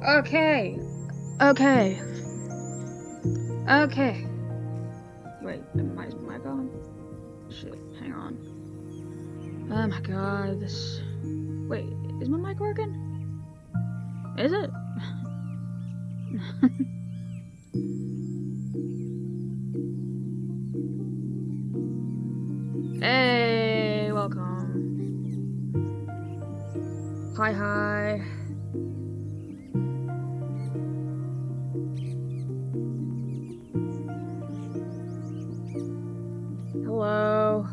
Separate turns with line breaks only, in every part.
Okay. Okay. Okay. Wait, am I on? Shit, hang on. Oh my god, this... Wait, is my mic working? Is it? Hey, welcome. Hi. Hello.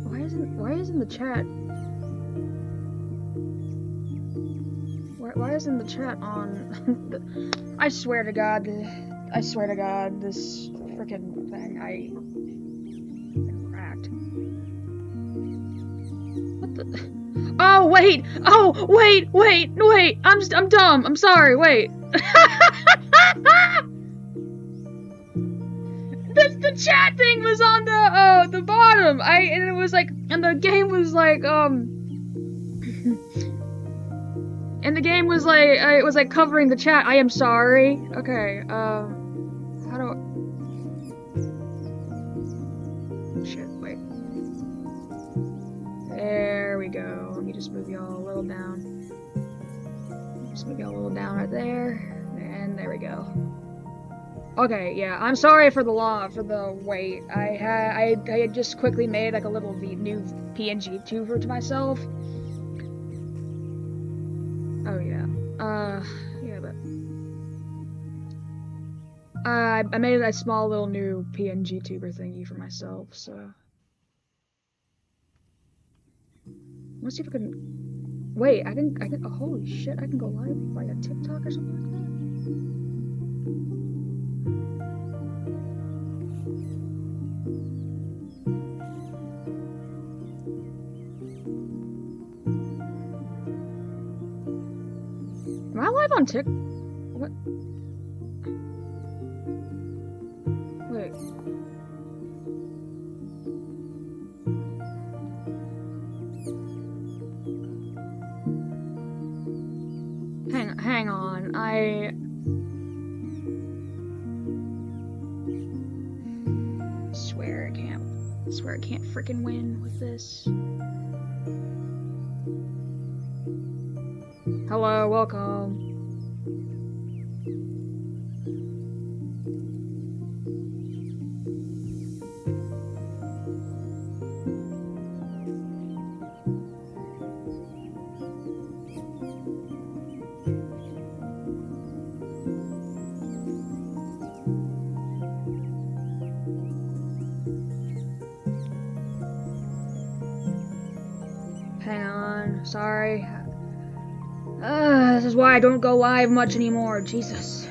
Why isn't the chat? Why isn't the chat on? I swear to God, this freaking thing, I'm cracked. What the? Oh wait! I'm dumb. I'm sorry. Wait. The chat thing was on the bottom. And it was like, and the game was like and the game was like, it was like covering the chat. I am sorry. Okay. How do I... Shit. Wait. There we go. Let me just move y'all a little down. Just move y'all a little down right there, and there we go. Okay, yeah, I'm sorry for the wait. I had just quickly made like a little new PNG tuber to myself. Oh yeah. Yeah, but I made a small little new PNG tuber thingy for myself, so let's see if I can. Wait, I can. Oh, holy shit! I can go live via TikTok or something like that. Am I live on TikTok? What? Wait. Hang on. I swear I can't freaking win with this. Hello, welcome. Hang on, sorry. This is why I don't go live much anymore, Jesus.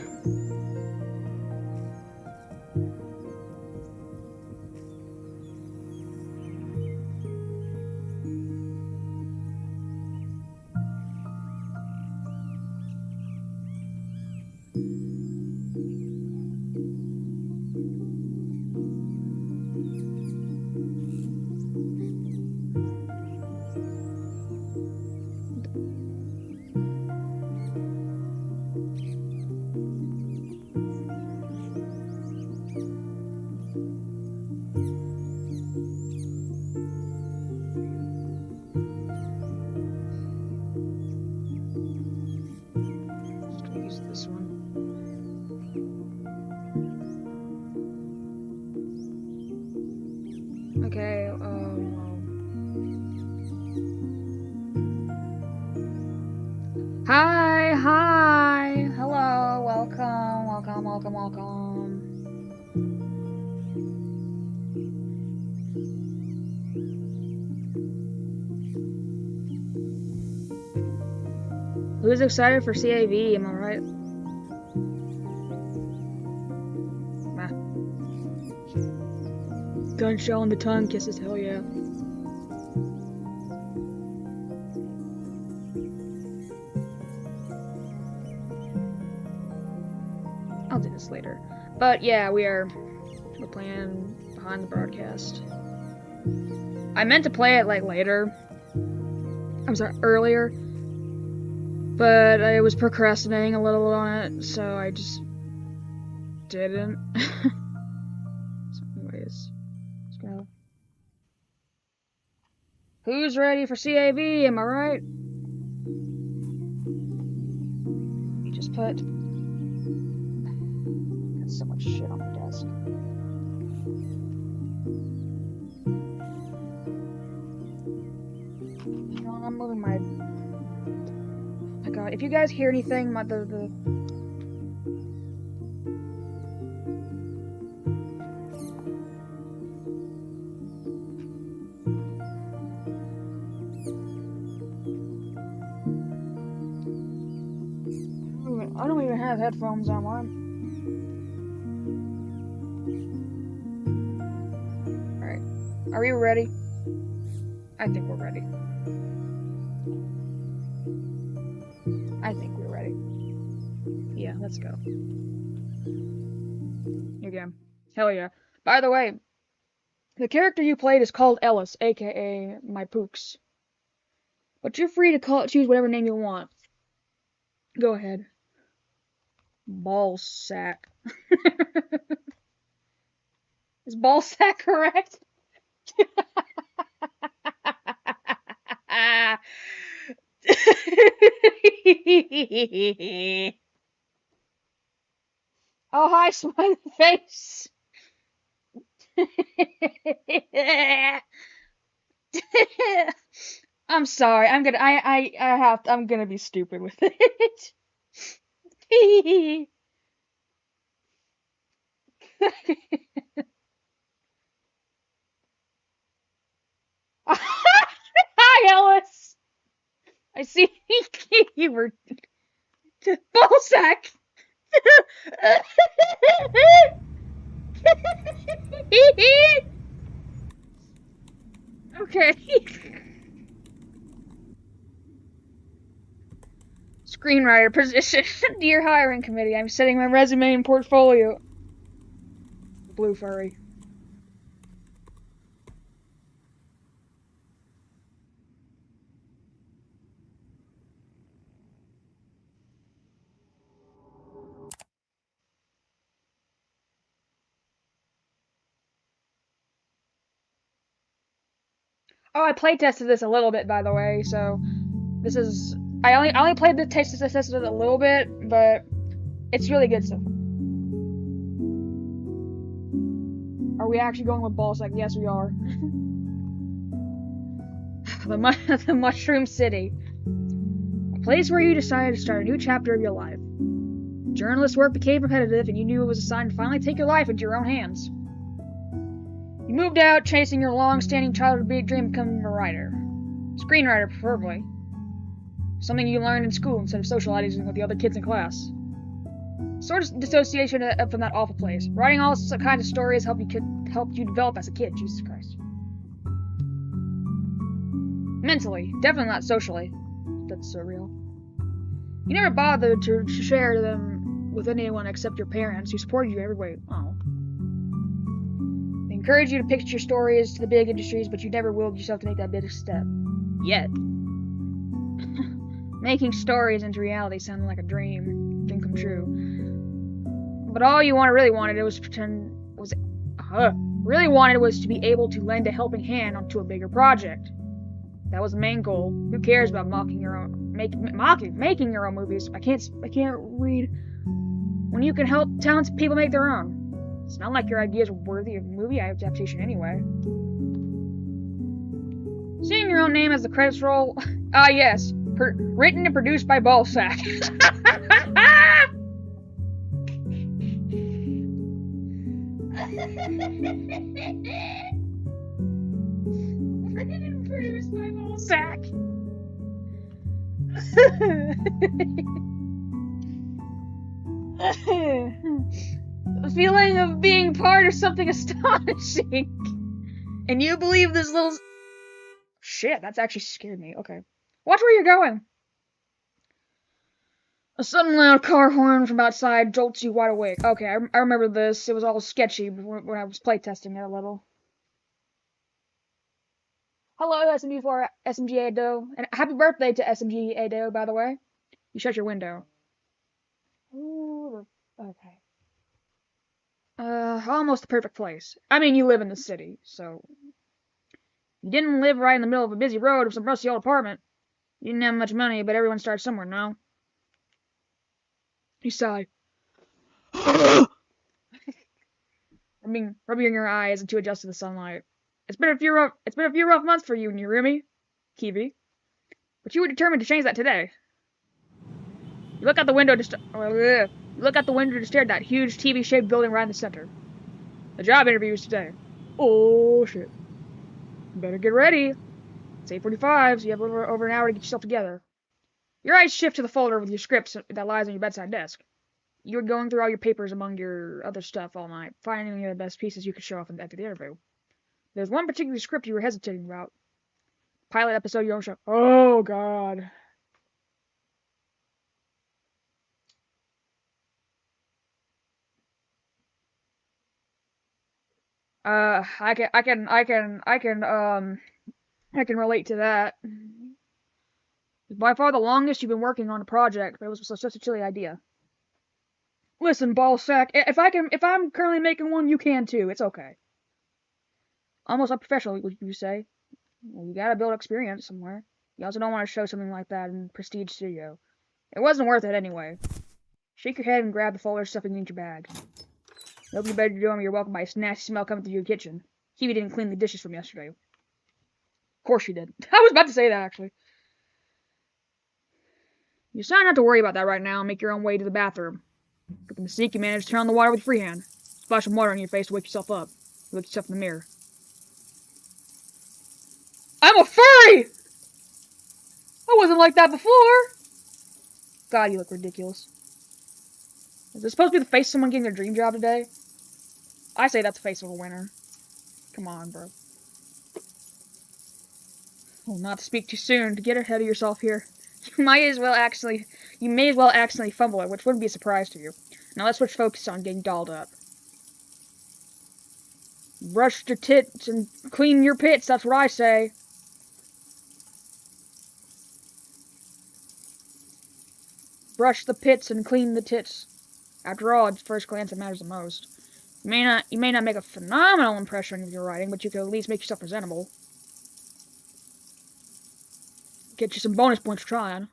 Okay, Hi, hello, welcome. Who's excited for CAV, am I right? Gun shell in the tongue kisses, hell yeah. I'll do this later. But yeah, we're playing behind the broadcast. I meant to play it like later. I'm sorry, earlier. But I was procrastinating a little on it, so I just didn't. So anyways, let's go. Who's ready for CAB? Am I right? You just put... Got so much shit on my desk. Hang on, I'm moving my... Oh my god, if you guys hear anything, the I don't even have headphones on. Alright. Are we ready? I think we're ready. I think we're ready. Yeah, let's go. Again. Hell yeah. By the way, the character you played is called Ellis, aka my pooks. But you're free to choose whatever name you want. Go ahead. Ball sack. Is ball sack correct? Oh, hi, smiley face. I'm sorry. I'm gonna be stupid with it. Hi, Ellis. I see you were ballsack. Okay. Screenwriter position. Dear hiring committee, I'm setting my resume and portfolio. Blue furry. Oh, I playtested this a little bit, by the way, so this is... I only played the tested it a little bit, but it's really good stuff. Are we actually going with balls? Like, yes, we are. The Mushroom City. A place where you decided to start a new chapter of your life. Journalist work became repetitive, and you knew it was a sign to finally take your life into your own hands. You moved out, chasing your long-standing childhood dream of becoming a writer. Screenwriter, preferably. Something you learned in school instead of socializing with the other kids in class. Sort of dissociation from that awful place. Writing all kinds of stories helped you develop as a kid. Jesus Christ. Mentally, definitely not socially. That's surreal. You never bothered to share them with anyone except your parents, who supported you every way. Oh. They encouraged you to pitch your stories to the big industries, but you never willed yourself to make that big step. Yet. Making stories into reality sounded like a dream come true. But all you really wanted was to be able to lend a helping hand onto a bigger project. That was the main goal. Who cares about making your own movies? I can't read. When you can help talented people make their own. It's not like your ideas were worthy of movie adaptation anyway. Seeing your own name as the credits roll. Yes. Written and produced by Ballsack. Written and produced by Ballsack. The feeling of being part of something astonishing. And you believe this little... Shit, that's actually scared me. Okay. Watch where you're going. A sudden loud car horn from outside jolts you wide awake. Okay, I remember this. It was all sketchy when I was playtesting it a little. Hello, SMG4 SMG Ado, and happy birthday to SMG Ado, by the way. You shut your window. Ooh, okay. Almost the perfect place. I mean, you live in the city, so... You didn't live right in the middle of a busy road with some rusty old apartment. You didn't have much money, but everyone starts somewhere, no? You sigh. Rubbing your eyes to adjust to the sunlight. It's been a few rough months for you and your roomie, Kiwi. But you were determined to change that today. You look out the window to stare at that huge TV-shaped building right in the center. The job interview is today. Oh shit! Better get ready. It's 8:45, so you have over an hour to get yourself together. Your eyes shift to the folder with your scripts that lies on your bedside desk. You were going through all your papers among your other stuff all night, finding the best pieces you could show off after the interview. There's one particular script you were hesitating about. Pilot episode you don't show. Oh, God. I can relate to that. It's by far the longest you've been working on a project, but it was such a silly idea. Listen, ballsack, if I'm currently making one, you can too. It's okay. Almost unprofessional, would you say? Well, you gotta build experience somewhere. You also don't want to show something like that in a prestige studio. It wasn't worth it anyway. Shake your head and grab the folder stuffing into your bag. Open your bedroom door and you're welcomed by a nasty smell coming through your kitchen. Kiwi didn't clean the dishes from yesterday. Of course she did. I was about to say that, actually. You decide not to worry about that right now and make your own way to the bathroom. With the mystique, you manage to turn on the water with your free hand. Splash some water on your face to wake yourself up. You look yourself in the mirror. I'm a furry! I wasn't like that before! God, you look ridiculous. Is this supposed to be the face of someone getting their dream job today? I say that's the face of a winner. Come on, bro. Well, not to speak too soon, to get ahead of yourself here. You may as well accidentally fumble it, which wouldn't be a surprise to you. Now let's switch focus on getting dolled up. Brush your tits and clean your pits, that's what I say. Brush the pits and clean the tits. After all, at first glance, it matters the most. You may not make a phenomenal impression with your writing, but you can at least make yourself presentable. Get you some bonus points for trying.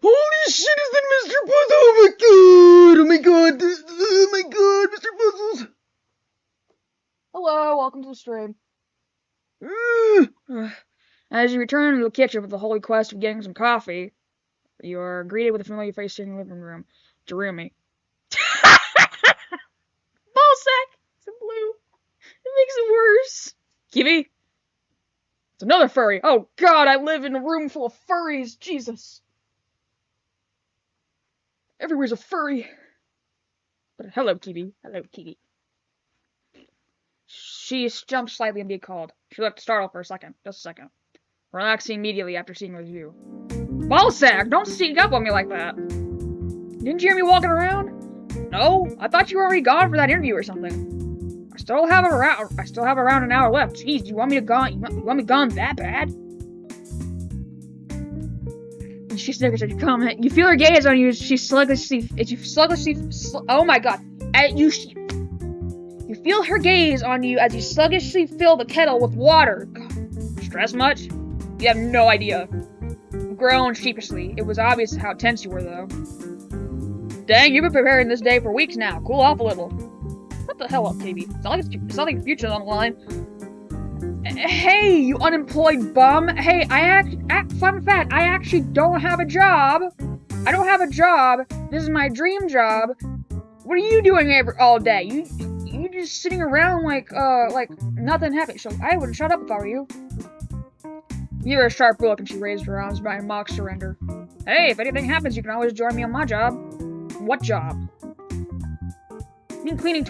Holy shit, is that Mr. Puzzle? Oh my god! Oh my god! Oh my god, Mr. Puzzles! Hello, welcome to the stream. As you return to the kitchen with the holy quest of getting some coffee, you are greeted with a familiar face in the living room. Jeremy. Ballsack! It's in blue. It makes it worse. Kiwi? It's another furry. Oh god, I live in a room full of furries. Jesus. Everywhere's a furry. But hello, Kiwi. Hello, Kiwi. She jumped slightly and be called. She looked startled for a second. Just a second. Relaxing immediately after seeing the view. Ballsack! Don't sneak up on me like that. Didn't you hear me walking around? No? I thought you were already gone for that interview or something. I still have around an hour left. Jeez, you want me gone that bad? And she snickers at your comment. You feel her gaze on you as oh my god. You feel her gaze on you as you sluggishly fill the kettle with water. God. Stress much? You have no idea. You groaned sheepishly. It was obvious how tense you were, though. Dang, you've been preparing this day for weeks now. Cool off a little. What the hell up, KB? It's not like the future's on the line. Hey, you unemployed bum. Hey, fun fact, I actually don't have a job. I don't have a job. This is my dream job. What are you doing all day? You just sitting around like nothing happened. So I would shut up if I were you. You gave her a sharp look and she raised her arms by mock surrender. Hey, if anything happens, you can always join me on my job. What job? You mean cleaning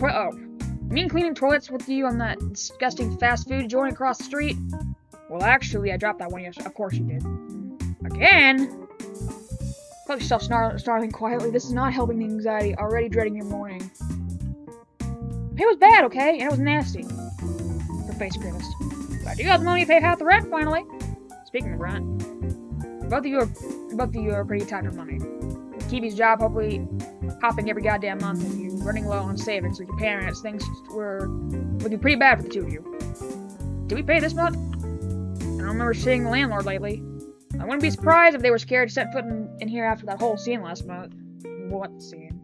toilets with you on that disgusting fast food joint across the street? Well, actually, I dropped that one yesterday. Of course you did. Again? Felt yourself snarling quietly. This is not helping the anxiety. Already dreading your morning. It was bad, okay? And it was nasty. Her face grimaced. But I do have the money to pay half the rent, finally. Speaking of rent. both of you are pretty tight on money. With Kiwi's job hopefully hopping every goddamn month and you running low on savings with your parents, things were looking pretty bad for the two of you. Did we pay this month? I don't remember seeing the landlord lately. I wouldn't be surprised if they were scared to set foot in here after that whole scene last month. What scene?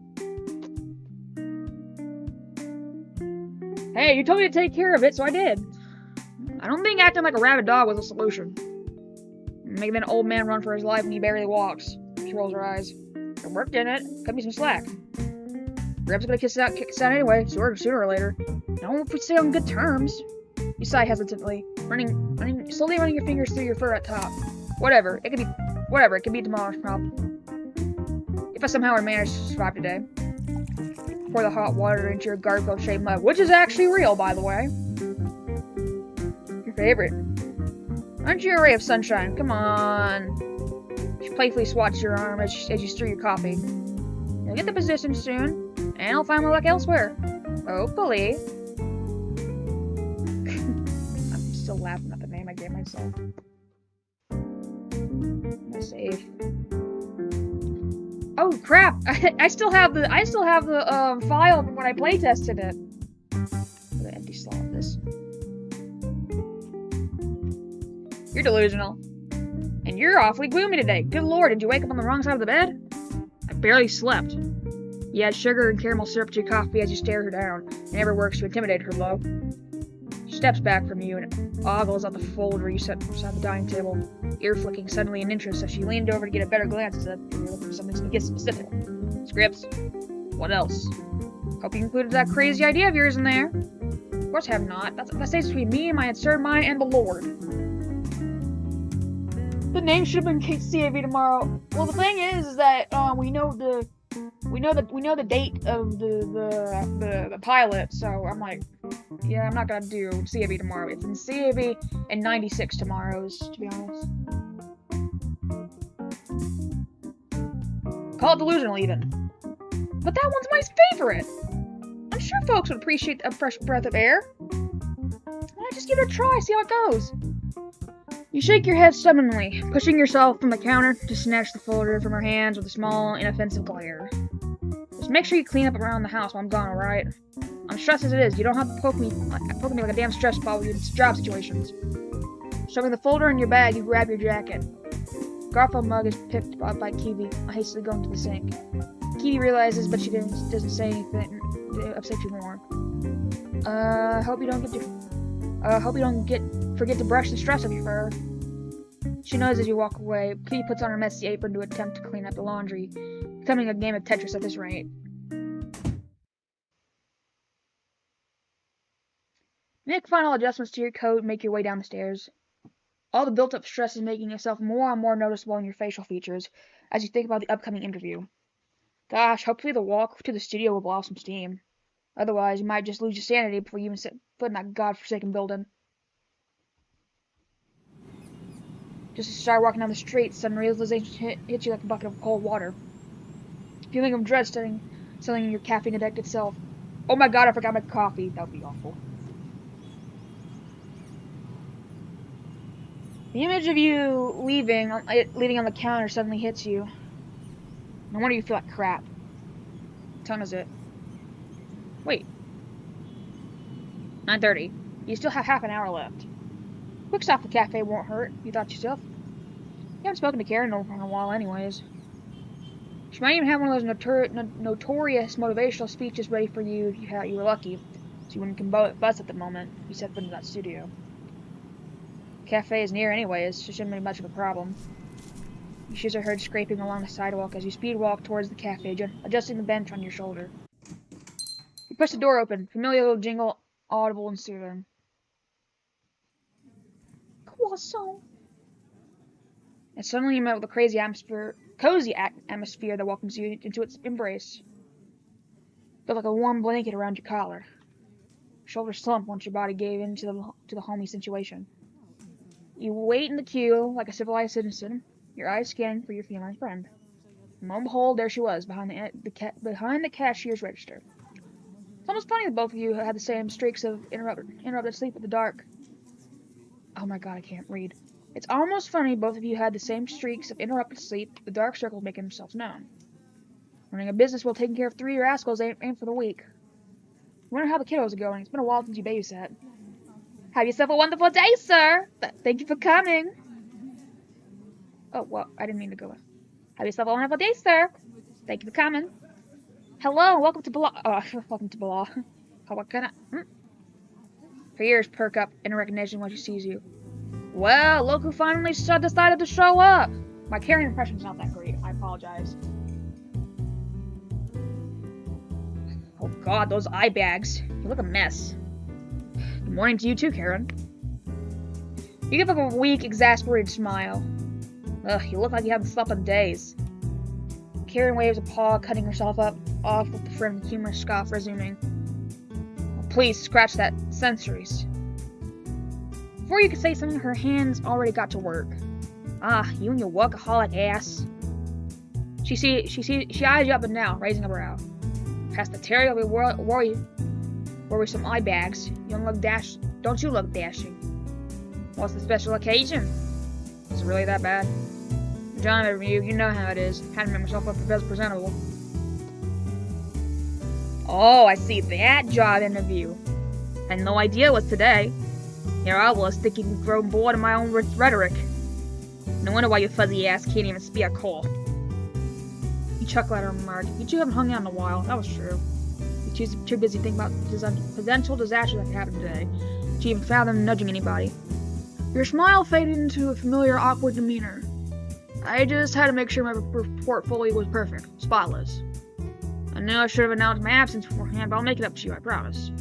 Hey, you told me to take care of it, so I did. I don't think acting like a rabid dog was a solution. Making an old man run for his life when he barely walks. She rolls her eyes. It worked, didn't it? Cut me some slack. Greb's gonna kick us out anyway, sooner or later. No, if we stay on good terms. You sigh hesitantly, slowly running your fingers through your fur at top. Whatever, it can be tomorrow's problem. If I somehow manage to survive today. Pour the hot water into your garfield-shaped mug, which is actually real, by the way. Your favorite. Aren't you a ray of sunshine? Come on. She playfully swats your arm as you stir your coffee. You'll get the position soon, and I'll find my luck elsewhere. Hopefully. I'm still laughing at the name I gave myself. I'm safe. Oh crap! I still have the file from when I playtested it. What an empty slot of this. You're delusional. And you're awfully gloomy today. Good lord, did you wake up on the wrong side of the bed? I barely slept. You add sugar and caramel syrup to your coffee as you stare her down. It never works to intimidate her, though. She steps back from you and ogles at the folder you set beside the dining table, ear flicking suddenly in interest as she leaned over to get a better glance at you looking for something to get specific. Scripts? What else? Hope you included that crazy idea of yours in there. Of course I have not. That stays between me and my absurd mind and the Lord. The name should have been CAV tomorrow. Well, the thing is that we know the date of the pilot, so I'm like, yeah, I'm not gonna do CAV tomorrow. It's in CAV and 96 tomorrows, to be honest. Call it delusional, even. But that one's my favorite. I'm sure folks would appreciate a fresh breath of air. Why not just give it a try, see how it goes? You shake your head stubbornly, pushing yourself from the counter to snatch the folder from her hands with a small, inoffensive glare. Just make sure you clean up around the house while I'm gone, alright? I'm stressed as it is. You don't have to poke me like a damn stress ball with job situations. Shoving the folder in your bag, you grab your jacket. Garfield mug is picked up by Kiwi, hastily going to the sink. Kiwi realizes, but she doesn't say anything to upset you more. Hope you don't forget to brush the stress off your fur. She knows as you walk away. Kiwi puts on her messy apron to attempt to clean up the laundry, becoming a game of Tetris at this rate. Make final adjustments to your coat and make your way down the stairs. All the built-up stress is making itself more and more noticeable in your facial features as you think about the upcoming interview. Gosh, hopefully the walk to the studio will blow off some steam. Otherwise, you might just lose your sanity before you even set foot in that godforsaken building. Just as you start walking down the street, sudden realization hits you like a bucket of cold water. Feeling of dread settling in your caffeine-addicted self. Oh my god, I forgot my coffee. That would be awful. The image of you leaving on the counter suddenly hits you. No wonder you feel like crap. What time is it? Wait. 9:30. You still have half an hour left. Quick stop at the cafe won't hurt, you thought to yourself. You haven't spoken to Karen in a while anyways. She might even have one of those notorious motivational speeches ready for you if you were lucky, so you wouldn't buzz at the moment you set foot into that studio. The cafe is near anyways, so it shouldn't be much of a problem. Your shoes are heard scraping along the sidewalk as you speed walk towards the cafe, adjusting the bench on your shoulder. You push the door open, familiar little jingle, audible and soothing. Croissant. And suddenly you met with a cozy atmosphere that welcomes you into its embrace. Felt like a warm blanket around your collar. Shoulders slumped once your body gave in to the homey situation. You wait in the queue like a civilized citizen, your eyes scanning for your feline friend. And lo and behold, there she was, behind the cashier's register. It's almost funny that both of you had the same streaks of interrupted sleep at the dark. Oh my god, I can't read. It's almost funny both of you had the same streaks of interrupted sleep, the dark circle making themselves known. Running a business while taking care of 3 rascals ain't for the weak. Wonder how the kiddos are going. It's been a while since you babysat. Have yourself a wonderful day, sir! Thank you for coming! Oh, well, I didn't mean to go. Have yourself a wonderful day, sir! Thank you for coming. Hello, welcome to Blah. Welcome to Blah. What can I? Her ears perk up in recognition when she sees you. Well, look who finally decided to show up! My carrying impression's not that great. I apologize. Oh god, those eye bags. You look a mess. Good morning to you too, Karen. You give up a weak, exasperated smile. Ugh, you look like you haven't slept in days. Karen waves a paw, cutting herself up off with the friendly humorous scoff, resuming. Oh, please, scratch that. Centuries. Before you could say something, her hands already got to work. Ah, you and your workaholic ass. She eyes you up and down, raising a brow. Past the terribly worrisome eye bags, don't you look dashing? What's the special occasion? Is it really that bad? Job interview, you know how it is. Had to make myself up as presentable. Oh, I see that job interview. Had no idea it was today. Here I was thinking you'd grown bored of my own rhetoric. No wonder why your fuzzy ass can't even speak a call. You chuckle at her remark. You two haven't hung out in a while. That was true. You're too busy thinking about potential disasters that could happen today to even fathom nudging anybody. Your smile faded into a familiar, awkward demeanor. I just had to make sure my portfolio was perfect, spotless. I know I should have announced my absence beforehand, but I'll make it up to you, I promise.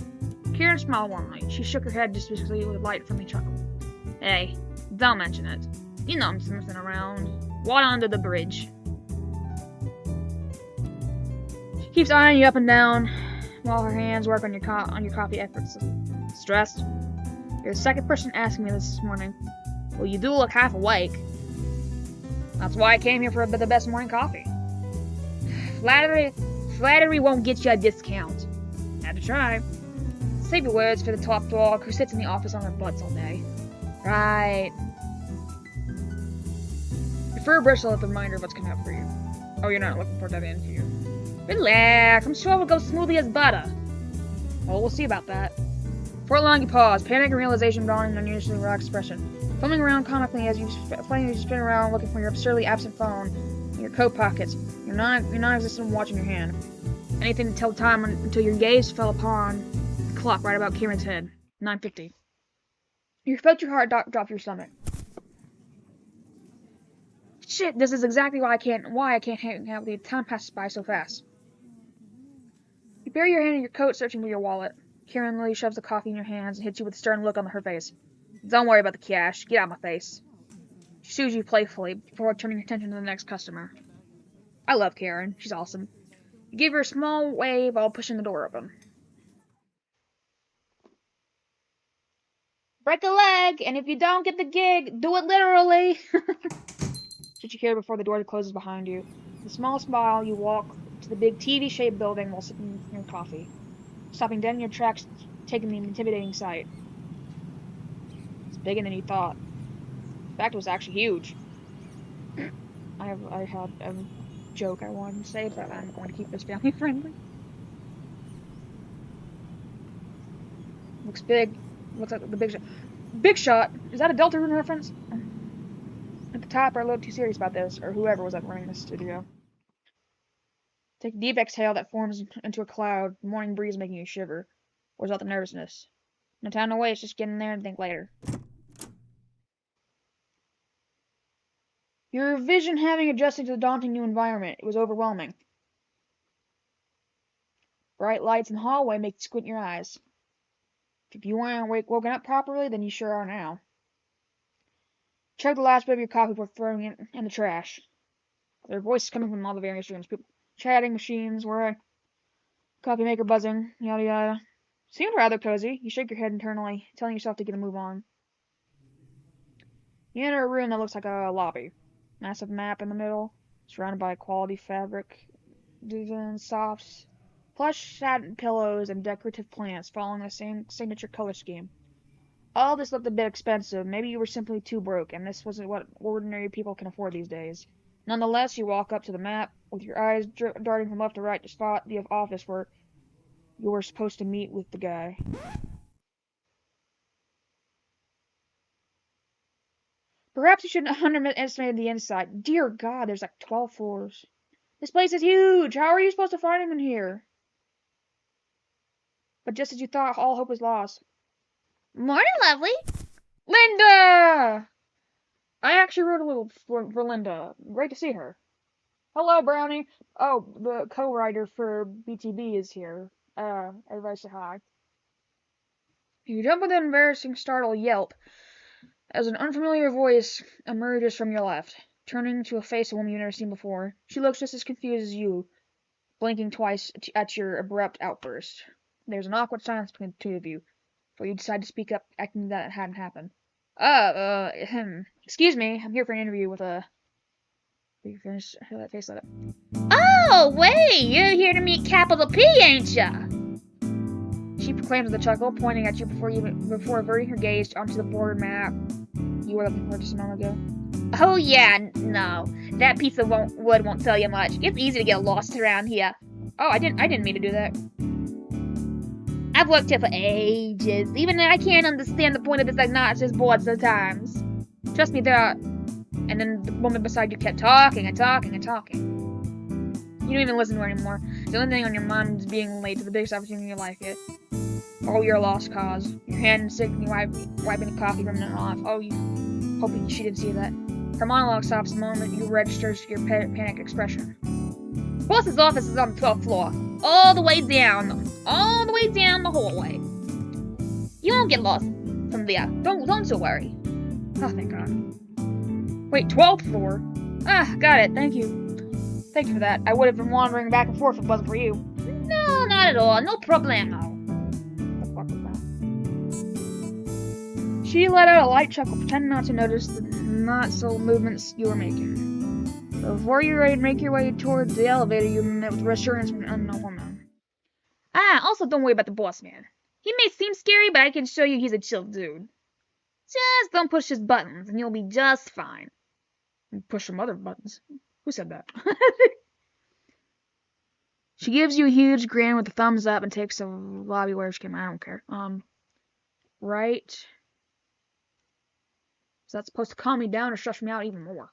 Karen smiled warmly. She shook her head dismissively with a light, friendly chuckle. Hey, don't mention it. You know I'm messing around. Water under the bridge. She keeps eyeing you up and down while her hands work on your coffee effortlessly. Stressed? You're the second person asking me this morning. Well, you do look half awake. That's why I came here for the best morning coffee. Flattery won't get you a discount. Had to try. Save your words for the top dog who sits in the office on her butts all day. Right. Your fur bristle at the reminder of what's coming up for you. Oh, you're not looking for that interview. Relax, I'm sure it will go smoothly as butter. Well, we'll see about that. For long you pause, panic and realization dawning on your unusually raw expression. Fumbling around comically as you spin around looking for your absurdly absent phone in your coat pockets. You're non-existent watching your hand. Anything to tell time until your gaze fell upon the clock right about Karen's head. 9:50. You felt your heart drop your stomach. Shit, this is exactly why I can't hang out with you. Time passes by so fast. You bury your hand in your coat, searching for your wallet. Karen Lee shoves the coffee in your hands and hits you with a stern look on her face. Don't worry about the cash. Get out of my face. She soothes you playfully before turning your attention to the next customer. I love Karen. She's awesome. You give her a small wave while pushing the door open. Break a leg, and if you don't get the gig, do it literally. Should you hear before the door closes behind you? With a small smile, you walk to the big TV-shaped building while sipping your coffee, stopping dead in your tracks, taking the intimidating sight. It's bigger than you thought. In fact, it was actually huge. I had a joke I wanted to say, but I'm going to keep this family friendly. Looks big. What's that? The big shot? Big Shot? Is that a Deltarune reference? At the top, are a little too serious about this, or whoever was running this studio. Take a deep exhale that forms into a cloud, the morning breeze making you shiver. Where's all the nervousness? No time to waste, just get in there and think later. Your vision having adjusted to the daunting new environment, it was overwhelming. Bright lights in the hallway make you squint your eyes. If you weren't woken up properly, then you sure are now. Chug the last bit of your coffee before throwing it in the trash. There are voices coming from all the various rooms. People chatting, machines, whirring, coffee maker buzzing, yada yada. Seemed rather cozy. You shake your head internally, telling yourself to get a move on. You enter a room that looks like a lobby. Massive map in the middle, surrounded by quality fabric, design softs, plush satin pillows, and decorative plants following the same signature color scheme. All this looked a bit expensive. Maybe you were simply too broke, and this wasn't what ordinary people can afford these days. Nonetheless, you walk up to the map, with your eyes darting from left to right to spot the office where you were supposed to meet with the guy. Perhaps you shouldn't underestimate the inside. Dear God, there's like 12 floors. This place is huge! How are you supposed to find him in here? But just as you thought, all hope was lost.
Morning, lovely.
Linda! I actually wrote a little for Linda. Great to see her. Hello, Brownie. Oh, the co-writer for BTB is here. Everybody say hi. You jump with an embarrassing startled yelp as an unfamiliar voice emerges from your left, turning to a face a woman you've never seen before. She looks just as confused as you, blinking twice at your abrupt outburst. There's an awkward silence between the two of you, before you decide to speak up, acting that it hadn't happened. Excuse me, I'm here for an interview with a... You finish that face lit up.
Oh, wait, you're here to meet Capital P, ain't ya?
She proclaims with a chuckle, pointing at you before averting her gaze onto the board map you were looking for just a moment ago.
Oh, yeah, no. That piece of wood won't tell you much. It's easy to get lost around here.
Oh, I didn't mean to do that.
I've worked here for ages. Even I can't understand the point of this obnoxious board sometimes.
Trust me, there are... And then the woman beside you kept talking and talking and talking. You don't even listen to her anymore. The only thing on your mind is being late to the biggest opportunity in your life yet. Oh, you're a lost cause. Your hand is sick and you're wiping the coffee remnant off. Oh, you... Hoping she didn't see that. Her monologue stops the moment you register your panicked expression.
Boss's office is on the 12th floor. All the way down the hallway. You won't get lost from there. Don't you worry.
Oh, thank God. Wait, 12th floor? Ah, got it. Thank you. Thank you for that. I would have been wandering back and forth if it wasn't for you.
No, not at all. No problemo.
What the fuck was that? She let out a light chuckle, pretending not to notice the not-so movements you were making. Before you were ready to make your way towards the elevator, you met with reassurance from an unknown woman.
Also, don't worry about the boss man. He may seem scary, but I can show you he's a chill dude. Just don't push his buttons, and you'll be just fine.
Push some other buttons. Who said that? She gives you a huge grin with a thumbs up and takes a lobby where she can. I don't care. Right. Is that supposed to calm me down or stress me out even more?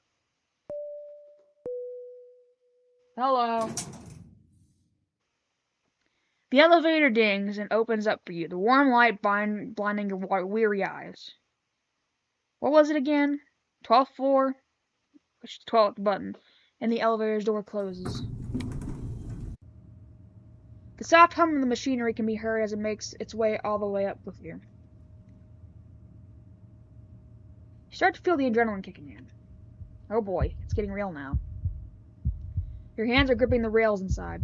Hello. The elevator dings and opens up for you, the warm light blinding your weary eyes. What was it again? 12th floor? Push the 12th button, and the elevator's door closes. The soft hum of the machinery can be heard as it makes its way all the way up with you. You start to feel the adrenaline kicking in. Oh boy, it's getting real now. Your hands are gripping the rails inside.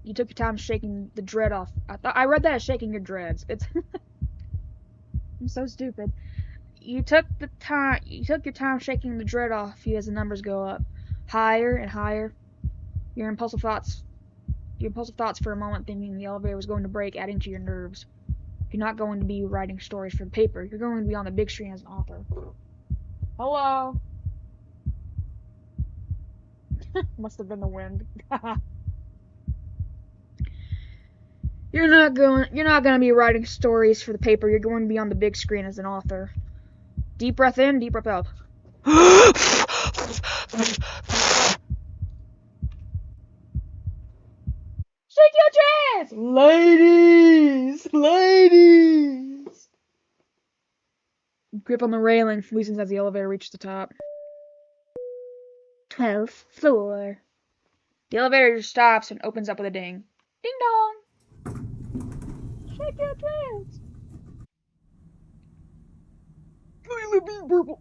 You took your time shaking the dread off. I read that as shaking your dreads. It's I'm so stupid. You took your time shaking the dread off you as the numbers go up, higher and higher. Your impulsive thoughts for a moment thinking the elevator was going to break, adding to your nerves. You're not going to be writing stories for the paper. You're going to be on the big screen as an author. Hello. Must have been the wind. You're not going to be writing stories for the paper. You're going to be on the big screen as an author. Deep breath in, deep breath out. Shake your chest! Ladies! Grip on the railing, loosens as the elevator reaches the top. 12th floor. The elevator stops and opens up with a ding. Ding dong! Shake your chest! Purple.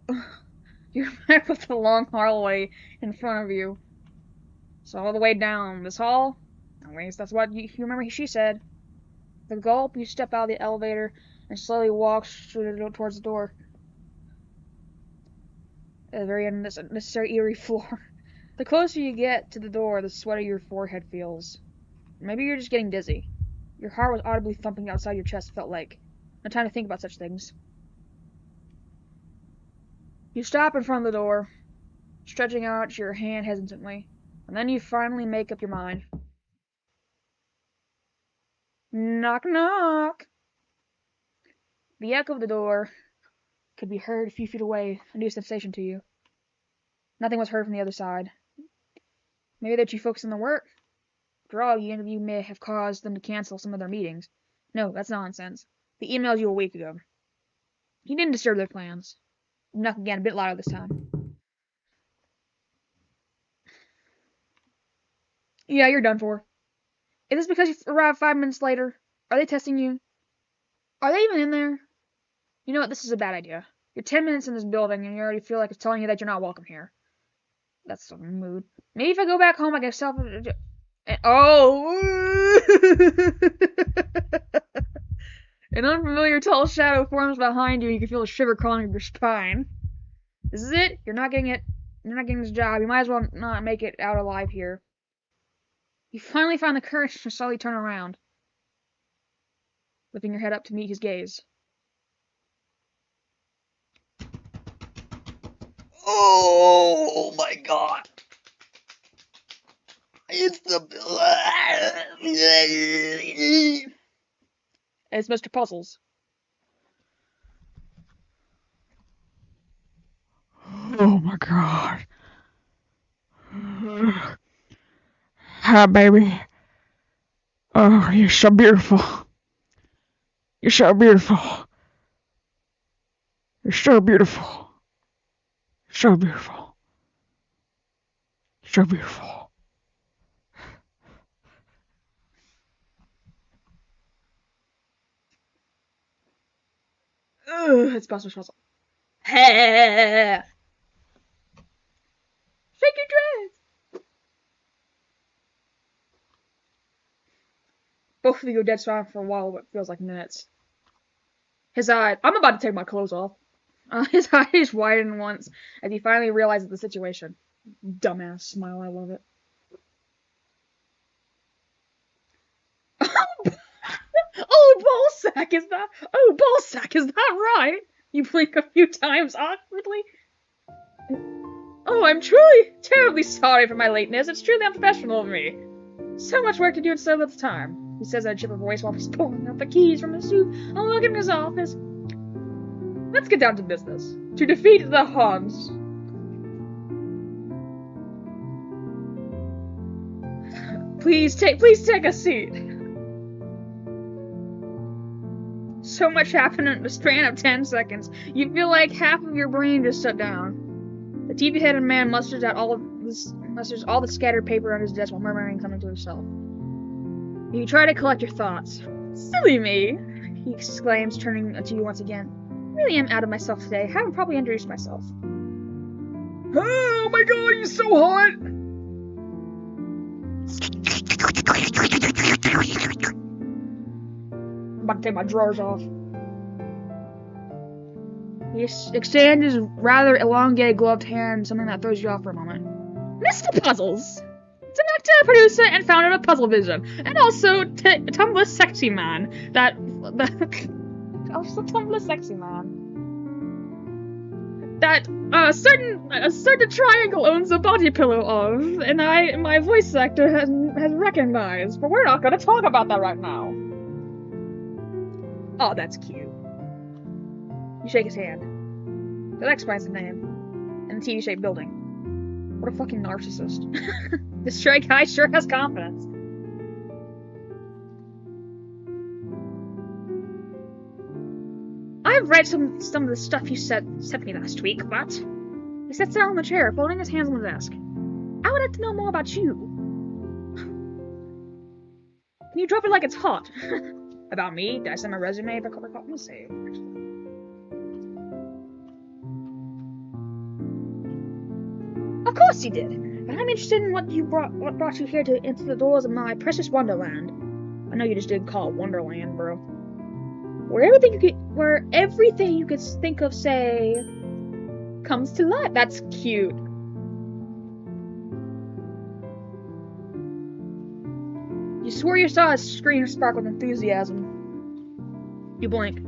You're met with the long hallway in front of you. So all the way down this hall. At least that's what you remember she said. The gulp, you step out of the elevator and slowly walk towards the door. At the very end of this unnecessary eerie floor. The closer you get to the door, the sweatier your forehead feels. Maybe you're just getting dizzy. Your heart was audibly thumping outside your chest, felt like. No time to think about such things. You stop in front of the door, stretching out your hand hesitantly, and then you finally make up your mind. Knock, knock. The echo of the door could be heard a few feet away, a new sensation to you. Nothing was heard from the other side. Maybe they're too focused on their work. After all, the interview may have caused them to cancel some of their meetings. No, that's nonsense. They emailed you a week ago. You didn't disturb their plans. Knock again, a bit louder this time. Yeah, you're done for. Is this because you arrived 5 minutes later? Are they testing you? Are they even in there? You know what, this is a bad idea. You're 10 minutes in this building and you already feel like it's telling you that you're not welcome here. That's the mood. Maybe if I go back home, I get self... Oh! An unfamiliar tall shadow forms behind you and you can feel a shiver crawling up your spine. This is it. You're not getting it. You're not getting this job. You might as well not make it out alive here. You finally find the courage to slowly turn around, lifting your head up to meet his gaze.
Oh my god. It's the...
It's Mr. Puzzles.
Oh my god. Hi, baby. Oh, you're so beautiful. You're so beautiful. You're so beautiful. So beautiful. So beautiful.
It's Buster Puzzle. Hey! Shake your dreads! Both of you are dead silent for a while, what feels like minutes. His eyes... I'm about to take my clothes off. His eyes widen once as he finally realizes the situation. Dumbass smile, I love it. Oh, ballsack, is that... Oh, ballsack, is that right? You blink a few times awkwardly. Oh, I'm truly, terribly sorry for my lateness. It's truly unprofessional of me. So much work to do in so little time, he says in a chipper voice while he's pulling out the keys from his suit and looking in his office. Let's get down to business. To defeat the Huns. Please take a seat. So much happened in a span of 10 seconds. You feel like half of your brain just shut down. The TV-headed man musters all the scattered paper on his desk while murmuring something to himself. You try to collect your thoughts. Silly me, he exclaims, turning to you once again. I really am out of myself today. Haven't probably introduced myself.
Oh my god, you're so hot!
I'm about to take my drawers off. He extends his rather elongated gloved hand, something that throws you off for a moment. Mr. Puzzles! Director, producer, and founder of Puzzle Vision, and also Tumblr Sexy Man. Also Tumblr Sexy Man. That a certain triangle owns a body pillow of, and my voice actor has recognized, but we're not gonna talk about that right now. Oh, that's cute. You shake his hand. That explains the name. And the TV-shaped building. What a fucking narcissist. This stray guy sure has confidence. I've read some of the stuff you sent me last week, but... He sits down on the chair, folding his hands on the desk. I would like to know more about you. Can you drop it like it's hot? About me? Did I send my resume? Let me see. Of course you did. But I'm interested in what brought you here into the doors of my precious Wonderland. I know you just didn't call it Wonderland, bro. Where everything you could think of, say, comes to life. That's cute. You swore you saw a screen spark with enthusiasm. You blink.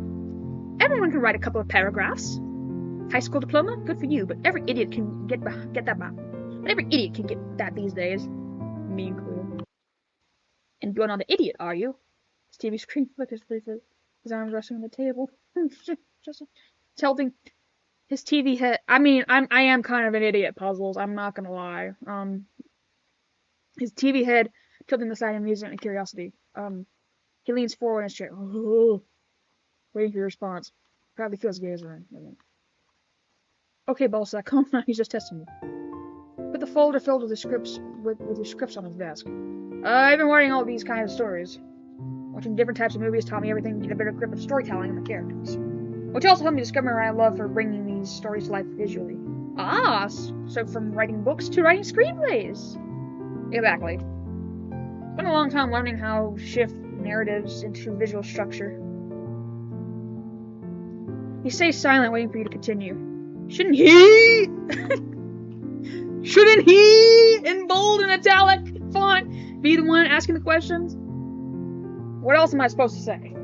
Everyone can write a couple of paragraphs. High school diploma? Good for you, but every idiot can get that. But every idiot can get that these days. Me included. And you're not an idiot, are you? Stevie screamed with his arms resting on the table. Just tilting his TV head. I am kind of an idiot, Puzzles. I'm not gonna lie. His TV head tilting the side in amusement and curiosity. He leans forward in his chair, waiting for your response. Probably feels gay as a ring. Okay, Ballsack, calm down. He's just testing you. Put the folder filled with the scripts with your scripts on his desk. I've been writing all these kinds of stories. Watching different types of movies taught me everything to get a better grip of storytelling and the characters. Which also helped me discover my love for bringing these stories to life visually. Ah, so from writing books to writing screenplays. Exactly. It's been a long time learning how to shift narratives into visual structure. He stays silent, waiting for you to continue. Shouldn't he, in bold and italic font, be the one asking the questions? What else am I supposed to say?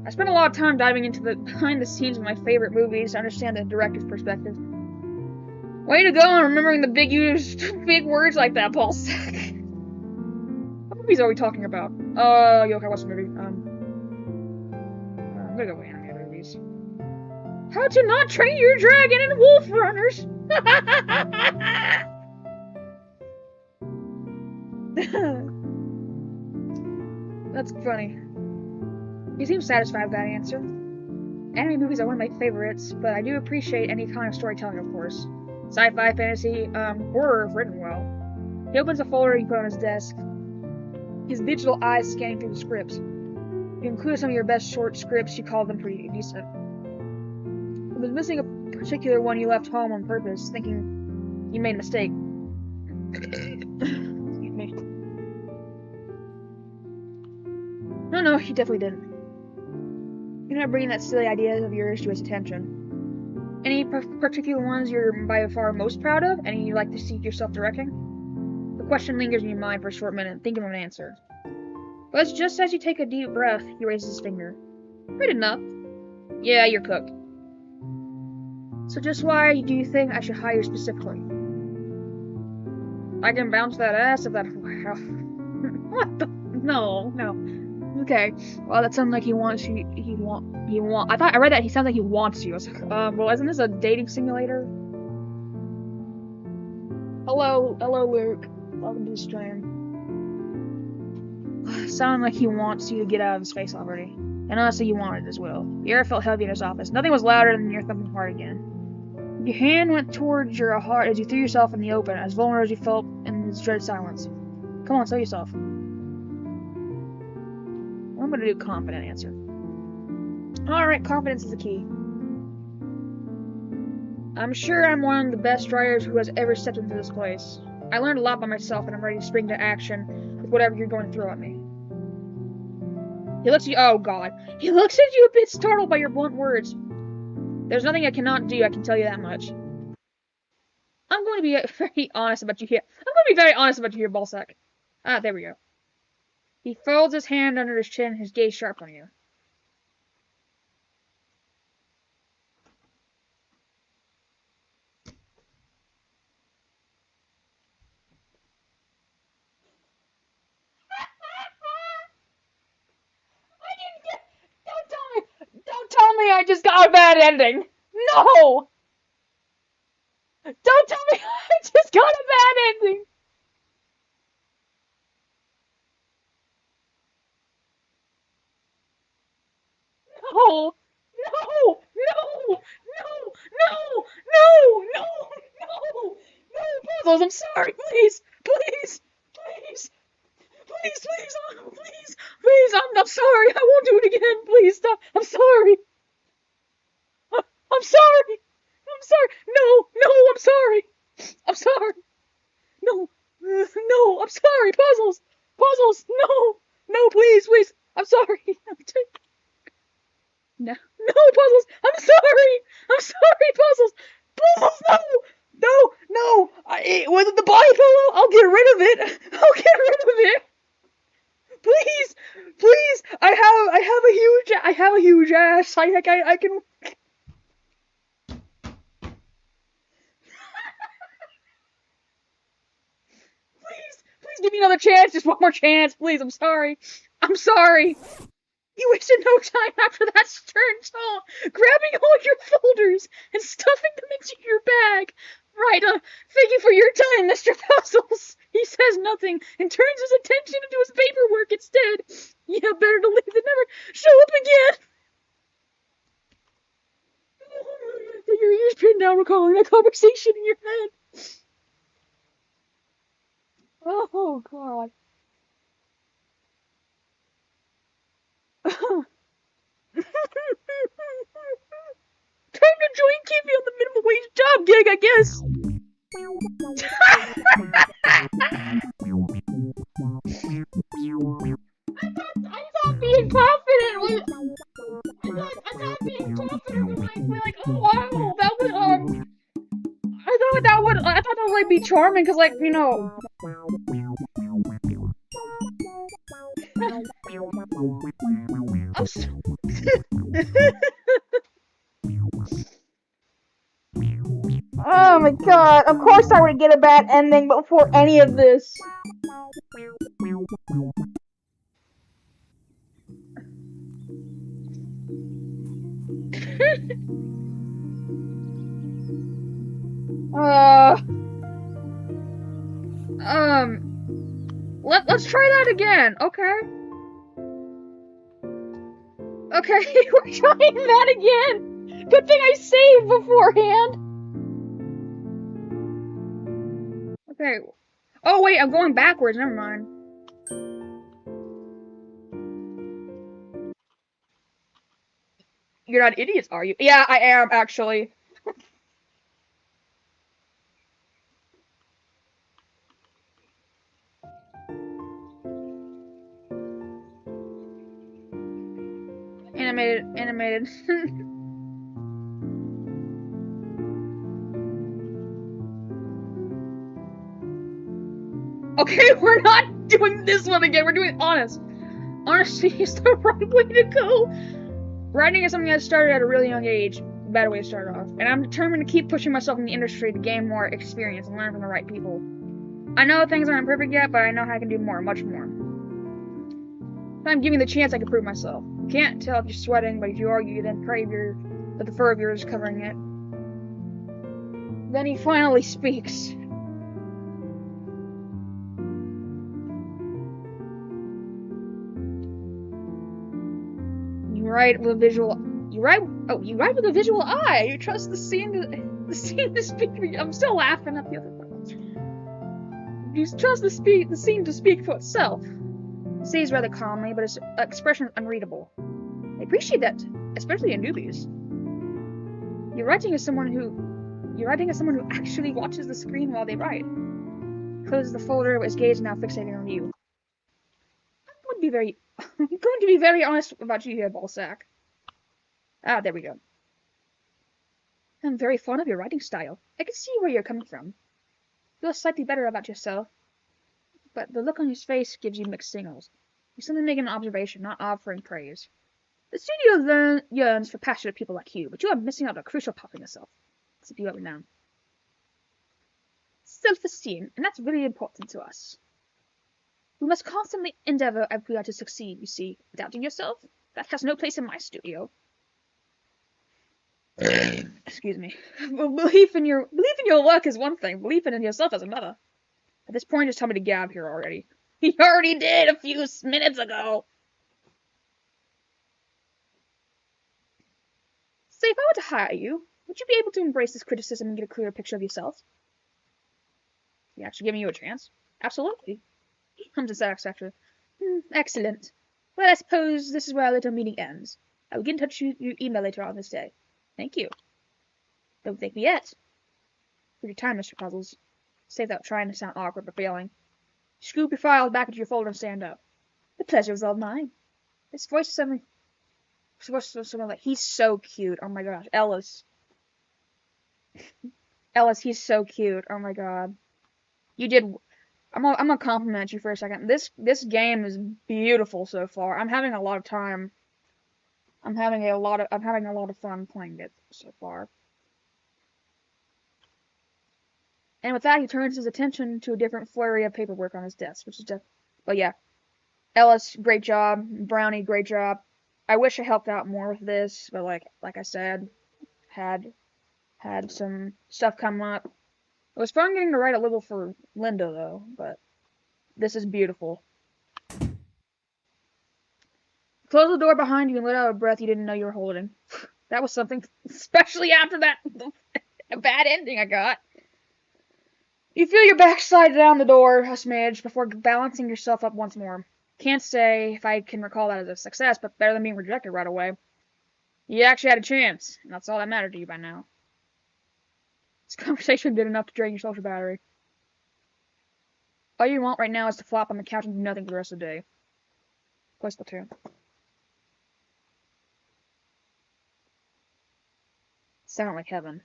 I spent a lot of time diving into the behind the scenes of my favorite movies to understand the director's perspective. Way to go on remembering the big words like that, Paul. What movies are we talking about? Okay, what's the movie? I'm gonna go with anime movies. How to Not Train Your Dragon in Wolf Runners! That's funny. You seem satisfied with that answer. Anime movies are one of my favorites, but I do appreciate any kind of storytelling, of course. Sci-fi, fantasy, horror if written well. He opens a folder he put on his desk, his digital eyes scanning through the scripts. You included some of your best short scripts, you called them pretty decent. He was missing a particular one you left home on purpose, thinking you made a mistake. Excuse me. No, he definitely didn't. You're not bringing that silly idea of yours to his attention. Any particular ones you're by far most proud of? Any you'd like to see yourself directing? The question lingers in your mind for a short minute, thinking of an answer. But just as you take a deep breath, he raises his finger. Right enough. Yeah, you're cooked. So just why do you think I should hire specifically? I can bounce that ass if that... What the... No. Okay. Well, that sounds like he wants you... I read that he sounds like he wants you. I was like, well, isn't this a dating simulator? Hello, Luke. Welcome to the stream. Sounded like he wants you to get out of his face already. And honestly, you wanted it as well. The air felt heavy in his office. Nothing was louder than your thumping heart again. Your hand went towards your heart as you threw yourself in the open, as vulnerable as you felt in this dread silence. Come on, tell yourself. I'm gonna do confident answer. Alright, confidence is the key. I'm sure I'm one of the best writers who has ever stepped into this place. I learned a lot by myself, and I'm ready to spring to action with whatever you're going to throw at me. He looks at you. Oh, God. He looks at you a bit startled by your blunt words. There's nothing I cannot do, I can tell you that much. I'm going to be very honest about you here. Ballsack. Ah, there we go. He folds his hand under his chin, his gaze sharp on you. Don't tell me I just got a bad ending. No! Don't tell me I just got a bad ending. No! Puzzles, I'm sorry, please, I'm sorry, I won't do it again, please, stop, I'm sorry, no, I'm sorry, no, I'm sorry, Puzzles, no, please, I'm sorry, no, Puzzles, I'm sorry, Puzzles, no, was it the body pillow? I'll get rid of it, please, I have a huge ass, I can, give me another chance. Just one more chance, please. I'm sorry. I'm sorry. You wasted no time after that stern tone, grabbing all your folders and stuffing them into your bag. Right, thank you for your time, Mr. Puzzles. He says nothing and turns his attention into his paperwork instead. Yeah, better to leave than never show up again. Your ears pinned down, recalling that conversation in your head. Oh, God. Time to join Kiwi on the minimum wage job gig, I guess. I thought being confident was. I thought being confident was like, oh wow, that would I thought that would like be charming, cause like I'm so Oh my god, of course I would get a bad ending before any of this. Let's try that again, okay? Okay, we're trying that again! Good thing I saved beforehand! Okay. Oh wait, I'm going backwards, never mind. You're not idiots, are you? Yeah, I am, actually. Animated. Okay, we're not doing this one again, we're doing honest. Honesty is the right way to go. Writing is something I started at a really young age. Bad way to start off. And I'm determined to keep pushing myself in the industry to gain more experience and learn from the right people. I know things aren't perfect yet, but I know I can do more, much more. If I'm giving the chance, I can prove myself. You can't tell if you're sweating, but if you argue, then pray that the fur of yours is covering it. Then he finally speaks. You write with a visual eye. You trust the scene to speak for you. I'm still laughing at the other part. You trust the scene to speak for itself. He says rather calmly, but his expression is unreadable. I appreciate that, especially in newbies. You're writing as someone who actually watches the screen while they write. Closes the folder, but his gaze now fixating on you. I'm going to be very honest about you here, Ballsack. Ah, there we go. I'm very fond of your writing style. I can see where you're coming from. Feel slightly better about yourself, but the look on his face gives you mixed signals. You're simply making an observation, not offering praise. The studio yearns for passionate people like you, but you are missing out on a crucial part in yourself. Zip you up and down. Self-esteem, and that's really important to us. We must constantly endeavor if we are to succeed, you see. Doubting yourself? That has no place in my studio. Excuse me. Belief in your work is one thing, belief in yourself is another. At this point, just tell me to get out of here already. He already did a few minutes ago. So if I were to hire you, would you be able to embrace this criticism and get a clearer picture of yourself? You actually giving you a chance? Absolutely. He comes to satisfaction. Excellent. Well, I suppose this is where our little meeting ends. I will get in touch with your email later on this day. Thank you. Don't thank me yet. For your time, Mr. Puzzles. Say without trying to sound awkward but failing. Scoop your files back into your folder and stand up. The pleasure was all mine. His voice is something like, he's so cute. Oh my gosh. Ellis, he's so cute. Oh my god. You did. I'm gonna compliment you for a second. This game is beautiful so far. I'm having a lot of time. I'm having a lot of fun playing it so far. And with that, he turns his attention to a different flurry of paperwork on his desk, which is just. But yeah, Ellis, great job. Brownie, great job. I wish I helped out more with this, but like I said, had some stuff come up. It was fun getting to write a little for Linda though, but this is beautiful. Close the door behind you and let out a breath you didn't know you were holding. That was something, especially after that bad ending I got. You feel your back slide down the door a smidge before balancing yourself up once more. Can't say if I can recall that as a success, but better than being rejected right away. You actually had a chance, and that's all that mattered to you by now. This conversation did enough to drain your social battery. All you want right now is to flop on the couch and do nothing for the rest of the day. Play Splatoon. Sound like heaven.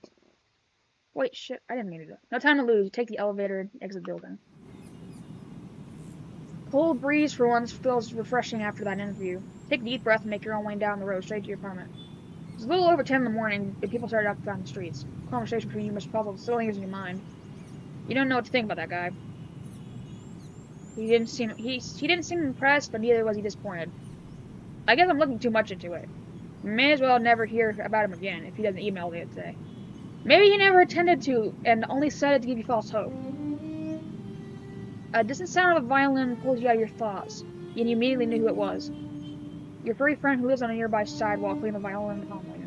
Wait, shit, I didn't mean to do that. No time to lose. Take the elevator and exit the building. Cold breeze for once feels refreshing after that interview. Take a deep breath and make your own way down the road straight to your apartment. It's a little over 10 in the morning, and people started up down the streets. Conversation between you, Mr. Puzzle, still lingers in your mind. You don't know what to think about that guy. He didn't seem impressed, but neither was he disappointed. I guess I'm looking too much into it. May as well never hear about him again if he doesn't email me today. Maybe he never intended to, and only said it to give you false hope. A distant sound of a violin pulls you out of your thoughts, and you immediately knew who it was. Your furry friend who lives on a nearby sidewalk playing the violin calmly.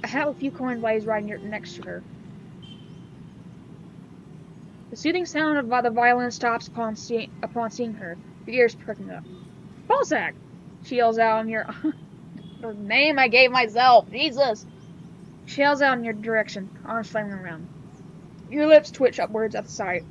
A hat with a few coins lays right next to her. The soothing sound of the violin stops upon seeing her, your ears perking up. Balzac! She yells out in your... the name I gave myself! Jesus! She yells out in your direction, arms flaming around. Your lips twitch upwards at the sight.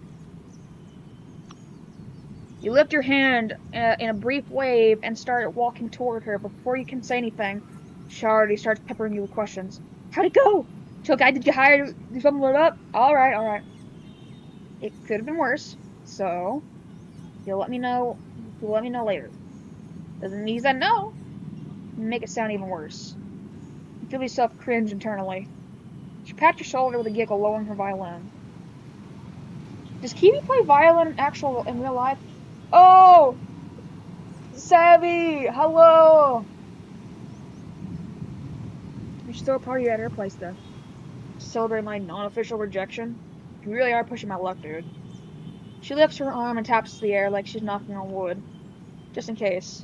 You lift your hand in a brief wave and start walking toward her. Before you can say anything, she already starts peppering you with questions. How'd it go? Choke, did you hire to do something with it up? Alright. It could have been worse, so you'll let me know later. Doesn't mean you said no. Make it sound even worse. You feel yourself cringe internally. She pats your shoulder with a giggle, lowering her violin. Does Kiwi play violin in real life? Oh! Savvy! Hello! You should throw a party at her place, then. To celebrate my non-official rejection? You really are pushing my luck, dude. She lifts her arm and taps the air like she's knocking on wood. Just in case.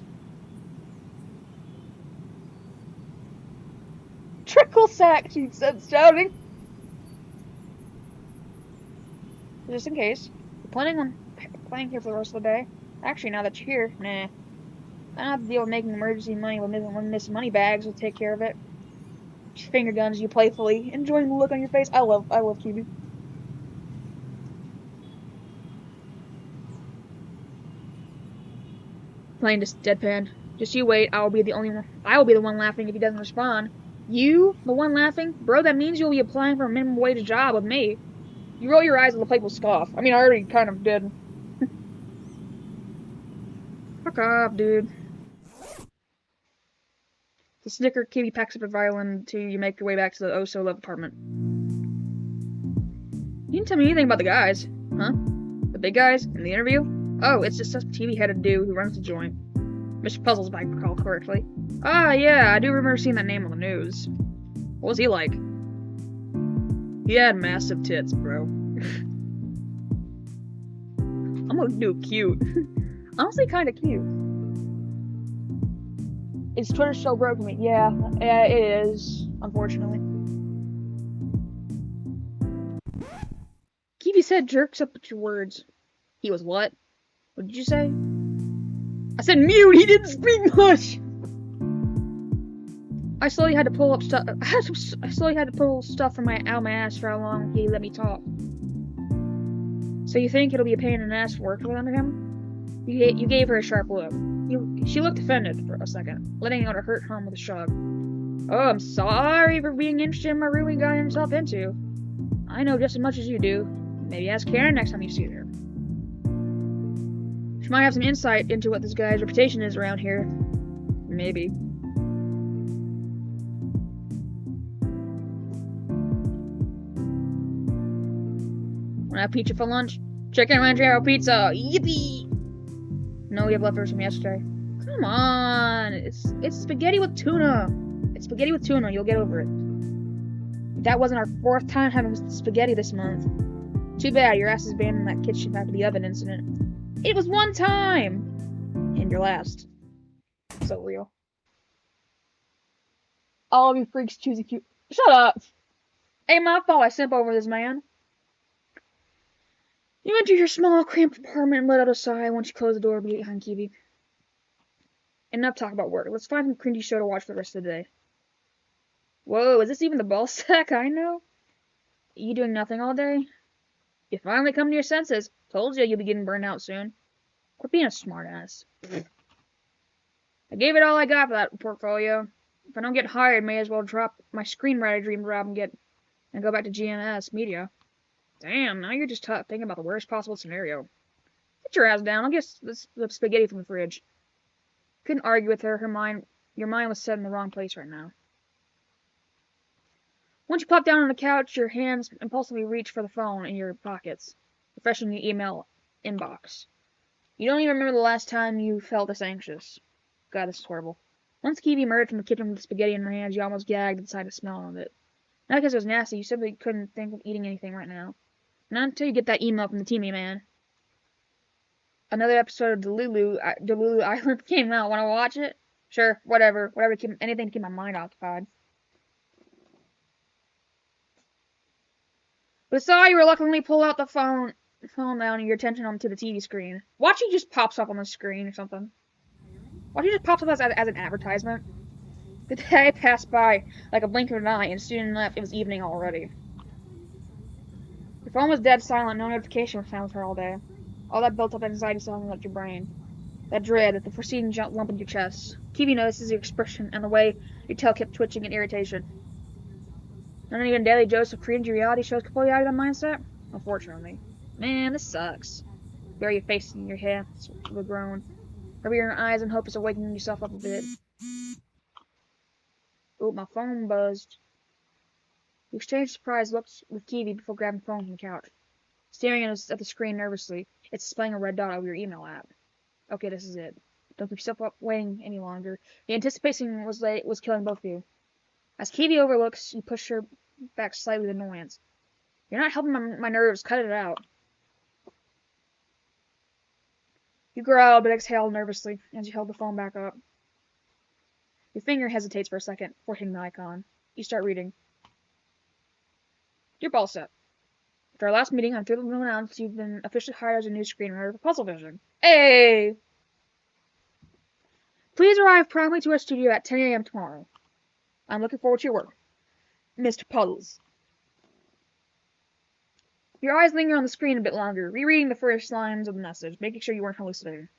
Trickle sack, she said, shouting. Just in case. You're planning on playing here for the rest of the day? Actually, now that you're here, nah. I don't have to deal with making emergency money when Miss Moneybags will take care of it. She finger guns you playfully, enjoying the look on your face. I love Kiwi. Plain just deadpan. Just you wait. I will be the one laughing if he doesn't respond. You, the one laughing? Bro, that means you'll be applying for a minimum wage job with me. You roll your eyes with a playful scoff. I mean, I already kind of did. Fuck off, dude. The snicker Kiwi packs up a violin till you make your way back to the oh-so-love apartment. You didn't tell me anything about the guys, huh? The big guys in the interview? Oh, it's just some TV-headed dude who runs the joint. Mr. Puzzles, if I recall correctly. Ah, yeah, I do remember seeing that name on the news. What was he like? He had massive tits, bro. I'm gonna do cute. Honestly, kind of cute. His Twitter show broke me. Yeah, it is, unfortunately. Kiwi said jerks up at your words. He was what? What did you say? I said mute! He didn't speak much! I slowly had to pull stuff from out of my ass for how long he let me talk. So you think it'll be a pain in the ass to work with him? You gave her a sharp look. She looked offended for a second, letting out a hurt hum with a shrug. Oh, I'm sorry for being interested in my roomie got himself into. I know just as much as you do. Maybe ask Karen next time you see her. She might have some insight into what this guy's reputation is around here. Maybe. Wanna have pizza for lunch? Chicken ranchero pizza! Yippee! No, we have leftovers from yesterday. Come on! It's spaghetti with tuna! It's spaghetti with tuna, you'll get over it. That wasn't our 4th time having spaghetti this month. Too bad, your ass is banned in that kitchen after the oven incident. It was one time! And your last. So real. All of you freaks choosing cute. Shut up! Ain't my fault I simp over this man. You enter your small, cramped apartment and let out a sigh once you close the door behind Kiwi. Enough talk about work. Let's find some cringy show to watch for the rest of the day. Whoa, is this even the ball sack I know? You doing nothing all day? You finally come to your senses. Told you you'll be getting burned out soon. Quit being a smartass. I gave it all I got for that portfolio. If I don't get hired, may as well drop my screenwriter dream job and go back to GMS Media. Damn, now you're just thinking about the worst possible scenario. Get your ass down. I'll get the spaghetti from the fridge. Couldn't argue with her. Your mind was set in the wrong place right now. Once you plop down on the couch, your hands impulsively reach for the phone in your pockets, refreshing your email inbox. You don't even remember the last time you felt this anxious. God, this is horrible. Once Kiwi emerged from the kitchen with the spaghetti in her hands, you almost gagged at the sight of smelling of it. Not because it was nasty, you simply couldn't think of eating anything right now. Not until you get that email from the teamy man. Another episode of Delulu Island came out. Want to watch it? Sure, whatever. Anything to keep my mind occupied. But saw you reluctantly pull out the phone down and your attention onto the TV screen. Watching just pops up on the screen or something. Watching just pops up as an advertisement. The day passed by like a blink of an eye, and soon left. It was evening already. Your phone was dead silent. No notification was found with her all day. All that built up anxiety settling up your brain. That dread, the preceding lump in your chest. Kiwi notices your expression and the way your tail kept twitching in irritation. Not even Daily Joseph cringy reality shows could pull you out of that mindset? Unfortunately. Man, this sucks. Bury your face in your hands with a groan. Cover your eyes in hopes of waking yourself up a bit. Oh, my phone buzzed. You exchanged surprised looks with Kiwi before grabbing the phone from the couch. Staring at the screen nervously, it's displaying a red dot over your email app. Okay, this is it. Don't keep yourself up waiting any longer. The anticipation was killing both of you. As Kiwi overlooks, you push her back slightly with annoyance. You're not helping my nerves. Cut it out. You growled but exhaled nervously as you held the phone back up. Your finger hesitates for a second before hitting the icon. You start reading. Dear Ballset, after our last meeting, I'm thrilled to announce you've been officially hired as a new screenwriter for Puzzle Vision. Hey! Please arrive promptly to our studio at 10 a.m. tomorrow. I'm looking forward to your work. Mr. Puddles. Your eyes linger on the screen a bit longer, rereading the first lines of the message, making sure you weren't hallucinating.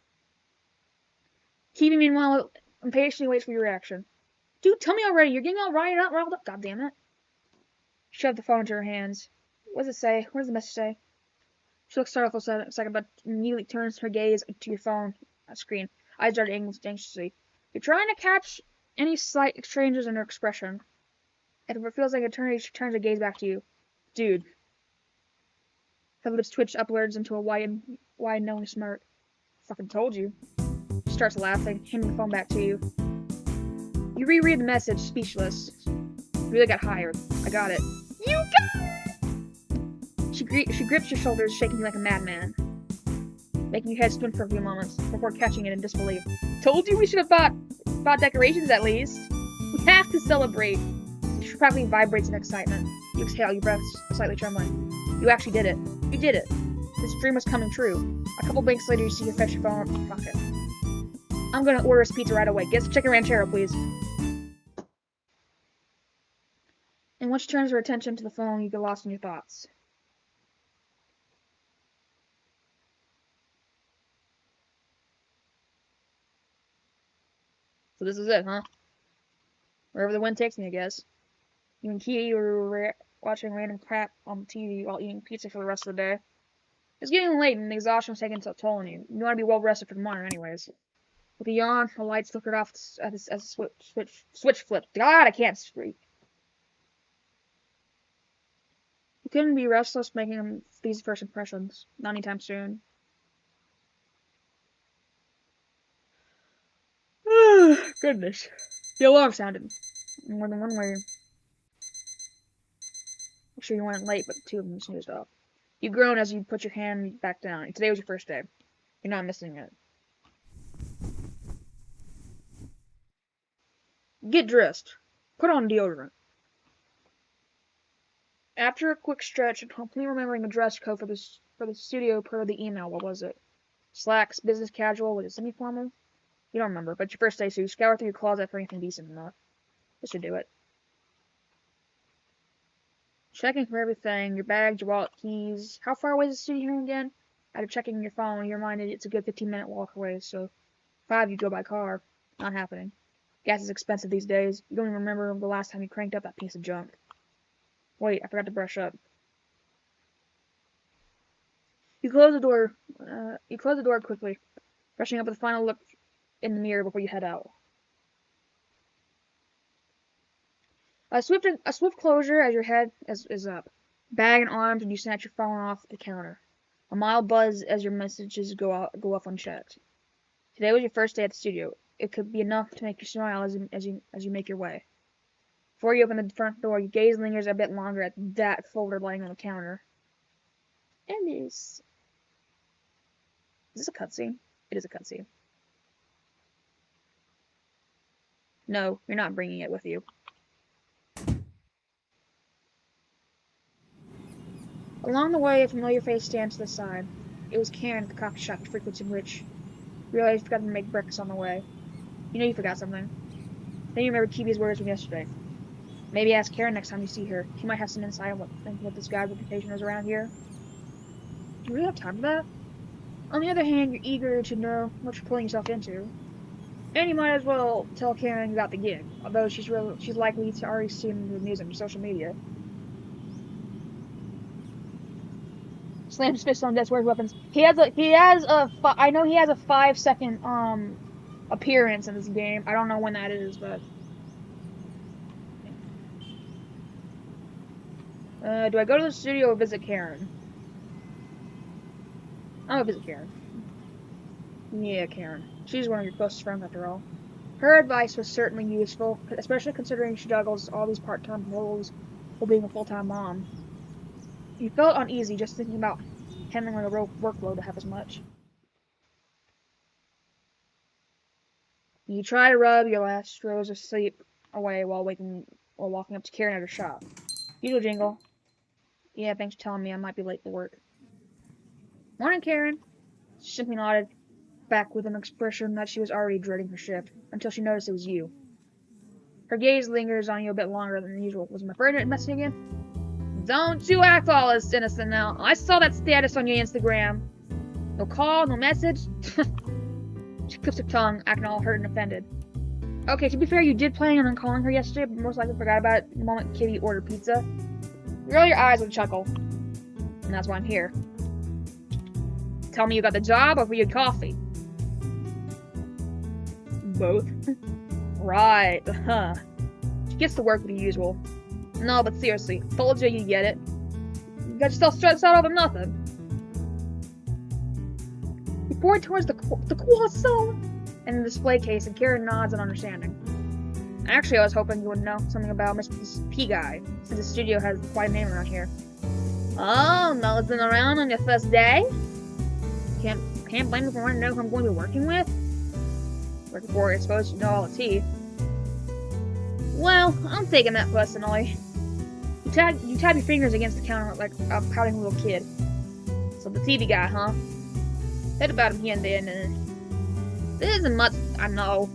Kiwi, meanwhile, impatiently waits for your reaction. Dude, tell me already. You're getting all riled up. God damn it. Shoved the phone into her hands. What does it say? What does the message say? She looks startled for a second, but immediately turns her gaze to your phone screen. Eyes darted anxiously. You're trying to catch any slight changes in her expression. If it feels like an eternity, she turns her gaze back to you. Dude. Her lips twitch upwards into a wide, knowing smirk. Fucking told you. She starts laughing, handing the phone back to you. You reread the message, speechless. You really got hired. I got it. You got it! She grips your shoulders, shaking you like a madman, making your head spin for a few moments before catching it in disbelief. Told you we should have bought decorations at least. We have to celebrate. She practically vibrates in excitement. You exhale, your breath slightly trembling. You actually did it. You did it. This dream was coming true. A couple blinks later, you see you fetch your phone from your pocket. I'm gonna order us pizza right away. Get some chicken ranchero, please. And once she turns her attention to the phone, you get lost in your thoughts. So this is it, huh? Wherever the wind takes me, I guess. You and Kiwi were watching random crap on the TV while eating pizza for the rest of the day. It's getting late and the exhaustion was taking a toll on you. You want to be well rested for tomorrow anyways. With a yawn, the lights flickered off as the switch flipped. God, I can't speak. You couldn't be restless making these first impressions. Not anytime soon. Goodness. The alarm sounded. More than one way. I'm sure you weren't late, but two of them snoozed off. You groaned as you put your hand back down. Today was your first day. You're not missing it. Get dressed. Put on deodorant. After a quick stretch and completely remembering the dress code for the studio per the email, what was it? Slacks, business casual, was it semi-formal? You don't remember, but your first day, so you scour through your closet for anything decent enough. This should do it. Checking for everything, your bags, your wallet, keys. How far away is the studio here again? After checking your phone, you're reminded it's a good 15-minute walk away, so 5 you go by car. Not happening. Gas is expensive these days. You don't even remember the last time you cranked up that piece of junk. Wait, I forgot to brush up. You close the door quickly, brushing up with a final look in the mirror before you head out. A swift closure as your head is up. Bag and arms, and you snatch your phone off the counter. A mild buzz as your messages go off unchecked. Today was your first day at the studio. It could be enough to make you smile as you make your way. Before you open the front door, your gaze lingers a bit longer at that folder laying on the counter. And is this a cutscene? It is a cutscene. No, you're not bringing it with you. Along the way, a familiar face stands to the side. It was Karen at the coffee shop you frequented, which you realized you forgot to make breakfast on the way. You know you forgot something. Then you remembered Kiwi's words from yesterday. Maybe ask Karen next time you see her. She might have some insight on what this guy's reputation is around here. Do you really have time for that? On the other hand, you're eager to know what you're pulling yourself into. And you might as well tell Karen about the gig, although she's likely to already seen the news on your social media. Slams his fist on desk. Where's weapons? I know he has a 5-second appearance in this game. I don't know when that is, but do I go to the studio or visit Karen? I'm gonna visit Karen. Yeah, Karen. She's one of your closest friends after all. Her advice was certainly useful, especially considering she juggles all these part-time roles while being a full-time mom. You felt uneasy just thinking about handling a workload to have as much. You try to rub your last throes of sleep away while walking up to Karen at her shop. Usual jingle. Yeah, thanks for telling me I might be late for work. Morning, Karen. She simply nodded back with an expression that she was already dreading her shift, until she noticed it was you. Her gaze lingers on you a bit longer than usual. Was my friend messaging again? Don't you act all as innocent now. I saw that status on your Instagram. No call, no message. She clips her tongue, acting all hurt and offended. Okay, to be fair, you did plan on calling her yesterday, but most likely forgot about it the moment Kitty ordered pizza. You roll your eyes with a chuckle. And that's why I'm here. Tell me you got the job or for your coffee? Both. Right, huh. She gets to work with the usual. No, but seriously, told you you'd get it. You got yourself stressed out over nothing. You point towards the croissant and the display case, and Karen nods in understanding. Actually, I was hoping you would know something about Mr. P guy, since the studio has quite a name around here. Oh, nosing around on your first day? Can't blame me for wanting to know who I'm going to be working with. Working for, I suppose you know all the tea. Well, I'm taking that personally. You tap your fingers against the counter like a pouting little kid. So the TV guy, huh? Heard about him here and there, and there isn't much I know.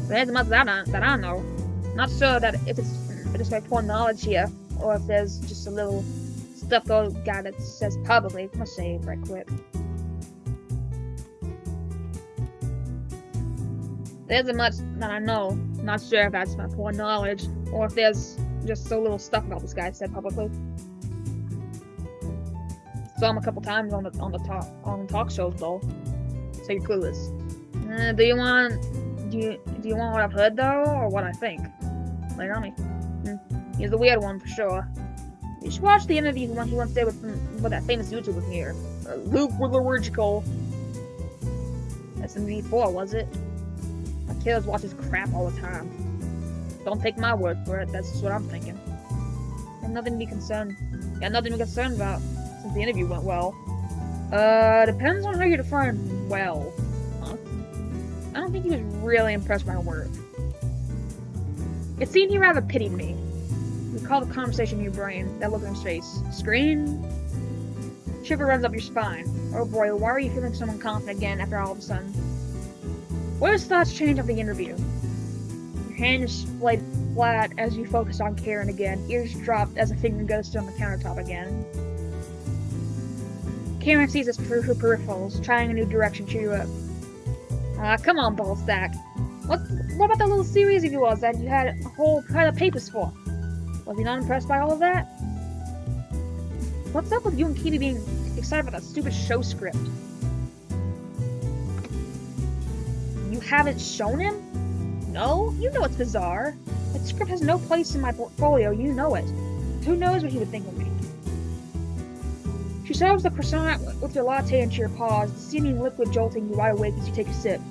There isn't much that I know. Not sure that if it's like poor knowledge here, or if there's just a little stuffed old guy that says publicly. I'll say it right quick. There isn't much that I know. Not sure if that's my poor knowledge, or if there's just so little stuff about this guy said publicly. Saw him a couple times on the talk shows though, so you're clueless. Do you want what I've heard though, or what I think? Lay it on me. He's the weird one for sure.
You should watch the interview when he once did with that famous YouTuber here. Luke Willergical. SMV4, was it? My kiddos watch his crap all the time. Don't take my word for it, that's just what I'm thinking. Got nothing to be concerned about, since the interview went well. Depends on how you define well. Huh? I don't think he was really impressed by my work. It seemed he rather pitied me. Recall the conversation in your brain, that look on his face. Screen? Shiver runs up your spine. Oh boy, why are you feeling so unconfident again after all of a sudden? What his thoughts change of the interview? Your hand is splayed flat as you focus on Karen again. Ears dropped as a finger goes on the countertop again. Karen sees us through her peripherals, trying a new direction to cheer you up. Come on, ballsack. What about that little series of yours that you had a whole pile of papers for? Was he not impressed by all of that? What's up with you and Kitty being excited about that stupid show script? You haven't shown him? No? You know it's bizarre. That script has no place in my portfolio, you know it. Who knows what he would think of me? She serves the croissant with your latte into your paws, the seeming liquid jolting you wide awake as you take a sip,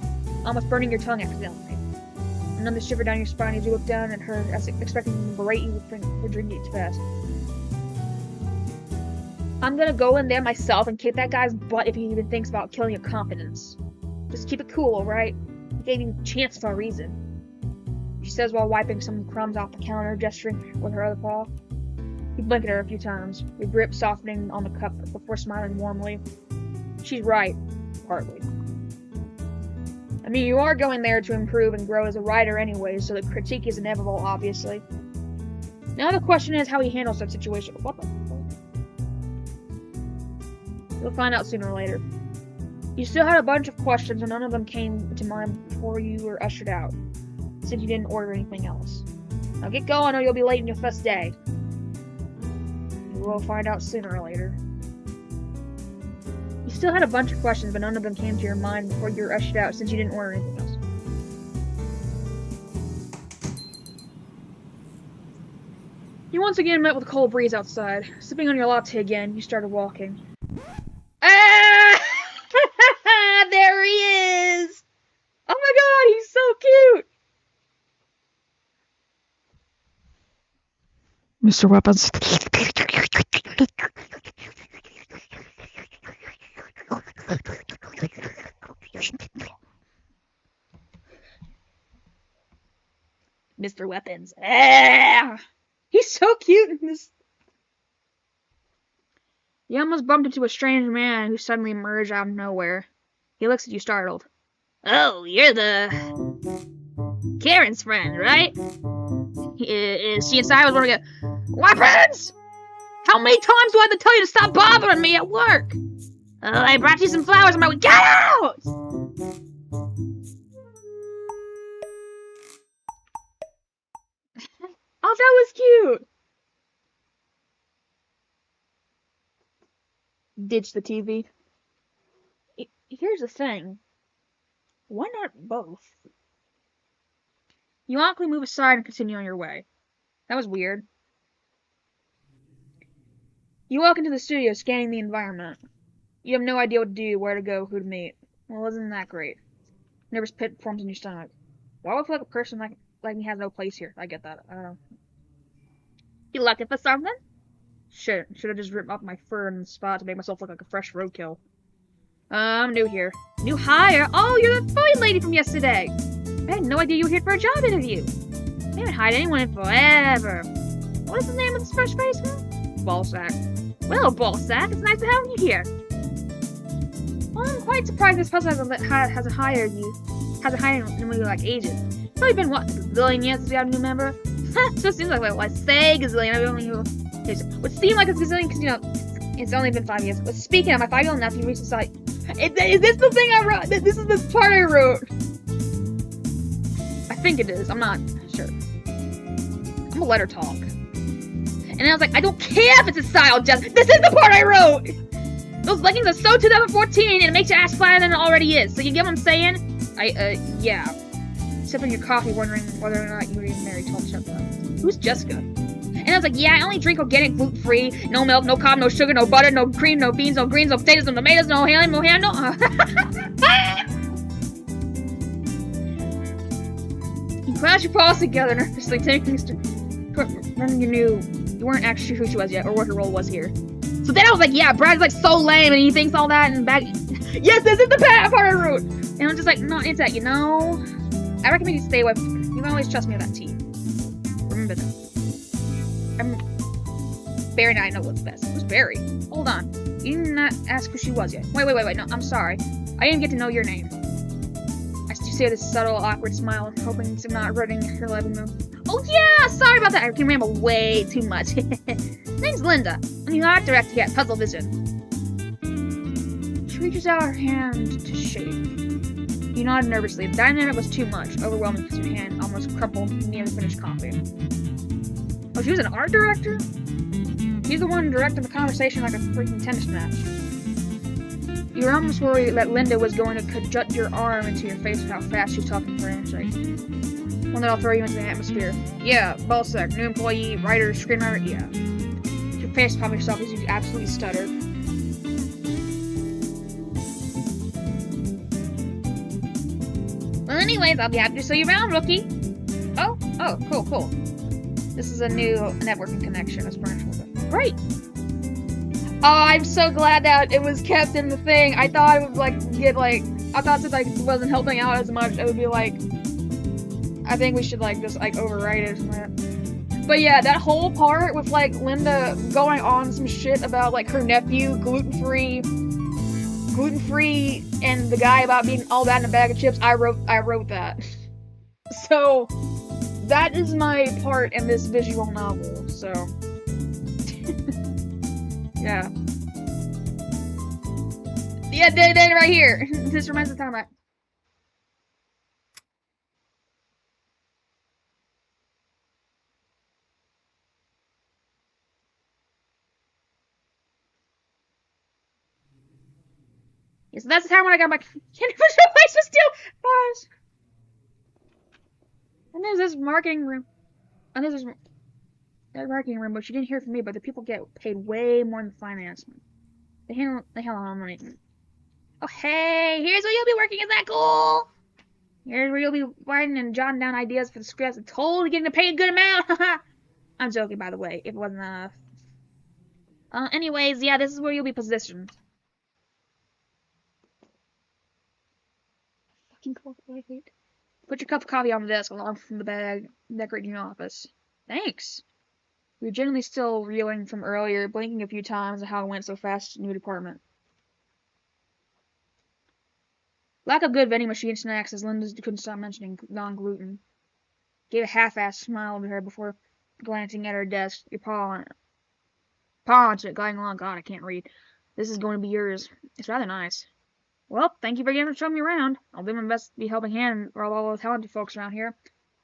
almost burning your tongue accidentally. Another shiver down your spine as you look down at her, as expecting to berate you for drinking it too fast. I'm gonna go in there myself and kick that guy's butt if he even thinks about killing your confidence. Just keep it cool, alright? I gave you a chance for a reason. She says while wiping some crumbs off the counter, gesturing with her other paw. You blink at her a few times, your grip softening on the cup before smiling warmly. She's right, partly. I mean, you are going there to improve and grow as a writer anyway, so the critique is inevitable, obviously. Now the question is how he handles that situation. What the fuck? You'll find out sooner or later. You still had a bunch of questions, and none of them came to mind before you were ushered out, since you didn't order anything else. Now get going or you'll be late in your first day. You will find out sooner or later. You still had a bunch of questions, but none of them came to your mind before you were ushered out, since you didn't order anything else. You once again met with a cold breeze outside. Sipping on your latte again, you started walking. Ah! There he is!
Oh my god, he's so cute!
Mr. Weapons.
Mr. Weapons. Ah!
He's so cute in this. You almost bumped into a strange man who suddenly emerged out of nowhere. He looks at you startled.
Oh, you're the... Karen's friend, right? Is she inside? I was wondering, weapons! How many times do I have to tell you to stop bothering me at work? I brought you some flowers on my way. Get out!
Oh, that was cute! Ditch the TV. Here's the thing. Why not both? You awkwardly move aside and continue on your way. That was weird. You walk into the studio, scanning the environment. You have no idea what to do, where to go, who to meet. Well, isn't that great? Nervous pit forms in your stomach. Why would I feel like a person like me has no place here? I get that. I don't know.
You looking for something?
Shit, should have just ripped off my fur in the spot to make myself look like a fresh roadkill. I'm new here.
New hire? Oh, you're the fine lady from yesterday. I had no idea you were here for a job interview. They haven't hired anyone in forever. What is the name of this fresh face, huh?
Ballsack.
Well, Ballsack, it's nice to have you here.
Well, I'm quite surprised this person hasn't hired you. Hasn't hired anyone like ages. It's probably been, what, a gazillion years since we have a new member?
So it seems like, well, I say gazillion, I only would seem like a gazillion because, you know, it's only been 5 years. But speaking of my 5-year-old nephew, recent site. Is this the thing I wrote? This is the part I wrote.
I think it is. I'm not sure. I'm gonna let her talk.
And I was like, I don't care if it's a style, Jess. This is the part I wrote! Those leggings are so 2014 and it makes your ass flatter than it already is. So you get what I'm saying?
Yeah. Sipping your coffee, wondering whether or not you were even married 12 steps up.
Who's Jessica? And I was like, yeah, I only drink organic, gluten-free, no milk, no carb, no sugar, no butter, no cream, no beans, no greens, no potatoes, no tomatoes, no ham, no ham, no... You clashed your paws together nervously, taking then you knew you weren't actually sure who she was yet, or what her role was here. So then I was like, yeah, Brad's like so lame, and he thinks all that, and back... Yes, this is the part of the route! And I'm just like, no, it's that, you know... I recommend you stay away from... You can always trust me with that tea. Remember that. Barry and I know what's best. Who's Barry? Hold on. You did not ask who she was yet. Wait. No, I'm sorry. I didn't get to know your name. I still say this subtle, awkward smile, hoping to not ruining her living mood. Oh yeah! Sorry about that. I can ramble way too much. Name's Linda. I'm the art director here at Puzzle Vision. She reaches out her hand to shake. You nodded nervously. The dynamic was too much, overwhelming because your hand almost crumpled near the finished copy. Oh, she was an art director? He's the one directing the conversation like a freaking tennis match. You were almost worried that Linda was going to jut your arm into your face with how fast she was talking for an handshake. One that'll throw you into the atmosphere. Yeah, Ballsack, new employee, writer, screenwriter, yeah. Your face palm yourself as you absolutely stuttered. Well, anyways, I'll be happy to see you around, rookie. Oh, cool. This is a new networking connection. Great. Oh, I'm so glad that it was kept in the thing. I thought it would I thought since I wasn't helping out as much, it would be like, I think we should just overwrite it or something like that. But yeah, that whole part with Linda going on some shit about her nephew, gluten-free, and the guy about being all that in a bag of chips. I wrote that. So that is my part in this visual novel. So yeah. Yeah, they right here. This reminds me of the time yeah, so that's the time when I got my universal place was still bars. And there's this marketing room. And there's this marketing room, which you didn't hear from me, but the people get paid way more than finance. They handle a lot of money. Oh hey, here's where you'll be working, is that cool? Here's where you'll be writing and jotting down ideas for the scripts and totally getting paid a good amount. I'm joking, by the way, if it wasn't enough. Anyways, yeah, this is where you'll be positioned. Fucking cold, I hate. Put your cup of coffee on the desk along from the bag, decorating your office. Thanks. You're generally still reeling from earlier, blinking a few times at how it went so fast in the new department. Lack of good vending machine snacks, as Linda couldn't stop mentioning non-gluten. Gave a half-assed smile to her before glancing at her desk, your paw on it. Paw on it, going along. God, I can't read. This is going to be yours. It's rather nice. Well, thank you again for showing me around. I'll do my best to be helping hand for all the talented folks around here.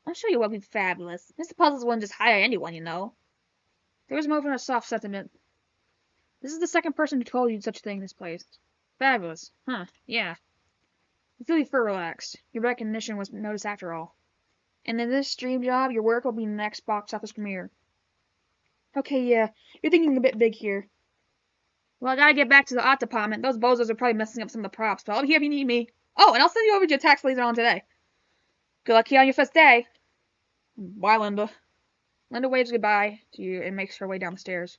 I'll show you what would be fabulous. Mr. Puzzles wouldn't just hire anyone, you know. There was more of a soft sentiment. This is the second person who told you such a thing in this place. Fabulous. Huh, yeah. You feel you feel relaxed. Your recognition was noticed after all. And in this dream job, your work will be the next box office premiere. Okay, yeah. You're thinking a bit big here. Well, I gotta get back to the art department. Those bozos are probably messing up some of the props, but I'll be here if you need me. Oh, and I'll send you over to your tax later on today. Good luck here on your first day. Bye, Linda. Linda waves goodbye to you and makes her way down the stairs.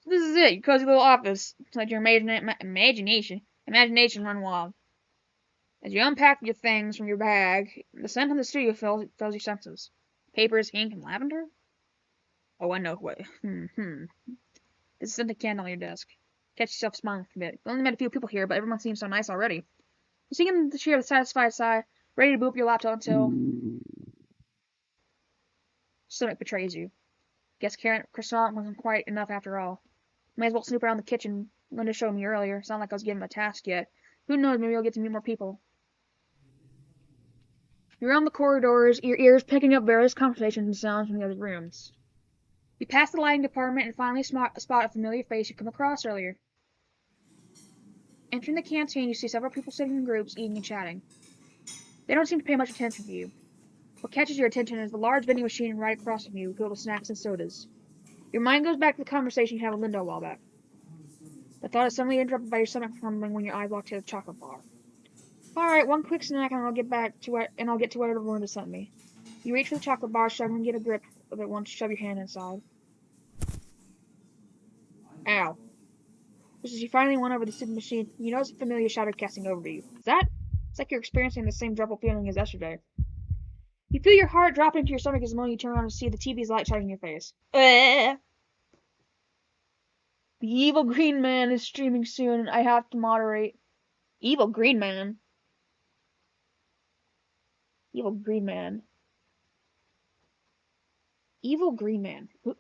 So this is it, your cozy little office. Let your imagination run wild. As you unpack your things from your bag, the scent of the studio fills your senses. Papers, ink, and lavender? Oh, I know what. There's a scented candle on your desk. Catch yourself smiling a bit. You've only met a few people here, but everyone seems so nice already. You sink into the chair with a satisfied sigh, ready to boot up your laptop until stomach betrays you. Guess carrot croissant wasn't quite enough after all. May as well snoop around the kitchen. Linda showed me earlier. It's not like I was given a task yet. Who knows, maybe I'll get to meet more people. You're on the corridors, your ears picking up various conversations and sounds from the other rooms. You pass the lighting department and finally spot a familiar face you've come across earlier. Entering the canteen, you see several people sitting in groups, eating and chatting. They don't seem to pay much attention to you. What catches your attention is the large vending machine right across from you, filled with snacks and sodas. Your mind goes back to the conversation you had with Linda a while back. The thought is suddenly interrupted by your stomach rumbling when your eyes lock to the chocolate bar. Alright, one quick snack and I'll get to whatever Linda sent me. You reach for the chocolate bar, shove and get a grip of it once you shove your hand inside. Ow. Just as you finally went over the stupid machine, you notice a familiar shadow casting over you. It's like you're experiencing the same dreadful feeling as yesterday. You feel your heart drop into your stomach as the moment you turn around to see the TV's light shining in your face. The evil green man is streaming soon, and I have to moderate. Evil green man? Evil green man. Evil green man. Who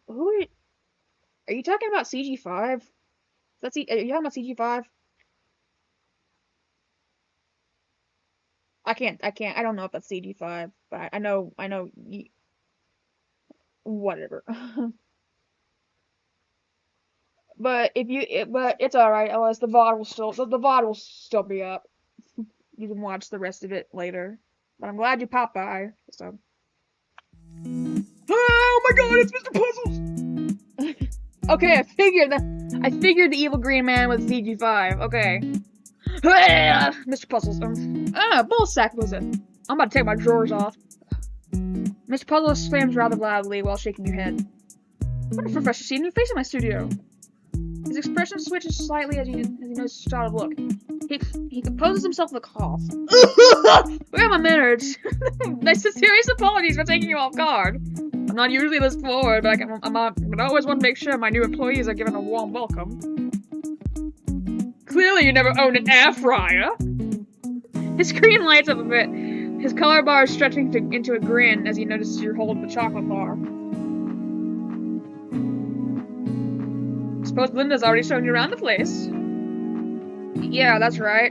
are you talking about CG5? Are you talking about CG5? I don't know if that's CG5, but I know, whatever. But it's alright, Ellis, the VOD will still be up. You can watch the rest of it later. But I'm glad you popped by, so.
Oh my god, it's Mr. Puzzles!
Okay, I figured the evil green man was CG5, okay. Mr. Puzzles, bullsack was it? I'm about to take my drawers off. Mr. Puzzles slams rather loudly while shaking your head. What a refreshing seeing your face in my studio. His expression switches slightly as he notices your startled look. He composes himself with a cough. Where are my manners? My serious apologies for taking you off guard. I'm not usually this forward, but I always want to make sure my new employees are given a warm welcome. Clearly you never owned an air fryer. His screen lights up a bit. His color bar is stretching into a grin as he notices your hold of the chocolate bar. Suppose Linda's already shown you around the place. Yeah, that's right.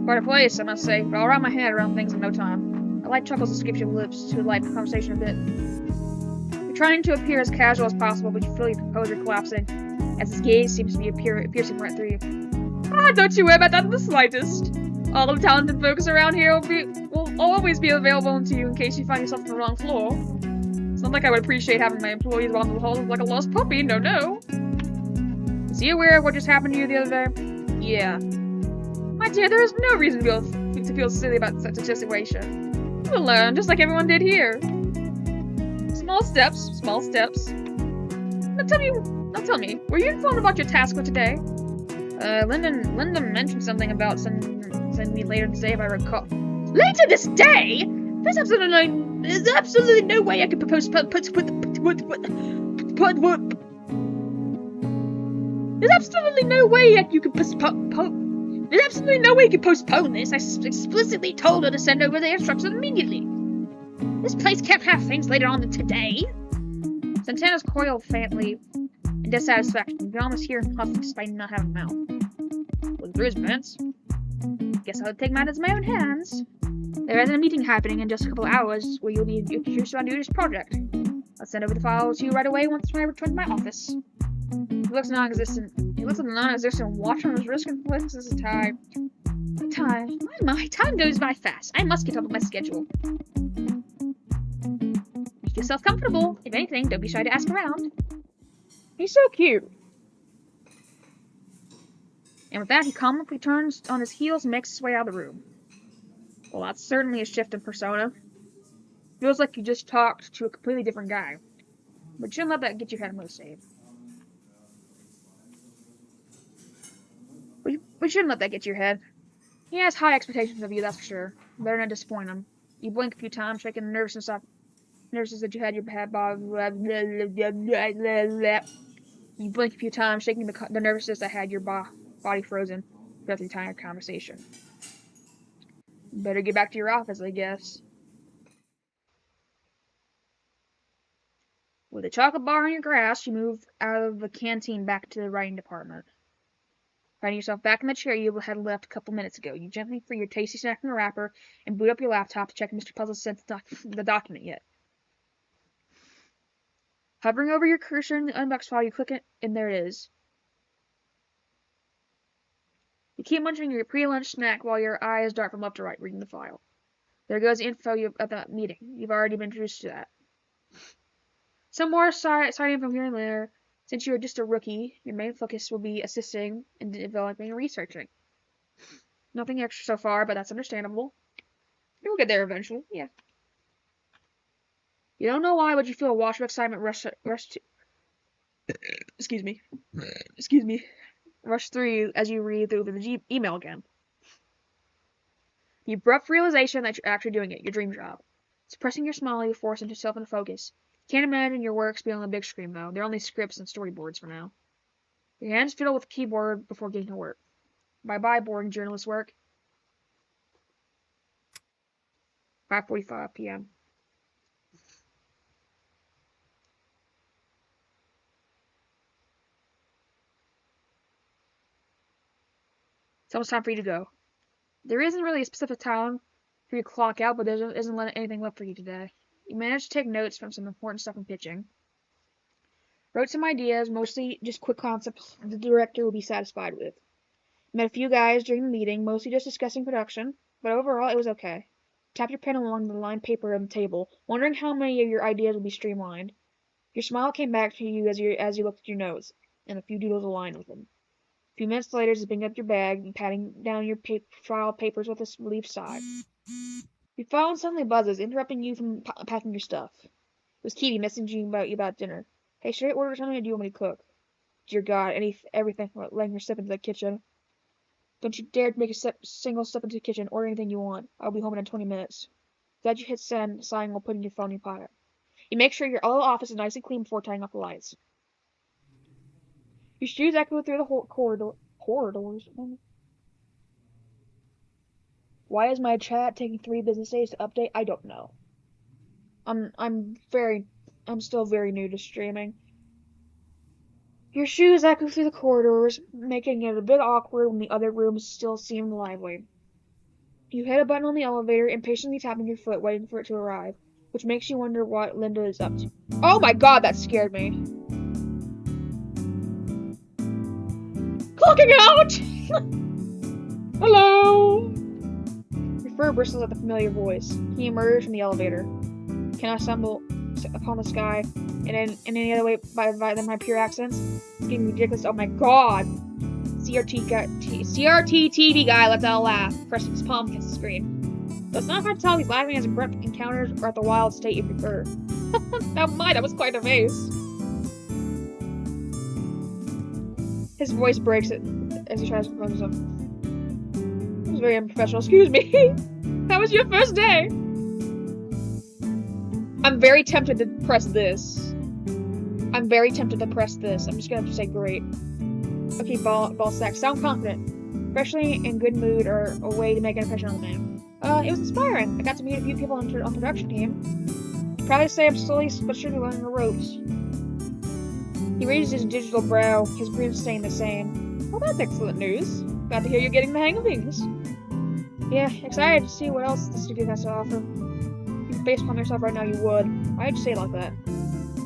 Quite a place, I must say, but I'll wrap my head around things in no time. A light chuckle escapes your lips to lighten the conversation a bit. You're trying to appear as casual as possible, but you feel your composure collapsing, as his gaze seems to be piercing right through you. Don't you worry about that in the slightest. All the talented folks around here will always be available to you in case you find yourself on the wrong floor. It's not like I would appreciate having my employees wander the halls like a lost puppy, no. Is he aware of what just happened to you the other day? Yeah. My dear, there is no reason to feel silly about such a situation. You'll learn, just like everyone did here. Small steps. Now tell me, were you informed about your task for today? Linda mentioned something about sending me later today if I recall. Later this day? There's absolutely no way I could propose There's absolutely no way you could postpone this. I explicitly told her to send over the instructions immediately. This place can't have things later on than today. Santana's coiled faintly in dissatisfaction. You can almost hear him huff despite not having a mouth. Looking through his pants. Guess I'll take matters in my own hands. There is a meeting happening in just a couple of hours where you'll be introduced to our newest project. I'll send over the files to you right away once I return to my office. He looks non-existent. He looks at the non-existent watch on his wrist and flicks his tie. My time goes by fast. I must get up with my schedule. Make yourself comfortable. If anything, don't be shy to ask around. He's so cute. And with that, he calmly turns on his heels and makes his way out of the room. Well, that's certainly a shift in persona. Feels like you just talked to a completely different guy. But you shouldn't let that get your head in motion, Dave. We shouldn't let that get to your head. He has high expectations of you, that's for sure. Better not disappoint him. You blink a few times, shaking the nervousness that you had your head. You blink a few times, shaking the nervousness that had your body frozen throughout the entire conversation. Better get back to your office, I guess. With a chocolate bar in your grasp, you move out of the canteen back to the writing department. Finding yourself back in the chair you had left a couple minutes ago, you gently free your tasty snack from the wrapper and boot up your laptop to check if Mr. Puzzle sent the document yet. Hovering over your cursor in the unboxed file, you click it, and there it is. You keep munching your pre-lunch snack while your eyes dart from left to right, reading the file. There goes the info at that meeting. You've already been introduced to that. Some more signing from here and there. Since you are just a rookie, your main focus will be assisting in developing and researching. Nothing extra so far, but that's understandable. You'll get there eventually, yeah. You don't know why, but you feel a wash of excitement rush to... Excuse me. Rush through as you read through the email again. The abrupt realization that you're actually doing it, your dream job. Suppressing your smile, you force yourself into focus. Can't imagine your works being on the big screen, though. They're only scripts and storyboards for now. Your hands fiddle with the keyboard before getting to work. Bye-bye, boring journalist work. 5:45 p.m. It's almost time for you to go. There isn't really a specific time for you to clock out, but there isn't anything left for you today. You managed to take notes from some important stuff in pitching. Wrote some ideas, mostly just quick concepts the director will be satisfied with. Met a few guys during the meeting, mostly just discussing production, but overall it was okay. Tapped your pen along the lined paper on the table, wondering how many of your ideas would be streamlined. Your smile came back to you as you looked at your notes, and a few doodles aligned with them. A few minutes later, just picking up your bag and patting down your file papers with a relieved sigh. Your phone suddenly buzzes, interrupting you from packing your stuff. It was Kitty messaging you about dinner. Hey, should I order something or do you want me to cook? Dear God, everything letting her step into the kitchen. Don't you dare make a single step into the kitchen. Order anything you want. I'll be home in 20 minutes. Glad you hit send, sighing while putting your phone in your pocket. You make sure your little office is nice and clean before turning off the lights. Your shoes echo through the corridors. Why is my chat taking 3 business days to update? I don't know. I'm still very new to streaming. Your shoes echo through the corridors, making it a bit awkward when the other rooms still seem lively. You hit a button on the elevator, impatiently tapping your foot, waiting for it to arrive, which makes you wonder what Linda is up to. Oh my God, that scared me. Clocking out! Hello! Your fur bristles at the familiar voice. He emerged from the elevator. Cannot stumble upon the sky in any other way than my pure accents. Getting ridiculous. Oh my God! CRT TV guy lets out a laugh, pressing his palm against the screen. Though it's not hard to tell if he's laughing at his abrupt encounters or at the wild state of your fur. That was quite a face. His voice breaks as he tries to compose himself. It was very unprofessional. Excuse me. How was your first day? I'm very tempted to press this. I'm just gonna have to say great. Okay, ball sack. Sound confident. Especially in good mood or a way to make an impression on the man. It was inspiring. I got to meet a few people on the production team. You'd probably say I'm slowly but surely learning the ropes. He raises his digital brow, his grin staying the same. Well, that's excellent news. Glad to hear you're getting the hang of things. Yeah, excited to see what else the studio has to offer. If you could facepalm yourself right now, you would. Why'd you say it like that?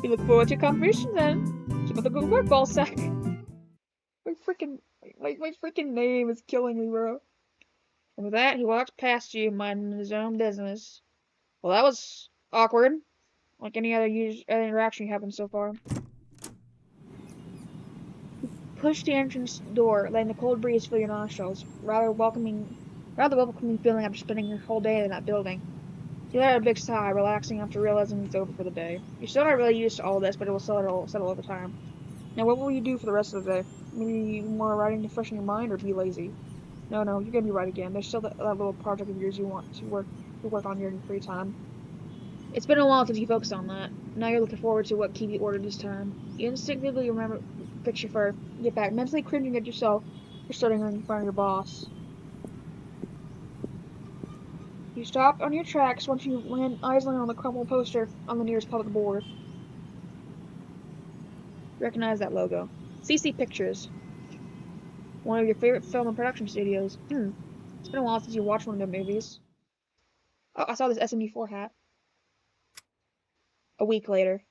You look forward to your contribution then. Keep up the good work, ballsack. My freaking name is killing me, bro. And with that, he walks past you, minding his own business. Well, that was awkward. Like any other interaction you having so far. Push the entrance door, letting the cold breeze fill your nostrils. Rather welcoming feeling after spending your whole day in that building. You let out a big sigh, relaxing after realizing it's over for the day. You're still not really used to all this, but it will settle over time. Now, what will you do for the rest of the day? Maybe more writing to freshen your mind, or be lazy? No, you're gonna be right again. There's still that little project of yours you want to work on during your free time. It's been a while since you focused on that. Now you're looking forward to what Kiwi ordered this time. You instinctively remember picture for get back, mentally cringing at yourself for starting in front of your boss. You stop on your tracks once you eyes land on the crumpled poster on the nearest public board. Recognize that logo. CC Pictures. One of your favorite film and production studios. It's been a while since you watched one of their movies. Oh, I saw this SMU4 hat. A week later.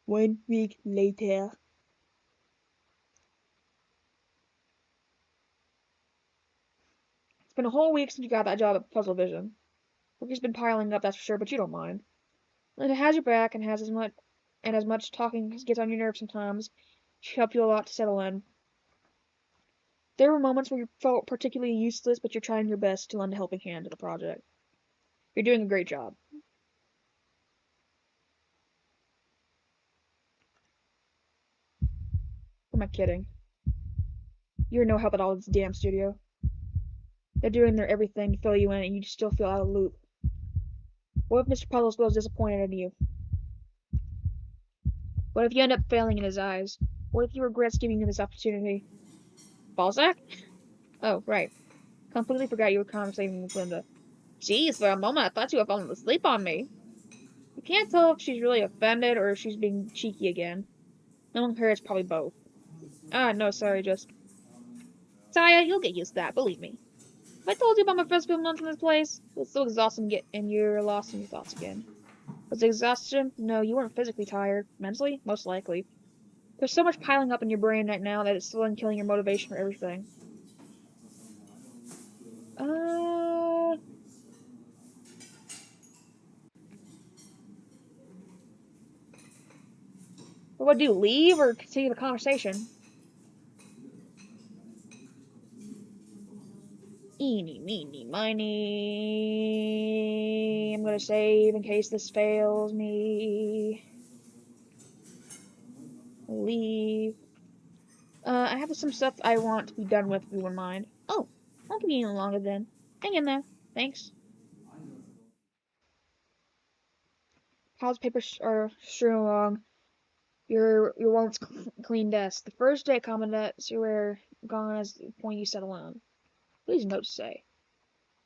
1 week later. been a whole week since you got that job at Puzzle Vision. Work has been piling up, that's for sure, but you don't mind. Linda has your back and has as much talking gets on your nerves sometimes. She helped you a lot to settle in. There were moments where you felt particularly useless, but you're trying your best to lend a helping hand to the project. You're doing a great job. Who am I kidding? You're no help at all in this damn studio. They're doing their everything to fill you in, and you still feel out of the loop. What if Mr. Puzzles feels disappointed in you? What if you end up failing in his eyes? What if he regrets giving you this opportunity? Balzac? Oh, right. Completely forgot you were conversating with Linda. Geez, for a moment I thought you were falling asleep on me. You can't tell if she's really offended or if she's being cheeky again. Knowing her, it's probably both. Ah, no, sorry, just... Saya, you'll get used to that, believe me. Have I told you about my first few months in this place? It was so exhausting and you're lost in your thoughts again. Was it exhaustion? No, you weren't physically tired. Mentally? Most likely. There's so much piling up in your brain right now that it's slowly killing your motivation for everything. What do? Leave or continue the conversation? Eeny, meeny, miny. I'm gonna save in case this fails me. Leave. I have some stuff I want to be done with if you wouldn't mind. Oh, won't keep you any longer then. Hang in there. Thanks. Piles of paper are strewn along your once clean desk. The first day commandants you were gone as the point you settle on. Please note to say.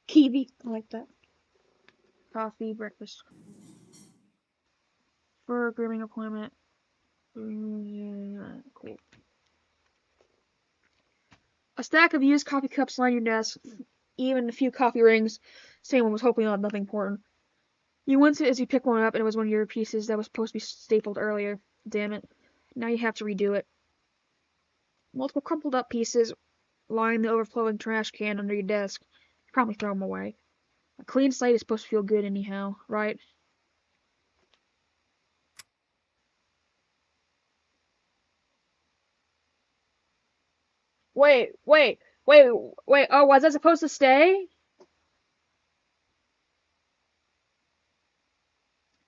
Kiwi. I like that. Coffee, breakfast. For a grooming appointment. Cool. A stack of used coffee cups line your desk, even a few coffee rings. Someone was hoping on nothing important. You winced as you picked one up, and it was one of your pieces that was supposed to be stapled earlier. Damn it. Now you have to redo it. Multiple crumpled up pieces line the overflowing trash can under your desk. You probably throw them away. A clean slate is supposed to feel good anyhow, right? Wait. Oh, was that supposed to stay? It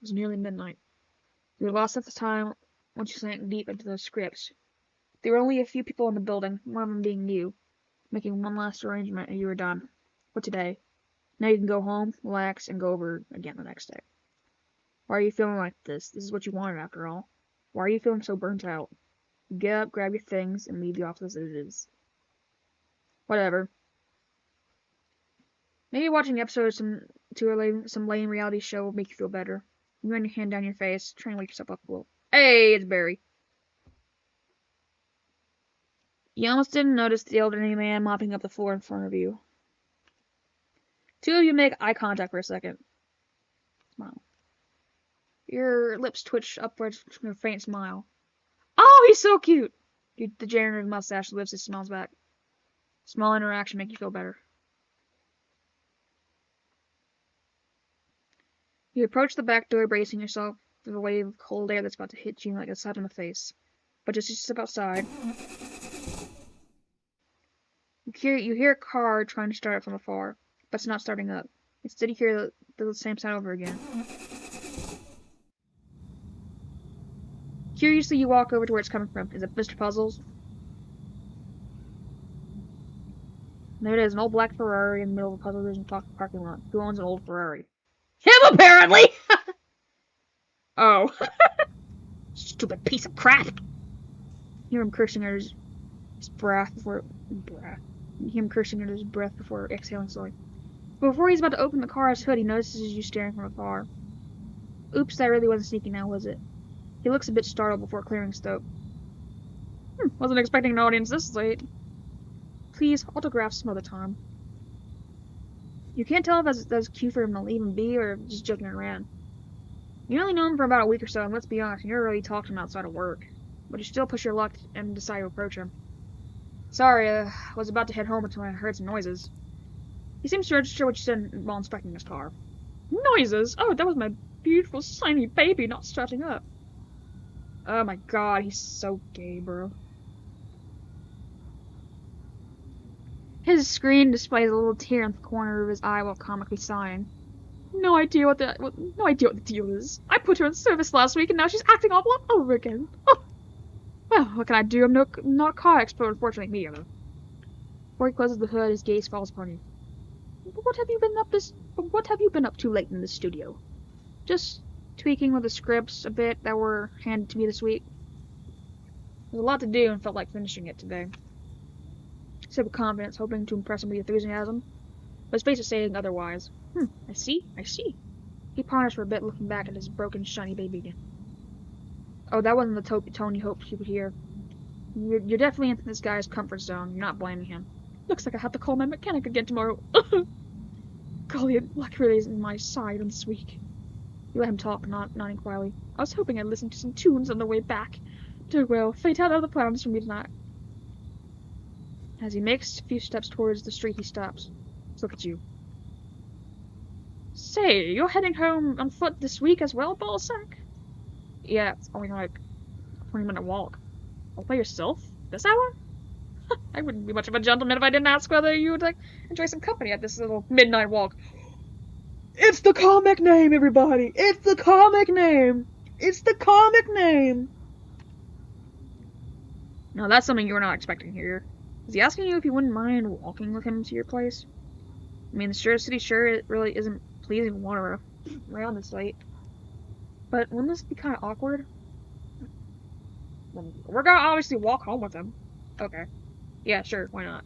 was nearly midnight. You were lost at the time once you sank deep into those scripts. There were only a few people in the building, one of them being you, making one last arrangement, and you were done. For today. Now you can go home, relax, and go over again the next day. Why are you feeling like this? This is what you wanted after all. Why are you feeling so burnt out? Get up, grab your things, and leave the office as it is. Whatever. Maybe watching episodes of some lame reality show will make you feel better. You run your hand down your face, trying to wake yourself up a little. Hey, it's Barry. You almost didn't notice the elderly man mopping up the floor in front of you. Two of you make eye contact for a second. Smile. Your lips twitch upwards from a faint smile. Oh, he's so cute! The janitor's mustache lifts his smiles back. Small interaction make you feel better. You approach the back door, bracing yourself for the wave of cold air that's about to hit you like a slap in the face. But just as you step outside, you hear a car trying to start from afar, but it's not starting up. Instead, you hear the same sound over again. Curiously, you walk over to where it's coming from. Is it Mr. Puzzles? There it is, an old black Ferrari in the middle of a Puzzle Vision parking lot. Who owns an old Ferrari?
Him, apparently!
Oh.
Stupid piece of crap!
You hear him cursing under his breath before... You hear him cursing under his breath before exhaling slowly. Before he's about to open the car's hood, he notices you staring from afar. Oops, that really wasn't sneaky now, was it? He looks a bit startled before clearing his throat. Wasn't expecting an audience this late. Please, autograph some other time. You can't tell if that's cute for him to leave and be or just joking around. You only know him for about a week or so, and let's be honest, you never really talked to him outside of work. But you still push your luck and decide to approach him. Sorry, I was about to head home until I heard some noises.
He seems to register what you said while inspecting his car. Noises? Oh, that was my beautiful, shiny baby not starting up. Oh my god, he's so gay, bro. His screen displays a little tear in the corner of his eye while comically sighing. No idea what the deal is. I put her in service last week and now she's acting all over again. Oh. Well, what can I do? I'm not a car expert, unfortunately. Me either. Before he closes the hood, his gaze falls upon you. What have you been up to late in the studio? Just tweaking with the scripts a bit that were handed to me this week. There's a lot to do and felt like finishing it today. He said with confidence, hoping to impress him with enthusiasm, but his face was saying otherwise. I see. He ponders for a bit, looking back at his broken, shiny baby again. Oh, that wasn't the tone you hoped he would hear. You're definitely in this guy's comfort zone. You're not blaming him. Looks like I have to call my mechanic again tomorrow. Golly, luck really isn't my side on this week. You let him talk, nodding quietly. I was hoping I'd listen to some tunes on the way back. Oh well, fate had other plans for me tonight. As he makes a few steps towards the street, he stops. Let's look at you. Say, you're heading home on foot this week as well, ballsack? Yeah, it's only like a 20-minute walk. All by yourself? This hour? I wouldn't be much of a gentleman if I didn't ask whether you would like enjoy some company at this little midnight walk.
It's the comic name, everybody! It's the comic name! It's the comic name!
No, that's something you were not expecting here. Is he asking you if you wouldn't mind walking with him to your place? I mean, the city sure it really isn't pleasing to wander around this late. But wouldn't this be kind of awkward? We're gonna obviously walk home with him. Okay. Yeah, sure, why not?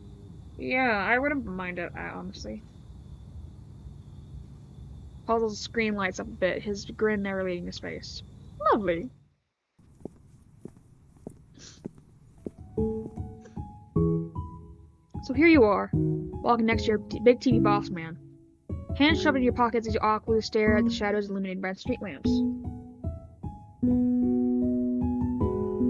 Yeah, I wouldn't mind it, honestly. Puzzle's screen lights up a bit, his grin never leaving his face. Lovely. So here you are, walking next to your big TV boss man. Hands shoved in your pockets as you awkwardly stare at the shadows illuminated by the street lamps,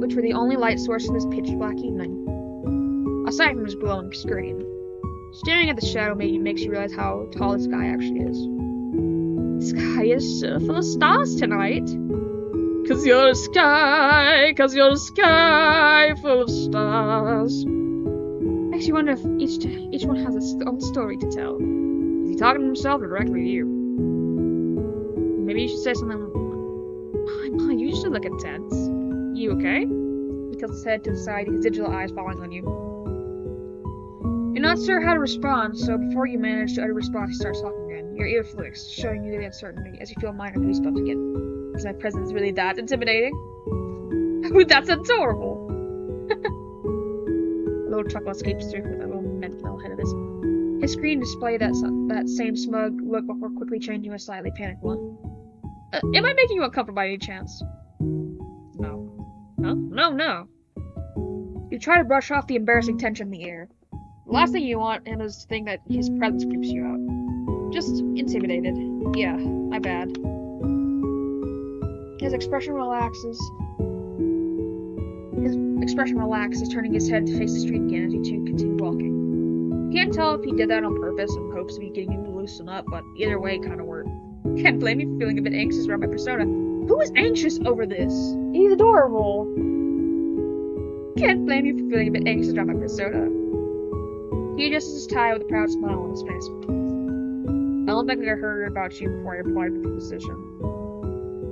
which were the only light source in this pitch-black evening, aside from his glowing screen. Staring at the shadow makes you realize how tall the sky actually is. The sky is full of stars tonight. 'Cause you're a sky full of stars. Makes you wonder if each one has its own story to tell. Is he talking to himself or directly to you? Maybe you should say something. My, you should look intense. You okay? He tilts his head to the side, his digital eyes falling on you. You're not sure how to respond, so before you manage to utter a response, he starts talking again. Your ear flicks, showing you the uncertainty as you feel minor goosebumps again. Is my presence really that intimidating? Ooh, that's adorable! A little chuckle escapes through with that little mental head of his. His screen displayed that same smug look before quickly changing to a slightly panicked one. Am I making you uncomfortable by any chance? No. Huh? No. You try to brush off the embarrassing tension in the air. The last thing you want him is to think that his presence creeps you out. Just intimidated. Yeah, my bad. His expression relaxes, turning his head to face the street again as you two continue walking. You can't tell if he did that on purpose in hopes of you getting him to loosen up, but either way it kind of worked. Can't blame you for feeling a bit anxious around my persona. Who is anxious over this?
He's adorable.
Can't blame you for feeling a bit anxious around my persona. He adjusts his tie with a proud smile on his face. I don't think I heard about you before I applied for the position.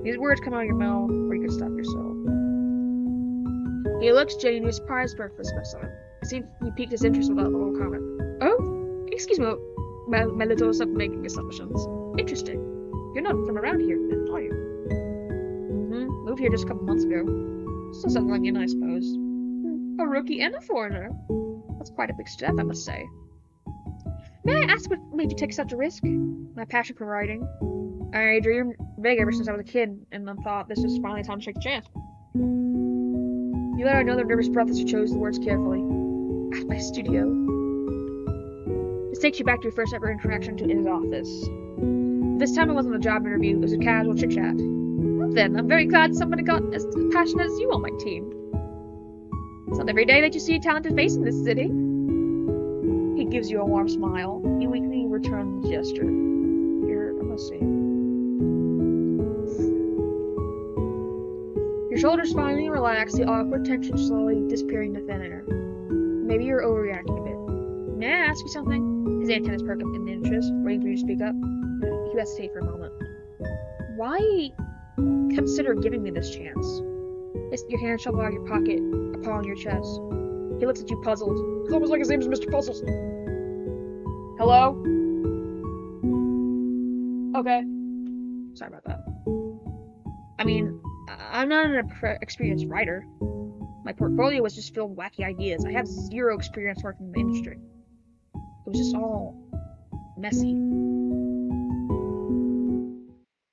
These words come out of your mouth or you could stop yourself. He looks genuinely surprised for the first time. It seems he piqued his interest with that little comment. Oh, excuse me, my little making assumptions. Interesting. You're not from around here, then, are you? Moved here just a couple months ago. Still something like you, I suppose. A rookie and a foreigner. That's quite a big step, I must say. May I ask what made you take such a risk? My passion for writing. I dreamed big ever since I was a kid, and then thought this was finally time to take the chance. You let out another nervous breath as you chose the words carefully. At my studio. This takes you back to your first ever interaction in his office. This time it wasn't a job interview, it was a casual chit-chat. Well then, I'm very glad somebody got as passionate as you on my team. It's not every day that you see a talented face in this city. He
He gives you a warm smile. You weakly return the gesture. I must say. Your shoulders finally relax, the awkward tension slowly disappearing into thin air. Maybe you're overreacting a bit. May I ask you something? His antennas perk up in interest, waiting for you to speak up. You hesitate for a moment. Why consider giving me this chance? Your hand shuffle out of your pocket, a paw on your chest. He looks at you puzzled.
It's almost like his name is Mr. Puzzles.
Hello? Okay. Sorry about that. I mean, I'm not an experienced writer. My portfolio was just filled with wacky ideas. I have zero experience working in the industry. It was just all messy.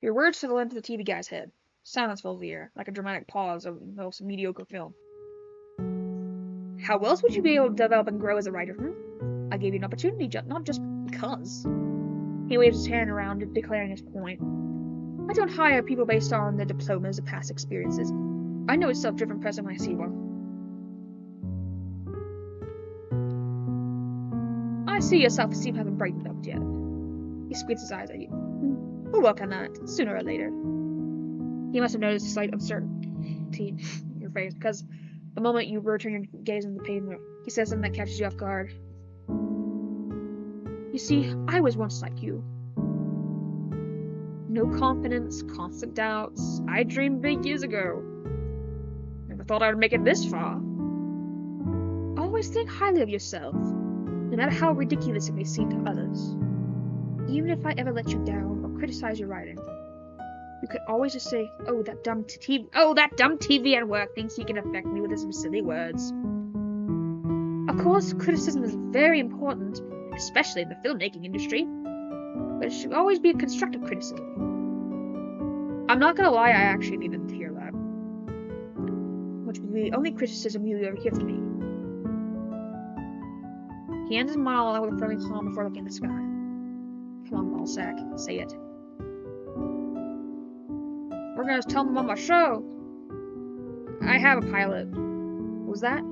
Your words settle into the TV guy's head. Silence fills the air, like a dramatic pause of most mediocre film. How else would you be able to develop and grow as a writer? I gave you an opportunity, not just because. He waves his hand around, declaring his point. I don't hire people based on their diplomas or past experiences. I know a self-driven person when I see one. I see your self-esteem hasn't brightened up yet. He squints his eyes at you. We'll work on that, sooner or later. He must have noticed a slight uncertainty in your face, because the moment you return your gaze on the pavement, he says something that catches you off guard. You see, I was once like you. No confidence, constant doubts. I dreamed big years ago. Never thought I would make it this far. Always think highly of yourself, no matter how ridiculous it may seem to others. Even if I ever let you down or criticize your writing, you could always just say, that dumb TV at work thinks he can affect me with his silly words. Of course, criticism is very important, especially in the filmmaking industry, but it should always be a constructive criticism. I'm not gonna lie, I actually needed to hear that. Which would be the only criticism you ever give to me. He ends his monologue with a friendly calm before looking at the sky. Come on, ballsack, say it. We're gonna tell them about my show. I have a pilot. What was that?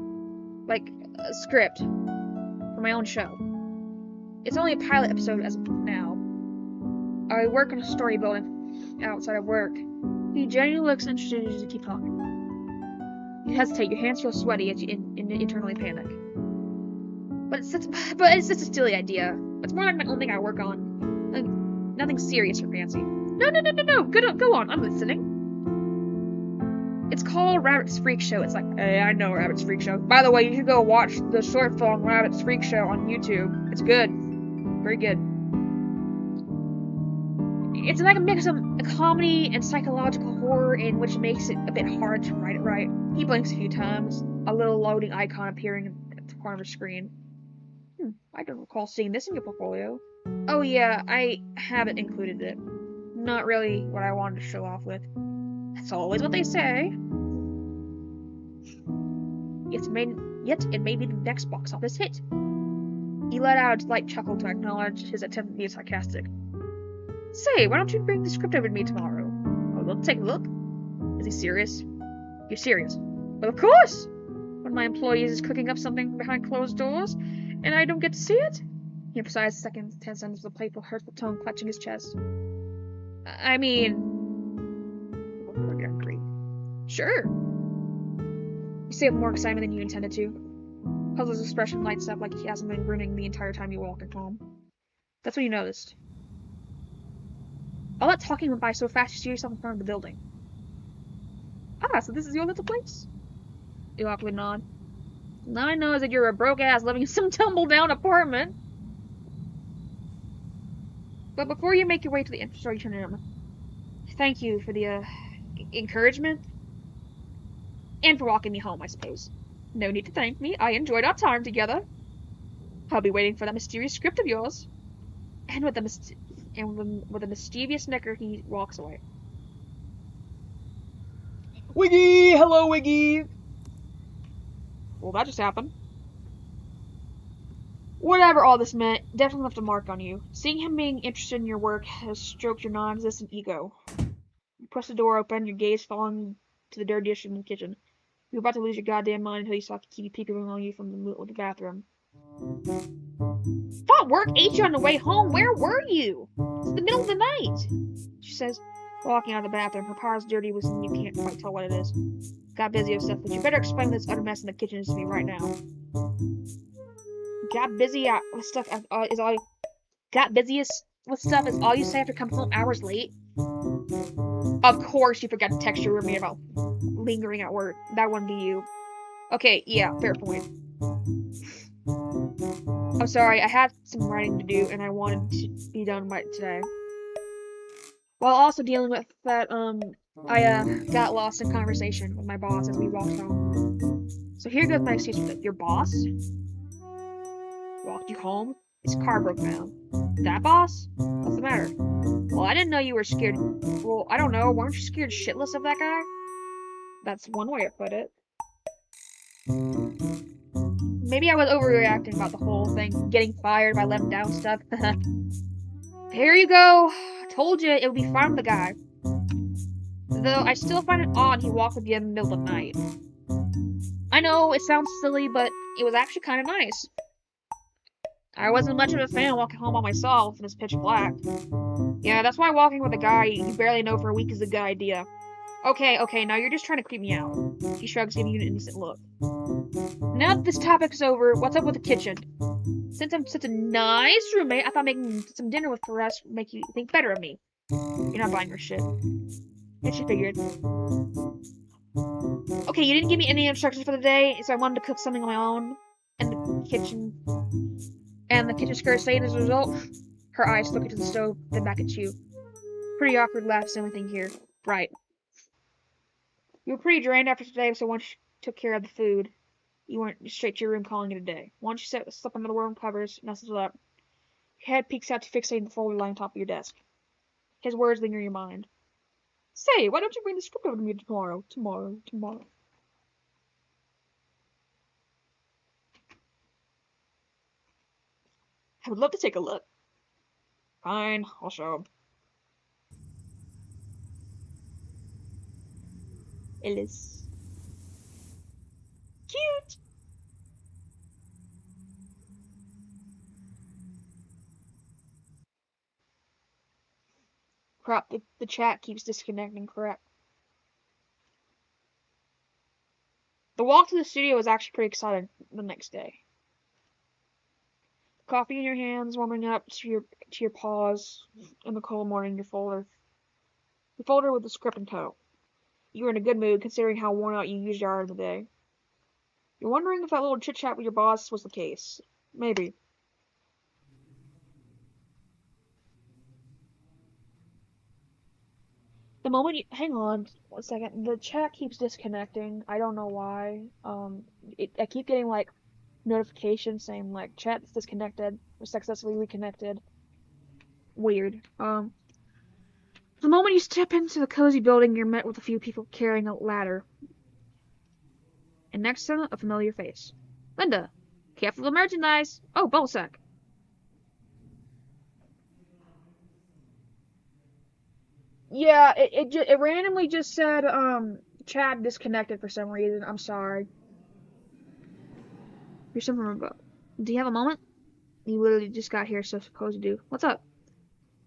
Like, a script for my own show. It's only a pilot episode as of now. I work in a story building outside of work. He genuinely looks interested as you keep talking. You hesitate, your hands feel sweaty as you internally panic. But it's just a silly idea. It's more like my own thing I work on. Like, nothing serious or fancy. No. Go on, I'm listening. It's called Rabbit's Freak Show. It's like, hey, I know Rabbit's Freak Show. By the way, you should go watch the short film Rabbit's Freak Show on YouTube. It's good. Very good. It's like a mix of a comedy and psychological horror, in which makes it a bit hard to write it right. He blinks a few times, a little loading icon appearing at the corner of the screen. I don't recall seeing this in your portfolio. Oh yeah, I haven't included it. Not really what I wanted to show off with. That's always what they say. Yet it may be the next box office hit. He let out a slight chuckle to acknowledge his attempt to be sarcastic. Say, why don't you bring the script over to me tomorrow? We'll take a look. Is he serious? You're serious? Well, of course! One of my employees is cooking up something behind closed doors, and I don't get to see it? He emphasized the second 10 sentences with a playful, hurtful tone clutching his chest. I mean... We're agree. Sure. You say with more excitement than you intended to. Puzzle's expression lights up like he hasn't been grinning the entire time you were walking home. That's what you noticed. All that talking went by so fast you see yourself in front of the building. Ah, so this is your little place? You awkwardly nod. Now I know that you're a broke ass living in some tumble-down apartment. But before you make your way to the infrastructure room, thank you for the encouragement. And for walking me home, I suppose. No need to thank me. I enjoyed our time together. I'll be waiting for that mysterious script of yours. And with a mischievous snicker, he walks away.
Wiggy! Hello, Wiggy!
Well, that just happened. Whatever all this meant, definitely left a mark on you. Seeing him being interested in your work has stroked your non-existent ego. You press the door open, your gaze falling to the dirty dish in the kitchen. You were about to lose your goddamn mind until you saw Kiwi peeking among you from the bathroom. Thought work ate you on the way home. Where were you? It's the middle of the night. She says, walking out of the bathroom. Her paws dirty with something you can't quite tell what it is. Got busy with stuff, but you better explain this utter mess in the kitchen to me right now. Got busy with stuff is all. Got busiest with stuff is all you say after coming home hours late. Of course, you forgot to text your roommate about lingering at work. That wouldn't be you. Okay, yeah, fair point. I'm sorry, I had some writing to do, and I wanted to be done by today. While also dealing with that, I got lost in conversation with my boss as we walked home. So here goes my excuse for it. Your boss walked you home? His car broke down. That boss? What's the matter? Well, I didn't know you were scared. Well, I don't know. Weren't you scared shitless of that guy? That's one way to put it. Maybe I was overreacting about the whole thing, getting fired by letting down stuff. Here you go. I told you it would be fun with the guy. Though I still find it odd he walked with you in the middle of the night. I know, it sounds silly, but it was actually kind of nice. I wasn't much of a fan walking home by myself and it's pitch black. Yeah, that's why walking with a guy you barely know for a week is a good idea. Okay, now you're just trying to creep me out. He shrugs, giving you an innocent look. Now that this topic's over, what's up with the kitchen? Since I'm such a nice roommate, I thought making some dinner with Perez would make you think better of me. You're not buying her shit. And she figured. Okay, you didn't give me any instructions for the day, so I wanted to cook something on my own. And the kitchen skirt saying as a result, her eyes look into the stove, then back at you. Pretty awkward laughs and everything here. Right. You were pretty drained after today, so once you took care of the food, you went straight to your room calling it a day. Once you slept under the warm covers, nestled up, your head peeks out to fixate the folder lying on top of your desk. His words linger in your mind. Say, why don't you bring the script over to me tomorrow? Tomorrow. I would love to take a look. Fine, I'll show him. Ellis. Cute! Crap, the chat keeps disconnecting, correct. The walk to the studio was actually pretty exciting the next day. Coffee in your hands, warming up to your paws in the cold morning, your folder with the script in tow. You were in a good mood considering how worn out you usually are in the day. You're wondering if that little chit-chat with your boss was the case. Maybe. The moment you... Hang on 1 second. The chat keeps disconnecting. I don't know why. I keep getting, like, notifications saying, like, chat is disconnected or successfully reconnected. Weird. The moment you step into the cozy building, you're met with a few people carrying a ladder. And next to them, a familiar face. Linda, careful of the merchandise. Oh, Bolsack. Yeah, it randomly just said, chat disconnected for some reason. I'm sorry. Here's something about. Do you have a moment? You literally just got here, so suppose you do. What's up?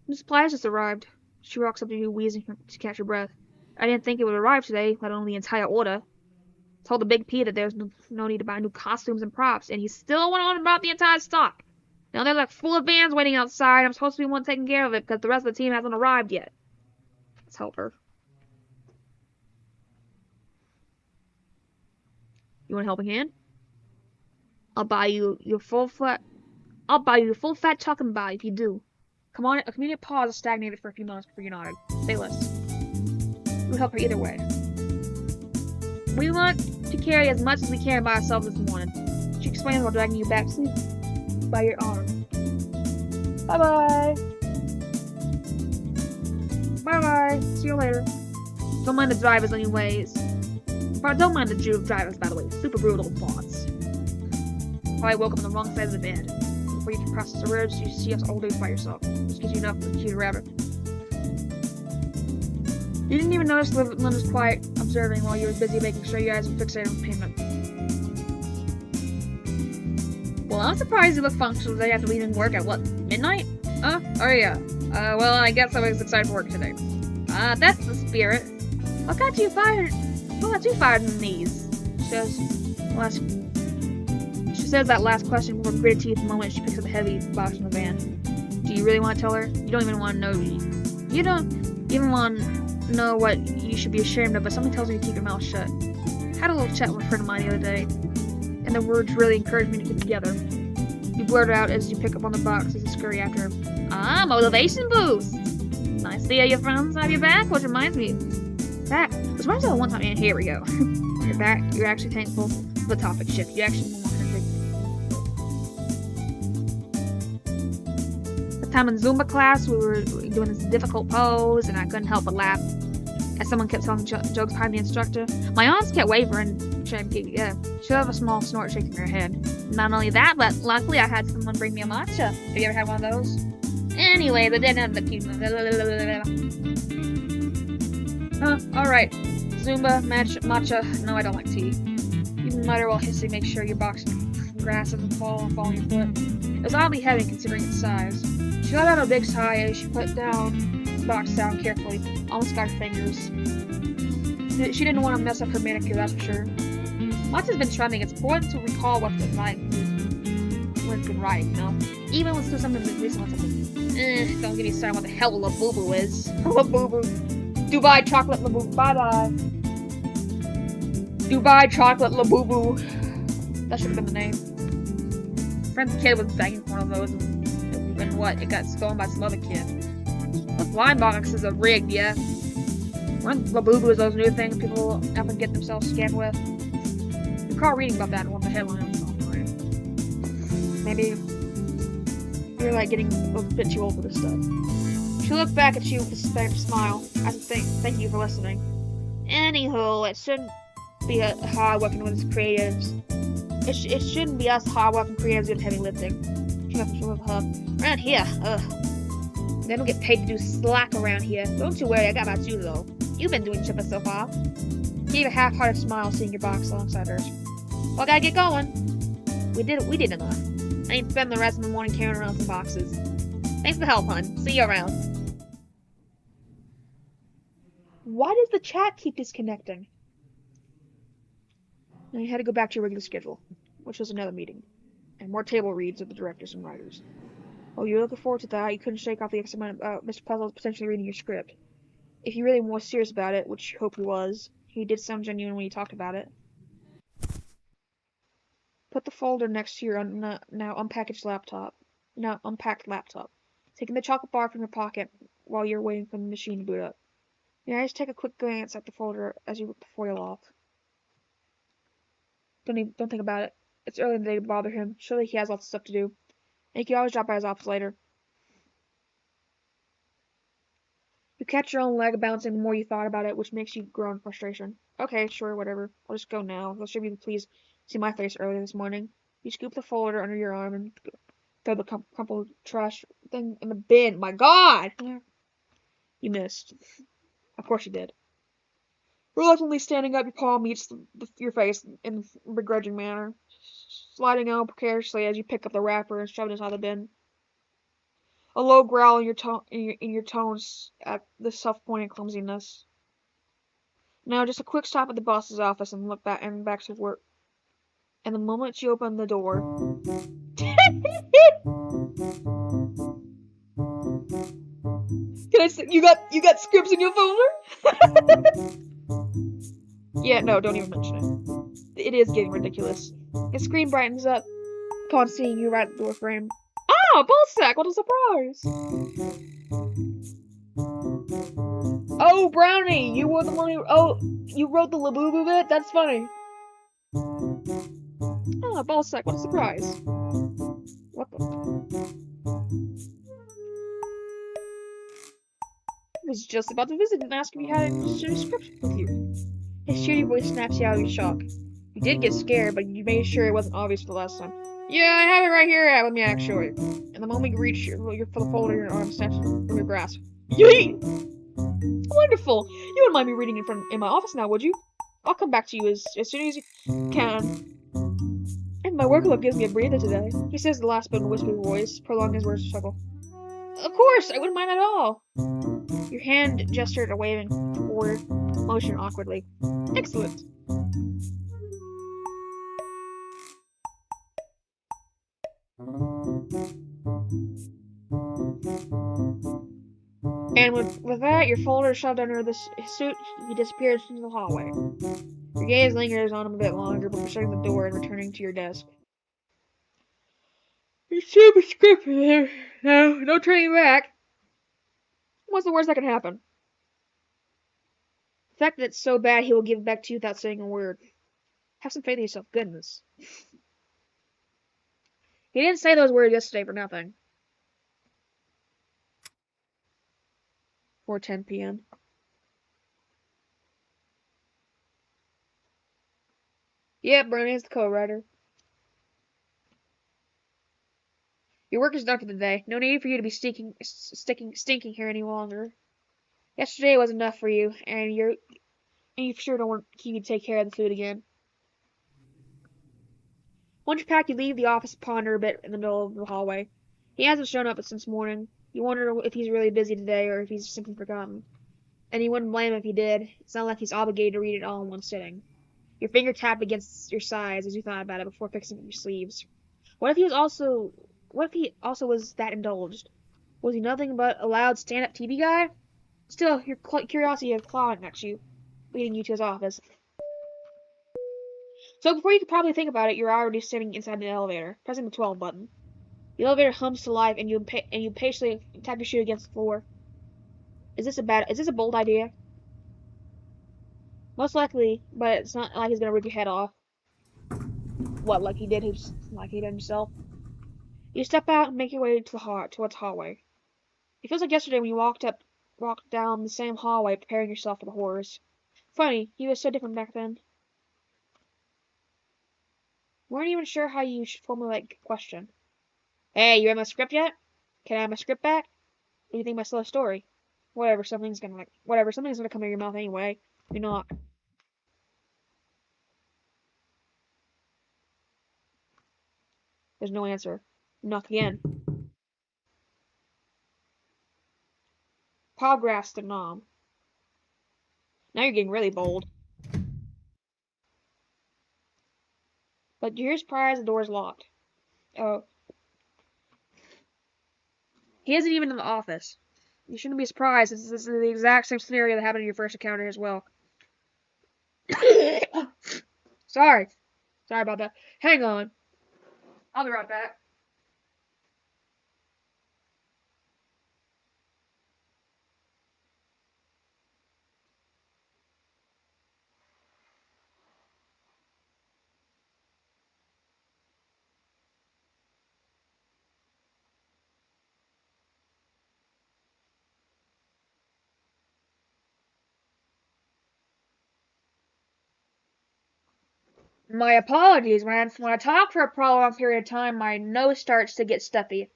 The supplies just arrived. She walks up to you, wheezing to catch her breath. I didn't think it would arrive today, let alone the entire order. Told the Big P that there's no need to buy new costumes and props, and he still went on about the entire stock. Now they're like full of vans waiting outside. I'm supposed to be one taking care of it because the rest of the team hasn't arrived yet. Let's help her. You want a helping hand? I'll buy you your full fat talking about if you do. Come on, a comedic pause stagnated for a few moments before you nodded. Say less. It would help her either way. We want to carry as much as we can by ourselves this morning. She explains while dragging you back by your arm. Bye-bye. Bye-bye. See you later. Don't mind the drivers anyways. But don't mind the drivers, by the way. Super brutal thoughts. Probably woke up on the wrong side of the bed. Before you can process the words, you see us all do it by yourself. Just gives you enough to keep a rabbit. You didn't even notice Linda's quiet, observing while you were busy making sure your eyes were fixated on payment. Well, I'm surprised you look functional today after leaving work at what, midnight? Oh yeah. Well, I guess I was excited for work today. That's the spirit. What got you fired in the knees? She says that last question with gritted teeth the moment she picks up a heavy box from the van. Do you really want to tell her? You don't even want to know. You don't even want to know what you should be ashamed of, but something tells me to keep your mouth shut. I had a little chat with a friend of mine the other day, and the words really encouraged me to get together. You blurt out as you pick up on the box as you scurry after him. Motivation boost! Nice to see your friends have your back, which reminds me of that one time, and here we go. You're back, you're actually thankful for the topic shift. You actually want to take the time in Zumba class, we were doing this difficult pose, and I couldn't help but laugh as someone kept telling jokes behind the instructor. My arms kept wavering. She had a small snort shaking her head. Not only that, but luckily I had someone bring me a matcha. Have you ever had one of those? Anyway, they didn't have the cute. Alright. Zumba, matcha. No, I don't like tea. You might as well hissy make sure your box grass doesn't fall on your foot. It was oddly heavy considering its size. She let out a big sigh as she put the box down carefully, almost got her fingers. She didn't want to mess up her manicure, that's for sure. Matcha's been trending. It's important to recall what's been right, you know? Even with something that's recent, don't get me started on what the hell Labubu is. Labubu. Dubai chocolate Labubu. Bye-bye. Dubai chocolate Labubu. That should have been the name. Friend's kid was begging for one of those, and what? It got stolen by some other kid. Those blind boxes are rigged, yeah? Weren't Labubu those new things people often get themselves scammed with? I recall reading about that in one of the headlines. Maybe you're like getting a bit too old for this stuff. She looked back at you with a smile. I think, thank you for listening. Anywho, it shouldn't be hard working with us creatives. It shouldn't be us hard working creatives doing heavy lifting. Around here, they don't get paid to do slack around here. Don't you worry, I got about you though. You've been doing chipper so far. Gave a half-hearted smile seeing your box alongside hers. Well, I gotta get going. We did enough. I ain't spend the rest of the morning carrying around some boxes. Thanks for the help, hun. See you around. Why does the chat keep disconnecting? Now you had to go back to your regular schedule, which was another meeting, and more table reads of the directors and writers. Oh, you're looking forward to that? You couldn't shake off the excitement about Mr. Puzzle's potentially reading your script. If you really were serious about it, which you hope he was, he did sound genuine when you talked about it. Put the folder next to your now unpacked laptop. Taking the chocolate bar from your pocket while you're waiting for the machine to boot up. Your eyes take a quick glance at the folder as you before you loft. Don't think about it. It's early in the day to bother him. Surely he has lots of stuff to do. And you can always drop by his office later. You catch your own leg bouncing the more you thought about it, which makes you grow in frustration. Okay, sure, whatever. I'll just go now. I'll show you please see my face earlier this morning. You scoop the folder under your arm and throw the crumpled trash thing in the bin. My God! You missed. Of course you did. Reluctantly standing up, your palm meets your face in a begrudging manner, sliding out precariously as you pick up the wrapper and shove it inside the bin. A low growl in your tones at the self-pointing clumsiness. Now, just a quick stop at the boss's office and look back to work. And the moment you open the door, can I say you got scripts in your folder? Yeah, no, don't even mention it. It is getting ridiculous. The screen brightens up upon seeing you right at the door frame. Ah, ballsack! What a surprise! Oh, Brownie, you were the one who. Oh, you wrote the Labubu bit. That's funny. Ah, ballsack! What a surprise! What the? I was just about to visit and ask if you had a script with you. His shitty voice snaps you out of your shock. You did get scared, but you made sure it wasn't obvious the last time. Yeah, I have it right here. Let me actually. And the moment you reach for the folder, your arm snaps from your grasp. Yeet! Wonderful! You wouldn't mind me reading in my office now, would you? I'll come back to you as soon as you can. my workload gives me a breather today, he says the last bit in a whispered voice, prolonging his words to chuckle. Of course, I wouldn't mind at all. Your hand gestured a waving forward motion awkwardly. Excellent. And with that, your folder shoved under the suit, he disappears into the hallway. Your gaze lingers on him a bit longer before shutting the door and returning to your desk. You're super scripted there. No turning back. What's the worst that can happen? The fact that it's so bad he will give it back to you without saying a word. Have some faith in yourself. Goodness. He didn't say those words yesterday for nothing. 4:10 p.m. Yep, Bernie's the co-writer. Your work is done for the day. No need for you to be stinking here any longer. Yesterday was enough for you, and you for sure don't want you to take care of the food again. Once you're packed, you leave the office to ponder a bit in the middle of the hallway. He hasn't shown up since morning. You wonder if he's really busy today or if he's simply forgotten. And you wouldn't blame him if he did. It's not like he's obligated to read it all in one sitting. Your finger tapped against your sides as you thought about it before fixing up your sleeves. What if he also was that indulged? Was he nothing but a loud stand-up TV guy? Still, your curiosity is clawing at you, leading you to his office. So before you could probably think about it, you're already sitting inside the elevator, pressing the 12 button. The elevator hums to life, and you patiently tap your shoe against the floor. Is this a bold idea? Most likely, but it's not like he's gonna rip your head off. What, like he did himself? You step out and make your way towards the hallway. It feels like yesterday when you walked down the same hallway, preparing yourself for the horrors. Funny, you were so different back then. Weren't even sure how you should formulate a question. Hey, you have my script yet? Can I have my script back? What do you think of my slow story? Whatever, something's gonna come out of your mouth anyway. You knock. There's no answer. You knock again. Paul grasps the knob. Now you're getting really bold. But you're surprised the door's locked. Oh. He isn't even in the office. You shouldn't be surprised, since this is the exact same scenario that happened in your first encounter as well. Sorry about that. Hang on. I'll be right back. My apologies. When I talk for a prolonged period of time, my nose starts to get stuffy.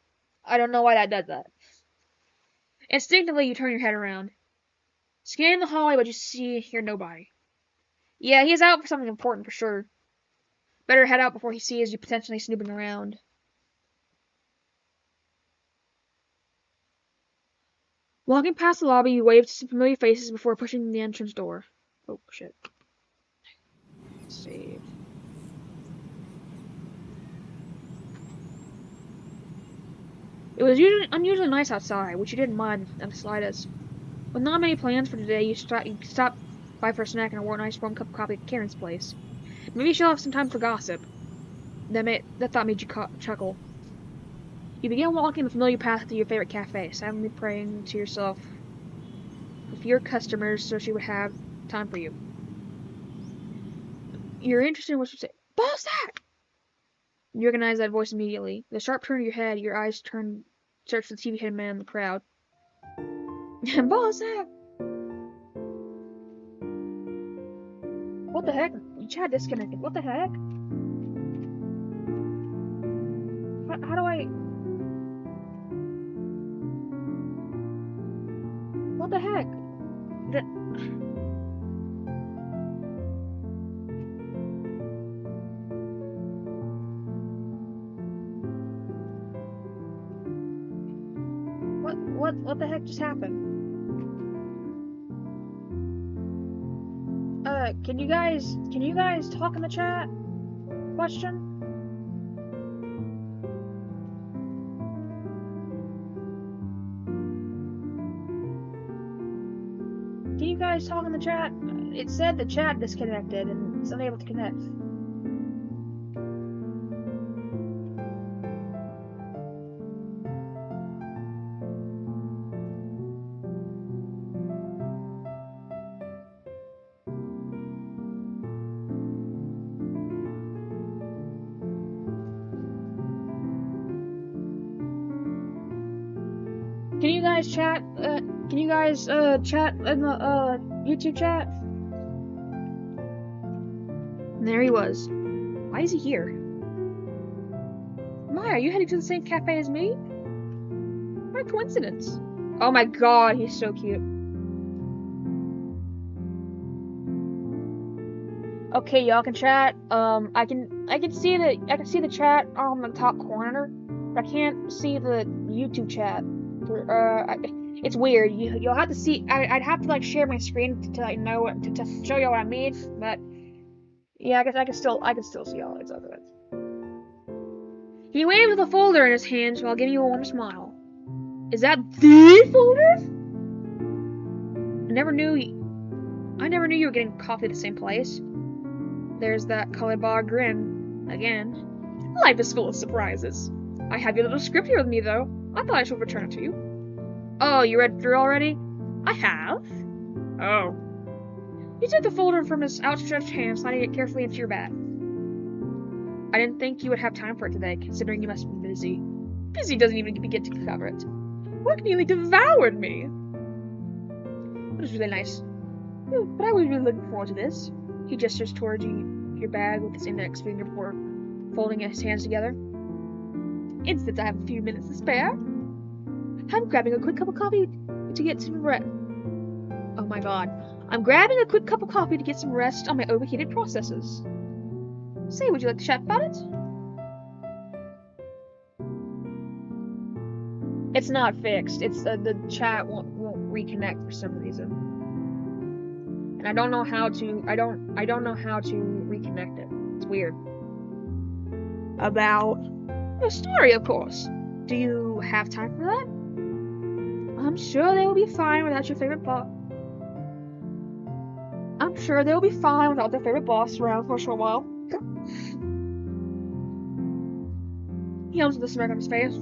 I don't know why that does that. Instinctively, you turn your head around. Scanning the hallway, but you hear nobody. Yeah, he's out for something important for sure. Better head out before he sees you potentially snooping around. Walking past the lobby, you wave to some familiar faces before pushing the entrance door. Oh, shit. Save. It was unusually nice outside, which you didn't mind in the slightest. With not many plans for today, you stop by for a snack and a nice warm cup of coffee at Karen's place. Maybe she'll have some time for gossip. That thought made you chuckle. You begin walking the familiar path to your favorite cafe, silently praying to yourself for fewer customers so she would have time for you. You're interested in what she say. Balzac! You recognize that voice immediately. The sharp turn of your head, your eyes search for the TV-headed man in the crowd. Balzac! What the heck? Your chat disconnected. What the heck? How do I... What the heck? What the heck just happened? Can you guys talk in the chat? Question? Can you guys talk in the chat? It said the chat disconnected and it's unable to connect. Can you guys chat? Can you guys chat in the YouTube chat? And there he was. Why is he here? Maya, are you heading to the same cafe as me? What a coincidence. Oh my god, he's so cute. Okay, y'all can chat. I can see the chat on the top corner, but I can't see the YouTube chat. It's weird. You'll have to see. I'd have to like share my screen to like know what to show you what I mean. But yeah, I guess I can still see y'all. It's other. He waved with a folder in his hands while giving you a warm smile. Is that the folder? I never knew you were getting coffee at the same place. There's that Calibar grin again. Life is full of surprises. I have your little script here with me, though. I thought I should return it to you. Oh, you read through already? I have. Oh. He took the folder from his outstretched hand, sliding it carefully into your bag. I didn't think you would have time for it today, considering you must be busy. Busy doesn't even get to cover it. Work nearly devoured me. It was really nice. But I was really looking forward to this. He gestures towards your bag with his index finger before folding his hands together. Since I have a few minutes to spare, I'm grabbing a quick cup of coffee to get some rest. Oh my god. I'm grabbing a quick cup of coffee to get some rest on my overheated processors. Say, would you like to chat about it? It's not fixed. It's the chat won't reconnect for some reason. And I don't know how to reconnect it. It's weird. About a story, of course. Do you have time for that? I'm sure they will be fine without your favorite boss. I'm sure they'll be fine without their favorite boss around for a short while. He hums with a smirk on his face,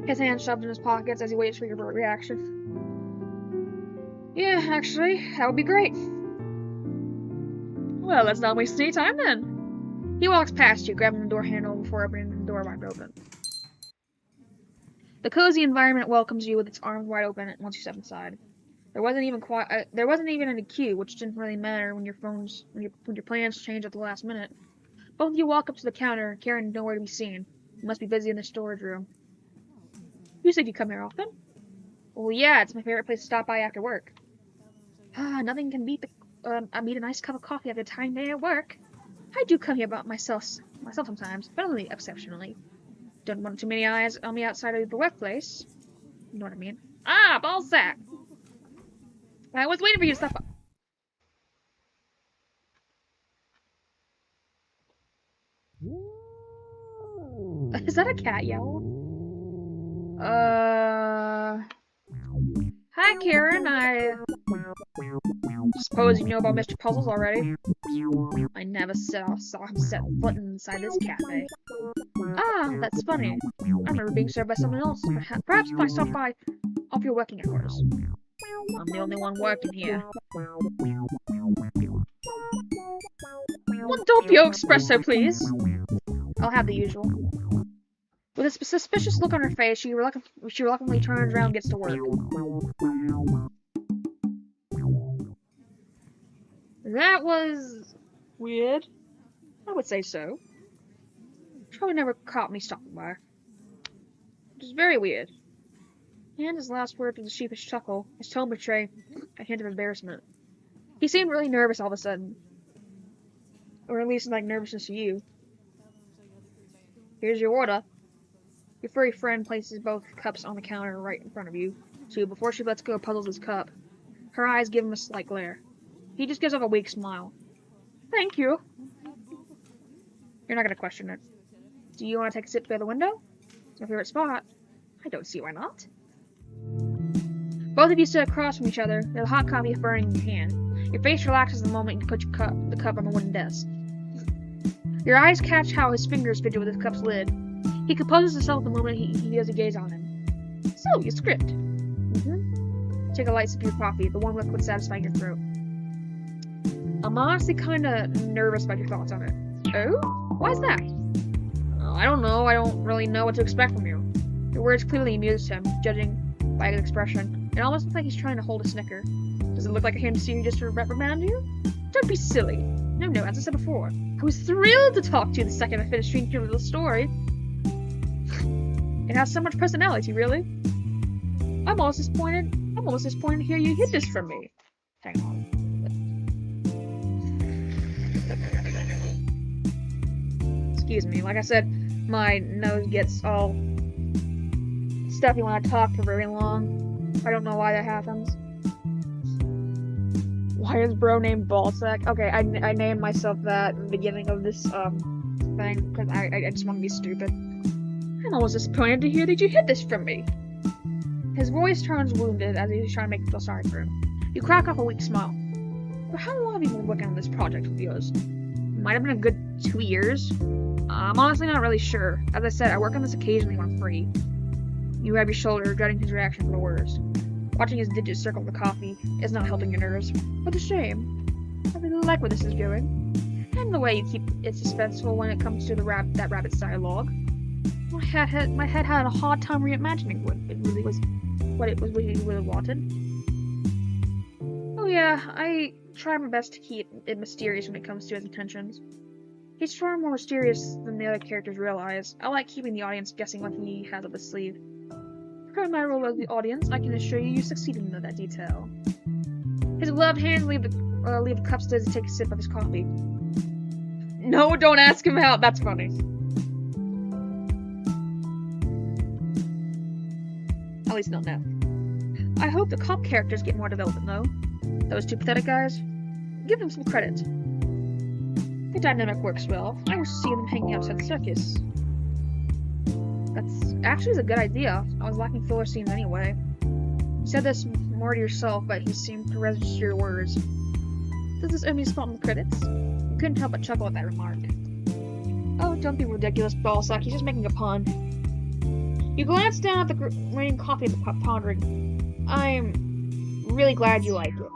his hands shoved in his pockets as he waits for your reaction. Yeah, actually, that would be great. Well, let's not waste any time then. He walks past you, grabbing the door handle before opening the door wide open. The cozy environment welcomes you with its arms wide open once you step inside. There wasn't even any queue, which didn't really matter when your plans change at the last minute. Both of you walk up to the counter, carrying nowhere to be seen. You must be busy in the storage room. You said you come here often? Well, yeah, it's my favorite place to stop by after work. Nothing can beat a nice cup of coffee after a tiring day at work. I do come here by myself sometimes, but only exceptionally. Don't want too many eyes on me outside of the workplace. You know what I mean? Ah, Balzac! I was waiting for you to stop by. Is that a cat yell? Hi, Karen. I suppose you know about Mr. Puzzles already. I never saw him set foot inside this cafe. Ah, that's funny. I remember being served by someone else. Perhaps if I stop by off your working hours. I'm the only one working here. One doppio espresso, please. I'll have the usual. With a suspicious look on her face, she reluctantly turns around and gets to work. That was weird. I would say so. She probably never caught me stopping by. It was very weird. And his last word was a sheepish chuckle, his tone betrayed a hint of embarrassment. He seemed really nervous all of a sudden. Or at least like nervousness to you. Here's your order. Your furry friend places both cups on the counter right in front of you. too, before she lets go of Puzzles' cup. Her eyes give him a slight glare. He just gives off a weak smile. Thank you. You're not gonna question it. Do you want to take a sip by the window? It's my favorite spot. I don't see why not. Both of you sit across from each other, the hot coffee burning in your hand. Your face relaxes the moment you put the cup on the wooden desk. Your eyes catch how his fingers fidget with his cup's lid. He composes himself the moment he does a gaze on him. So, your script. Take a light sip of your coffee, the one liquid satisfying your throat. I'm honestly kinda nervous about your thoughts on it. Oh? Why's that? I don't know. I don't really know what to expect from you. Your words clearly amused him, judging by his expression. It almost looks like he's trying to hold a snicker. Does it look like him seeing you just to reprimand you? Don't be silly. No, as I said before, I was thrilled to talk to you the second I finished reading your little story. It has so much personality, really. I'm almost disappointed to hear you hid this from me. Hang on. Excuse me. Like I said, my nose gets all stuffy when I talk for very long. I don't know why that happens. Why is bro named Ballsack? Okay, I named myself that in the beginning of this thing because I just want to be stupid. I'm almost disappointed to hear that you hid this from me. His voice turns wounded as he's trying to make you feel sorry for him. You crack off a weak smile. For how long have you been working on this project of yours? Might have been a good 2 years. I'm honestly not really sure. As I said, I work on this occasionally when I'm free. You grab your shoulder, dreading his reaction to the words. Watching his digits circle the coffee is not helping your nerves. What a shame. I really like where this is going. And the way you keep it suspenseful when it comes to that rabbit's dialogue. My head had a hard time reimagining what it really wanted. Oh yeah, I try my best to keep it mysterious when it comes to his intentions. He's far more mysterious than the other characters realize. I like keeping the audience guessing what he has up his sleeve. Per my role as the audience, I can assure you succeeded in that detail. His gloved hands leave the cups as he takes a sip of his coffee. No, don't ask him out. That's funny. At least not now. I hope the cop characters get more development, though. Those two pathetic guys, give them some credit. The dynamic works well. I was seeing them hanging outside the circus. That's actually a good idea. I was lacking filler scenes anyway. You said this more to yourself, but he seemed to register your words. Does this earn me a spot in the credits? You couldn't help but chuckle at that remark. Oh, don't be ridiculous, Ballsack. He's just making a pun. You glance down at the raining coffee in the cup, pondering. I'm really glad you like it.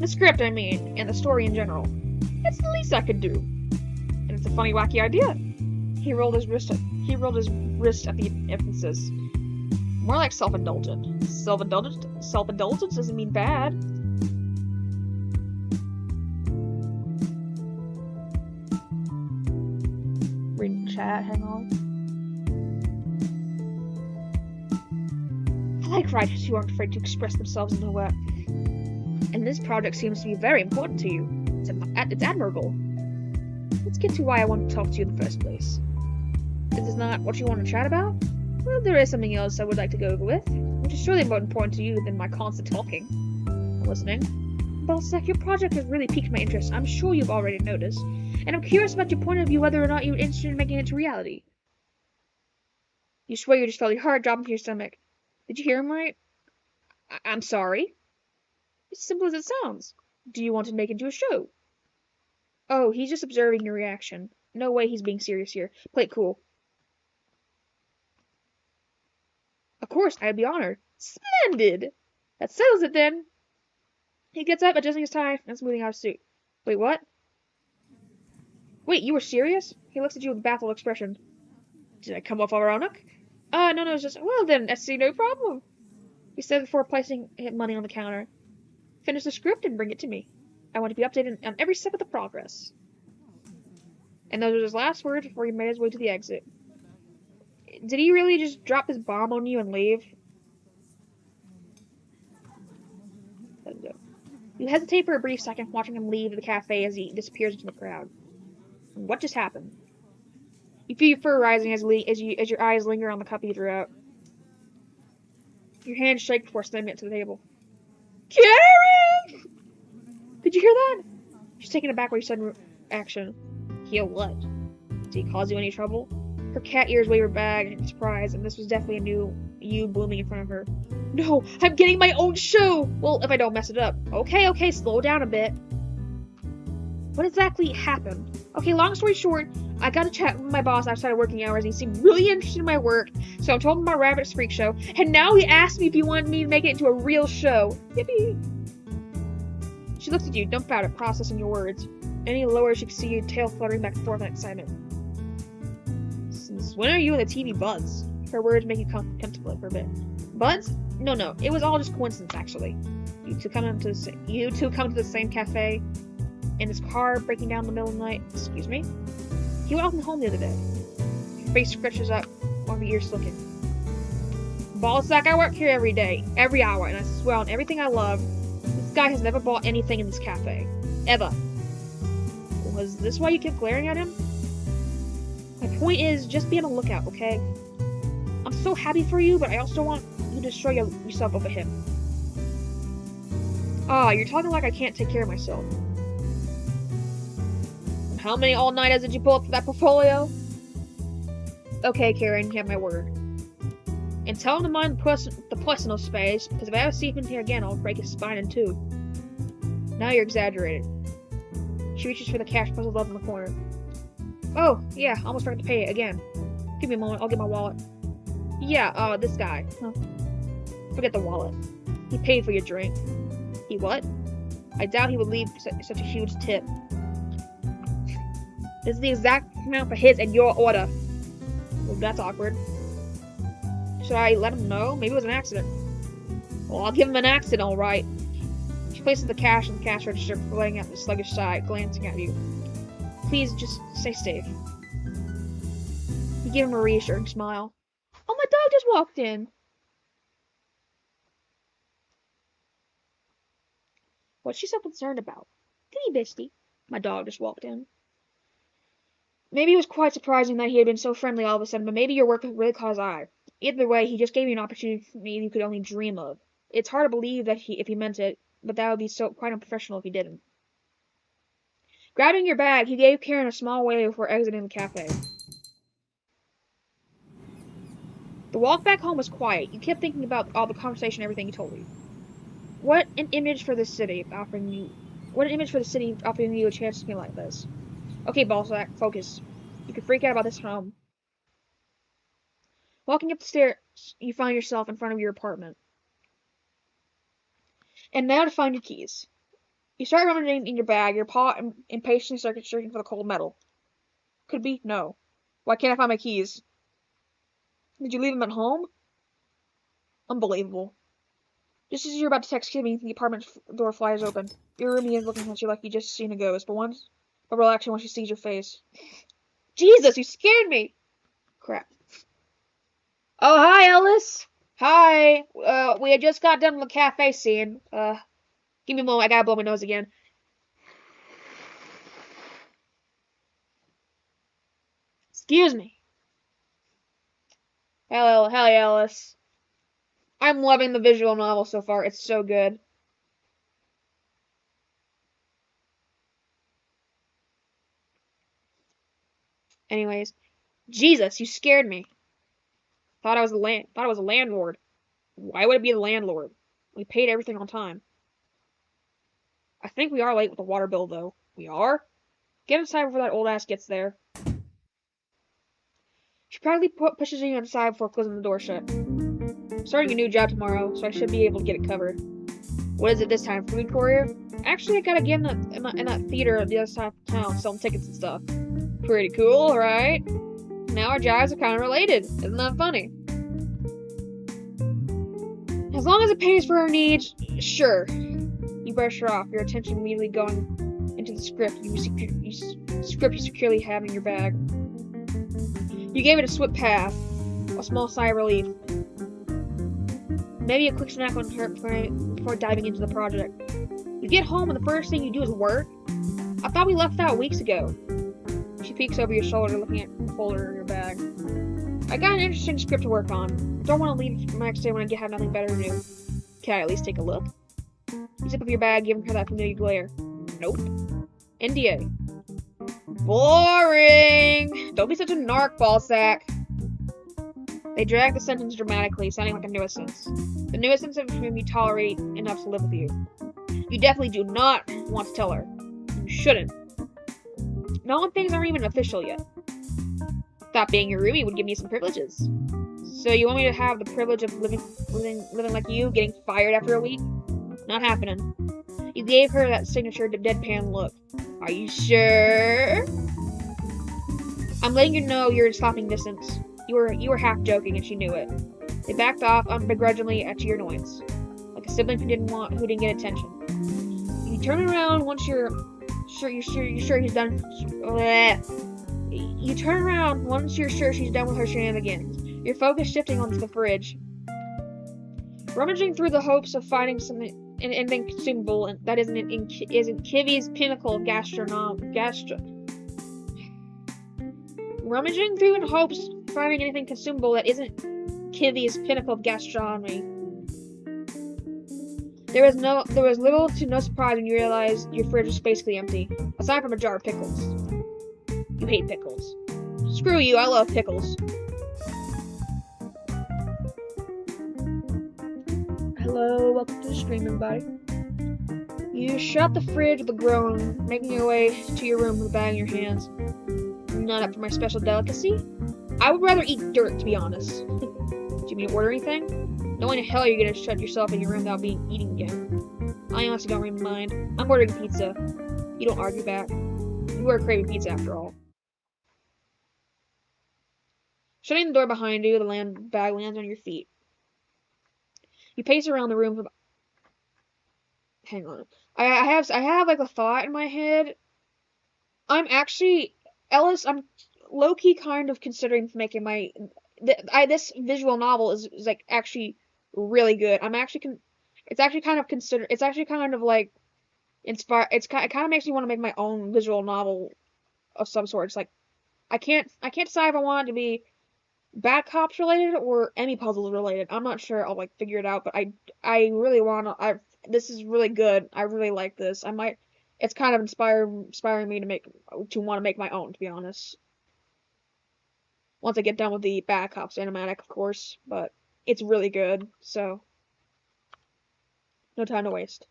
The script, I mean, and the story in general. It's the least I could do. And it's a funny, wacky idea. He rolled his wrist at the emphasis. More like self-indulgent. Self-indulgence doesn't mean bad. Reading chat, hang on. I like writers who aren't afraid to express themselves in a way. And this project seems to be very important to you. It's admirable. Let's get to why I want to talk to you in the first place. Is this not what you want to chat about? Well, there is something else I would like to go over with, which is surely more important to you than my constant talking. I'm listening. Ballsack, your project has really piqued my interest. I'm sure you've already noticed. And I'm curious about your point of view, whether or not you're interested in making it to reality. You swear you just felt your heart drop into your stomach. Did you hear him right? I'm sorry. It's simple as it sounds. Do you want to make it into a show? Oh, he's just observing your reaction. No way he's being serious here. Play it cool. Of course, I'd be honored. Splendid! That settles it then. He gets up, adjusting his tie, and smoothing out his suit. Wait, what? Wait, you were serious? He looks at you with a baffled expression. Did I come off ironic? No, it's just, well then, I see no problem. He said before placing money on the counter. Finish the script and bring it to me. I want to be updated on every step of the progress. And those were his last words before he made his way to the exit. Did he really just drop his bomb on you and leave? You hesitate for a brief second, watching him leave the cafe as he disappears into the crowd. What just happened? You feel your fur rising as your eyes linger on the cup you threw out. Your hand shake before slamming it to the table. Karen! Did you hear that? She's taken aback by your sudden action. Heal what? Did he cause you any trouble? Her cat ears wavered back in surprise, and this was definitely a new you blooming in front of her. No, I'm getting my own show! Well, if I don't mess it up. Okay, slow down a bit. What exactly happened? Okay, long story short, I got a chat with my boss outside of working hours, and he seemed really interested in my work, so I told him about Rabbit's Freak Show, and now he asked me if he wanted me to make it into a real show. Yippee! She looked at you, dumbfounded, processing your words. Any lower, she could see your tail fluttering back and forth in excitement. Since when are you in the TV buzz? Her words make you contemplate for a bit. Buzz? No, it was all just coincidence, actually. You two come to the same cafe, in his car, breaking down in the middle of the night. Excuse me? He went off home the other day. Your face scratches up, one of your ears looking. Ballsack, I work here every day, every hour, and I swear on everything I love, this guy has never bought anything in this cafe. Ever. Was this why you kept glaring at him? My point is, just be on the lookout, okay? I'm so happy for you, but I also want you to destroy yourself over him. Ah, you're talking like I can't take care of myself. How many all-nighters did you pull up for that portfolio? Okay, Karen, you have my word. And tell him to mind the personal space, because if I ever see him in here again, I'll break his spine in two. Now you're exaggerated. She reaches for the cash puzzled up in the corner. Oh, yeah, almost forgot to pay it again. Give me a moment, I'll get my wallet. Yeah, this guy. Huh. Forget the wallet. He paid for your drink. He what? I doubt he would leave such a huge tip. This is the exact amount for his and your order. Well, that's awkward. Should I let him know? Maybe it was an accident. Well, I'll give him an accident, alright. She places the cash in the cash register before letting out the sluggish sigh, glancing at you. Please, just stay safe. You give him a reassuring smile. Oh, my dog just walked in. What's she so concerned about? Kitty Bisty. My dog just walked in. Maybe it was quite surprising that he had been so friendly all of a sudden, but maybe your work really caught his eye. Either way, he just gave you an opportunity you could only dream of. It's hard to believe that if he meant it, but that would be quite unprofessional if he didn't. Grabbing your bag, he gave Karen a small wave before exiting the cafe. The walk back home was quiet. You kept thinking about all the conversation and everything he told you. What an image for the city offering you a chance to be like this. Okay, Ballsack, focus. You could freak out about this home. Walking up the stairs, you find yourself in front of your apartment. And now to find your keys. You start rummaging in your bag, your paw impatiently searching for the cold metal. Could be? No. Why can't I find my keys? Did you leave them at home? Unbelievable. Just as you're about to text Kimmy, the apartment door flies open. Your roomie is looking at you like you just seen a ghost, but relaxing when she sees your face. Jesus, you scared me! Crap. Oh, hi, Ellis! Hi! We had just got done with the cafe scene. Give me a moment, I gotta blow my nose again. Excuse me. Hello, Ellis. I'm loving the visual novel so far. It's so good. Anyways, Jesus, you scared me. Thought I was a landlord. Why would it be the landlord? We paid everything on time. I think we are late with the water bill, though. We are? Get inside before that old ass gets there. She proudly pushes you inside before closing the door shut. I'm starting a new job tomorrow, so I should be able to get it covered. What is it this time? Food courier? Actually, I gotta get in that theater at the other side of town, selling tickets and stuff. Pretty cool, right? Now our jobs are kind of related. Isn't that funny? As long as it pays for our needs, sure. You brush her off, your attention immediately going into the script you securely have in your bag. You gave it a swift pass, a small sigh of relief. Maybe a quick snack on her before diving into the project. You get home and the first thing you do is work? I thought we left out weeks ago. She peeks over your shoulder looking at the folder in your bag.
I got an interesting script to work on. Don't want to leave the next day when I have nothing better to do. Can I at least take a look? You zip up your bag, giving her that familiar glare. Nope. NDA. Boring! Don't be such a narc, ballsack. They drag the sentence dramatically, sounding like a nuisance. The nuisance of whom you tolerate enough to live with you. You definitely do not want to tell her. You shouldn't. Not when things aren't even official yet. Thought being your roomie would give me some privileges. So you want me to have the privilege of living like you, getting fired after a week? Not happening. You gave her that signature deadpan look. Are you sure? I'm letting you know you're in stopping distance. You were half joking and she knew it. They backed off unbegrudgingly at your annoyance. Like a sibling who didn't get attention. You turn around once you're sure he's done. You turn around once you're sure she's done with her shenanigans. Your focus shifting onto the fridge. Rummaging through the hopes of finding anything consumable and that isn't Kivi's pinnacle of Rummaging through in hopes of finding anything consumable that isn't Kivi's pinnacle of gastronomy. There was little to no surprise when you realized your fridge was basically empty, aside from a jar of pickles. You hate pickles. Screw you, I love pickles. Hello, welcome to the stream, everybody. You shut the fridge with a groan, making your way to your room with a bag in your hands. Not up for my special delicacy? I would rather eat dirt, to be honest. Do you mean to order anything? Knowing the hell you're gonna shut yourself in your room without eating again. I honestly don't really mind. I'm ordering pizza. You don't argue back. You are craving pizza after all. Shutting the door behind you, the bag lands on your feet. You pace around the room for... Hang on. I have like a thought in my head. I'm actually... Ellis, I'm low-key kind of considering making my... this visual novel is like actually really good. I'm actually... It's actually kind of like... It kind of makes me want to make my own visual novel of some sort. It's like... I can't decide if I want it to be Bad Cops related or Emmy Puzzles related. I'm not sure. I'll like figure it out, but I really want to. This is really good. I really like this. I might. It's kind of inspiring me to want to make my own. To be honest, once I get done with the Bad Cops animatic, of course. But it's really good. So no time to waste.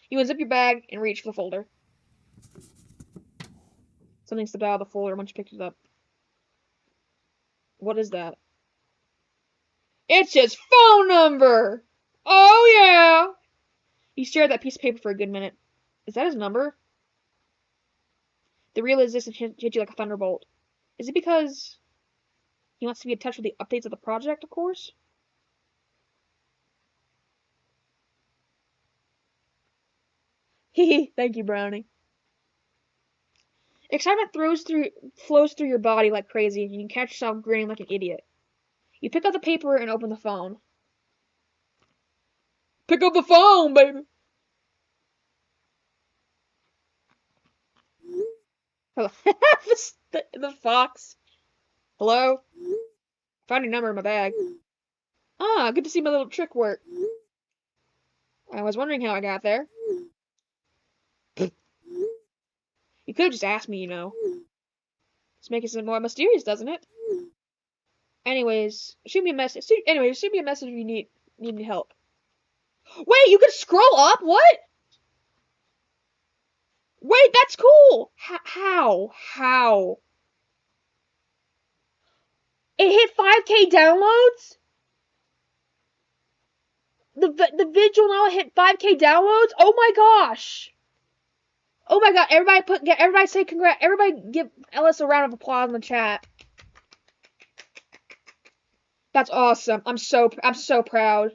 You unzip your bag and reach for the folder. Something slipped out of the folder once you picked it up. What is that? It's his phone number! Oh, yeah! You stare at that piece of paper for a good minute. Is that his number? The realization hit you like a thunderbolt. Is it because he wants to be in touch with the updates of the project, of course? Hehe, thank you, Brownie. Excitement flows through your body like crazy, and you can catch yourself grinning like an idiot. You pick up the paper and open the phone. Pick up the phone, baby! Hello. the fox. Hello? Found your number in my bag. Ah, good to see my little trick work. I was wondering how I got there. You could have just asked me, you know. It's making it more mysterious, doesn't it? Anyways, shoot me a message. Shoot me a message if you need help. Wait, you can scroll up? What? Wait, that's cool. How? It hit 5K downloads? The visual novel hit 5K downloads? Oh my gosh. Oh my god, everybody say congrats. Everybody give Ellis a round of applause in the chat. That's awesome. I'm so proud.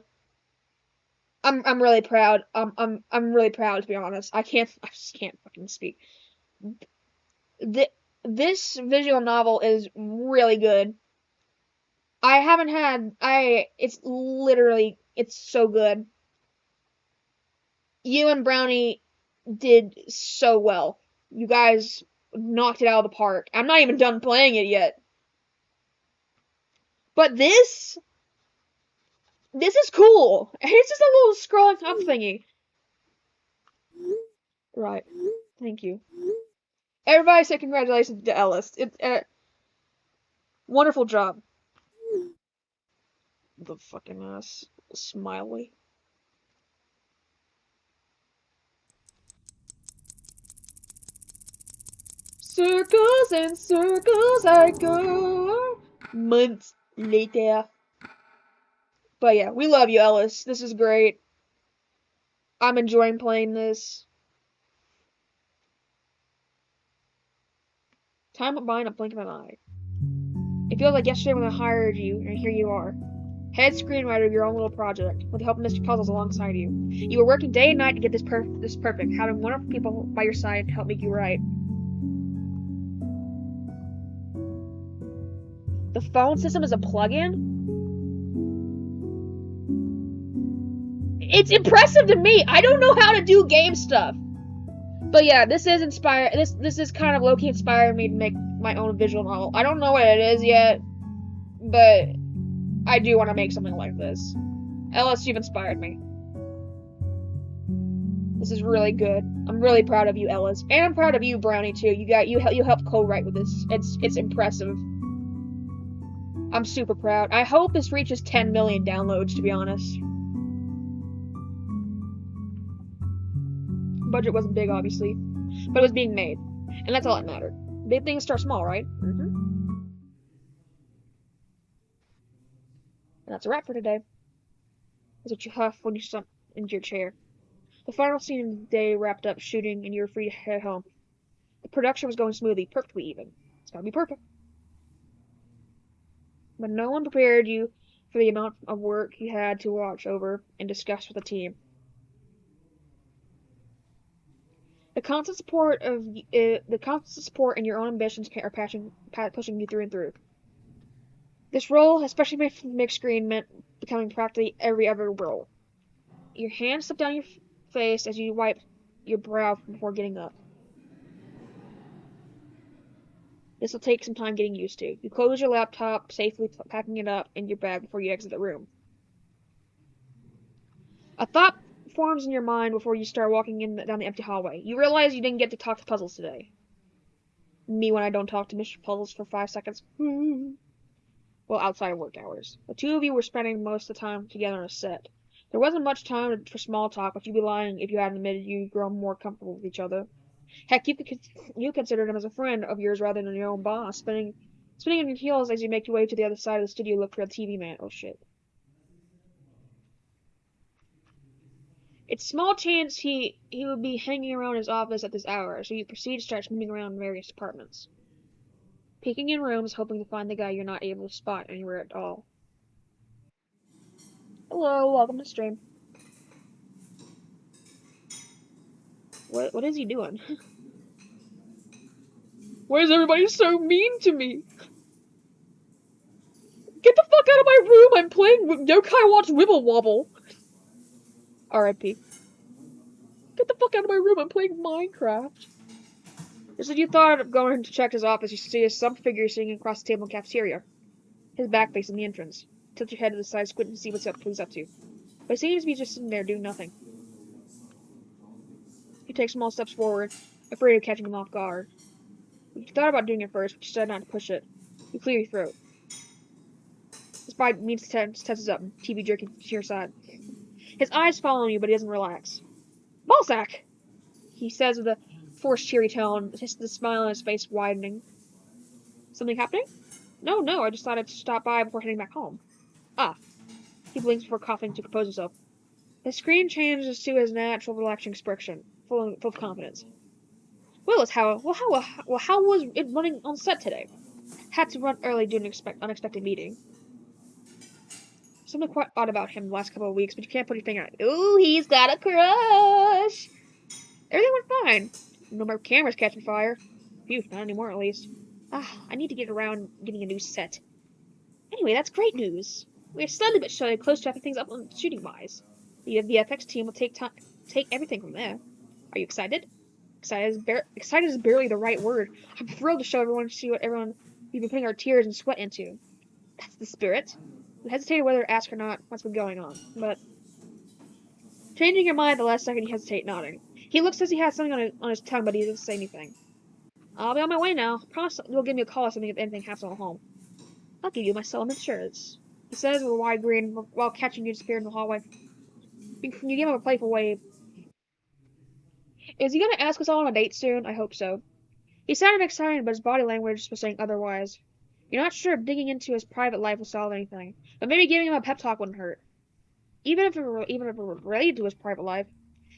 I'm really proud. I'm really proud, to be honest. I just can't fucking speak. This visual novel is really good. It's so good. You and Brownie did so well. You guys knocked it out of the park. I'm not even done playing it yet.
But this is cool. It's just a little scrolling up thingy. Right. Thank you. Everybody say congratulations to Ellis. It's wonderful job. The fucking ass. Smiley. Circles and circles I go. Months later. But yeah, we love you, Ellis. This is great. I'm enjoying playing this. Time went by in a blink of an eye. It feels like yesterday when I hired you, and here you are. Head screenwriter of your own little project, with the help of Mr. Puzzles alongside you. You were working day and night to get this perfect, having wonderful people by your side to help make you right. The phone system is a plug-in? It's impressive to me. I don't know how to do game stuff. But yeah, this is inspired. This is kind of low-key inspired me to make my own visual novel. I don't know what it is yet, but I do want to make something like this. Ellis, you've inspired me. This is really good. I'm really proud of you, Ellis, and I'm proud of you, Brownie, too. You helped co-write with this. It's impressive. I'm super proud. I hope this reaches 10 million downloads, to be honest. Budget wasn't big, obviously, but it was being made, and that's all that mattered. Big things start small, right? And that's a wrap for today. That's what you huff when you slump into your chair. The final scene of the day wrapped up shooting, and you were free to head home. The production was going smoothly, perfectly even. It's gotta be perfect. But no one prepared you for the amount of work you had to watch over and discuss with the team. The constant support and your own ambitions are pushing you through and through. This role, especially made from the big screen, meant becoming practically every other role. Your hand slipped down your face as you wiped your brow before getting up. This will take some time getting used to. You close your laptop, safely packing it up in your bag before you exit the room. A thought forms in your mind before you start walking down the empty hallway. You realize you didn't get to talk to Puzzles today. Me when I don't talk to Mr. Puzzles for 5 seconds. Well, outside of work hours. The two of you were spending most of the time together on a set. There wasn't much time for small talk, but you'd be lying if you hadn't admitted you'd grown more comfortable with each other. Heck, you considered him as a friend of yours rather than your own boss, spinning on your heels as you make your way to the other side of the studio to look for the TV man. Oh shit. It's small chance he would be hanging around his office at this hour, so you proceed to start moving around various departments. Peeking in rooms, hoping to find the guy you're not able to spot anywhere at all. Hello, welcome to stream. What is he doing? Why is everybody so mean to me? Get the fuck out of my room! I'm playing Yokai Watch Wibble Wobble. R.I.P. Get the fuck out of my room! I'm playing Minecraft. Just as you thought of going to check his office, you see some figure sitting across the table in the cafeteria. His back facing the entrance. Tilt your head to the side, squint and see what he's up to. But he seems to be just sitting there doing nothing. You take small steps forward, afraid of catching him off guard. You thought about doing it first, but you decided not to push it. You clear your throat. His body tenses up, TV jerking to your side. His eyes follow you, but he doesn't relax. Ballsack! He says with a forced cheery tone, the smile on his face widening. Something happening? No, I just thought I'd stop by before heading back home. Ah. He blinks before coughing to compose himself. The screen changes to his natural, relaxing expression, full of confidence. How was it running on set today? Had to run early due to an unexpected meeting. Something quite odd about him the last couple of weeks, but you can't put your finger on it. Ooh, he's got a crush! Everything went fine. No more cameras catching fire. Phew, not anymore at least. I need to get around getting a new set. Anyway, that's great news. We're slowly but surely close to wrapping things up on shooting-wise. The VFX team will take everything from there. Are you excited? Excited is barely the right word. I'm thrilled to show everyone, see what you've been putting our tears and sweat into. That's the spirit. You hesitated whether to ask or not what's been going on, but changing your mind at the last second, you hesitate, nodding. He looks as he has something on his tongue, but he doesn't say anything. I'll be on my way now. Promise you'll give me a call if anything happens on home. I'll give you my solemn assurance. He says with a wide grin while catching you disappear in the hallway. You give him a playful wave. Is he gonna ask us all on a date soon? I hope so. He sounded excited, but his body language was saying otherwise. You're not sure if digging into his private life will solve anything, but maybe giving him a pep talk wouldn't hurt. Even if it were related to his private life.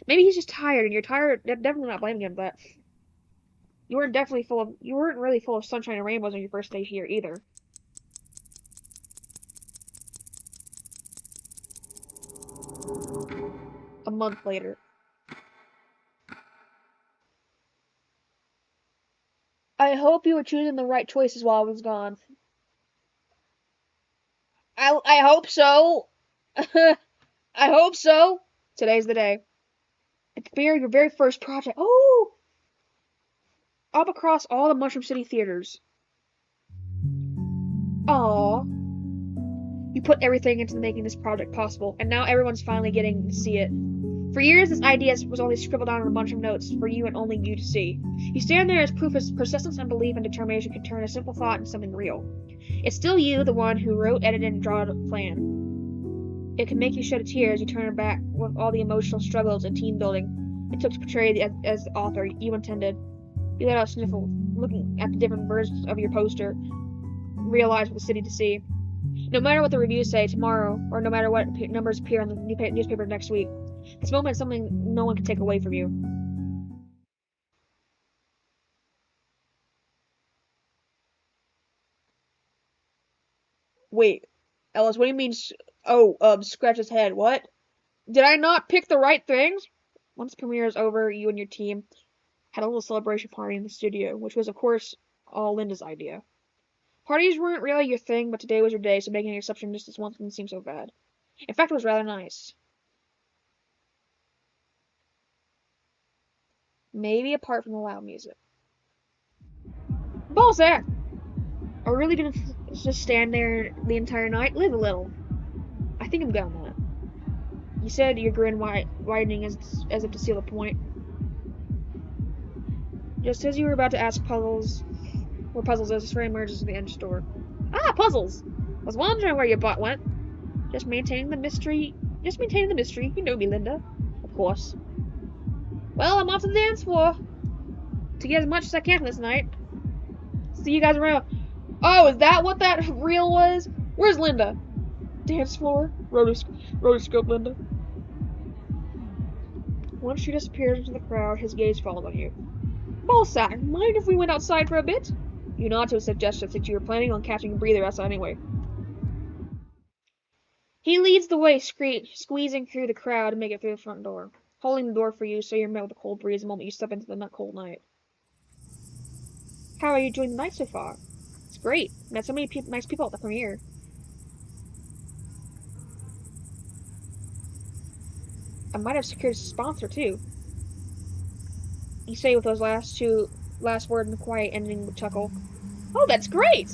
Maybe he's just tired, and you're tired. Definitely not blaming him, but you weren't really full of sunshine and rainbows on your first day here either. A month later. I hope you were choosing the right choices while I was gone. I hope so. I hope so. Today's the day. It's your very first project. Oh! Up across all the Mushroom City theaters. Aww. You put everything into making this project possible, and now everyone's finally getting to see it. For years, this idea was only scribbled down on a bunch of notes for you and only you to see. You stand there as proof of persistence and belief and determination could turn a simple thought into something real. It's still you, the one who wrote, edited, and drew the plan. It can make you shed a tear as you turn back with all the emotional struggles and team building it took to portray as the author you intended. You let out a sniffle, looking at the different versions of your poster, realize what the city to see. No matter what the reviews say tomorrow, or no matter what numbers appear in the newspaper next week, this moment is something no one can take away from you. Wait, Ellis, what do you mean? Scratch his head. What? Did I not pick the right things? Once the premiere is over, you and your team had a little celebration party in the studio, which was, of course, all Linda's idea. Parties weren't really your thing, but today was your day, so making an exception just this once didn't seem so bad. In fact, it was rather nice. Maybe apart from the loud music. Balzac! Are we really gonna just stand there the entire night? Live a little. I think I'm good on that. You said your grin widening as if to seal the point. Just as you were about to ask puzzles as his friend emerges from the end store. Ah, puzzles! I was wondering where your butt went. Just maintaining the mystery. You know me, Linda. Of course. Well, I'm off to the dance floor to get as much as I can this night. See you guys around. Oh, is that what that reel was? Where's Linda? Dance floor? Rotoscope Linda. Once she disappears into the crowd, his gaze falls on you. Balzac, mind if we went outside for a bit? You nod to a suggestion since you were planning on catching a breather outside anyway. He leads the way, squeezing through the crowd to make it through the front door, holding the door for you so you're met with a cold breeze the moment you step into the cold night. How are you enjoying the night so far? It's great. Met so many nice people at the premiere. I might have secured a sponsor too. You say with those last words in the quiet ending with a chuckle. Oh, that's great!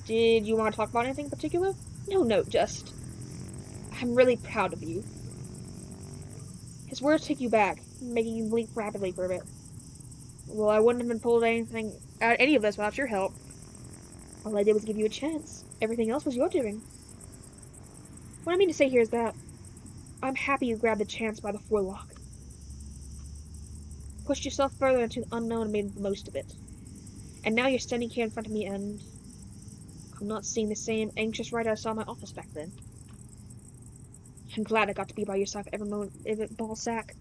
Did you want to talk about anything in particular? No, just... I'm really proud of you. His words take you back, making you blink rapidly for a bit. Well, I wouldn't have been pulled out any of this without your help. All I did was give you a chance. Everything else was your doing. What I mean to say here is that I'm happy you grabbed the chance by the forelock. Pushed yourself further into the unknown and made the most of it. And now you're standing here in front of me and... I'm not seeing the same anxious writer I saw in my office back then. I'm glad I got to be by your side every moment of it, Balzac.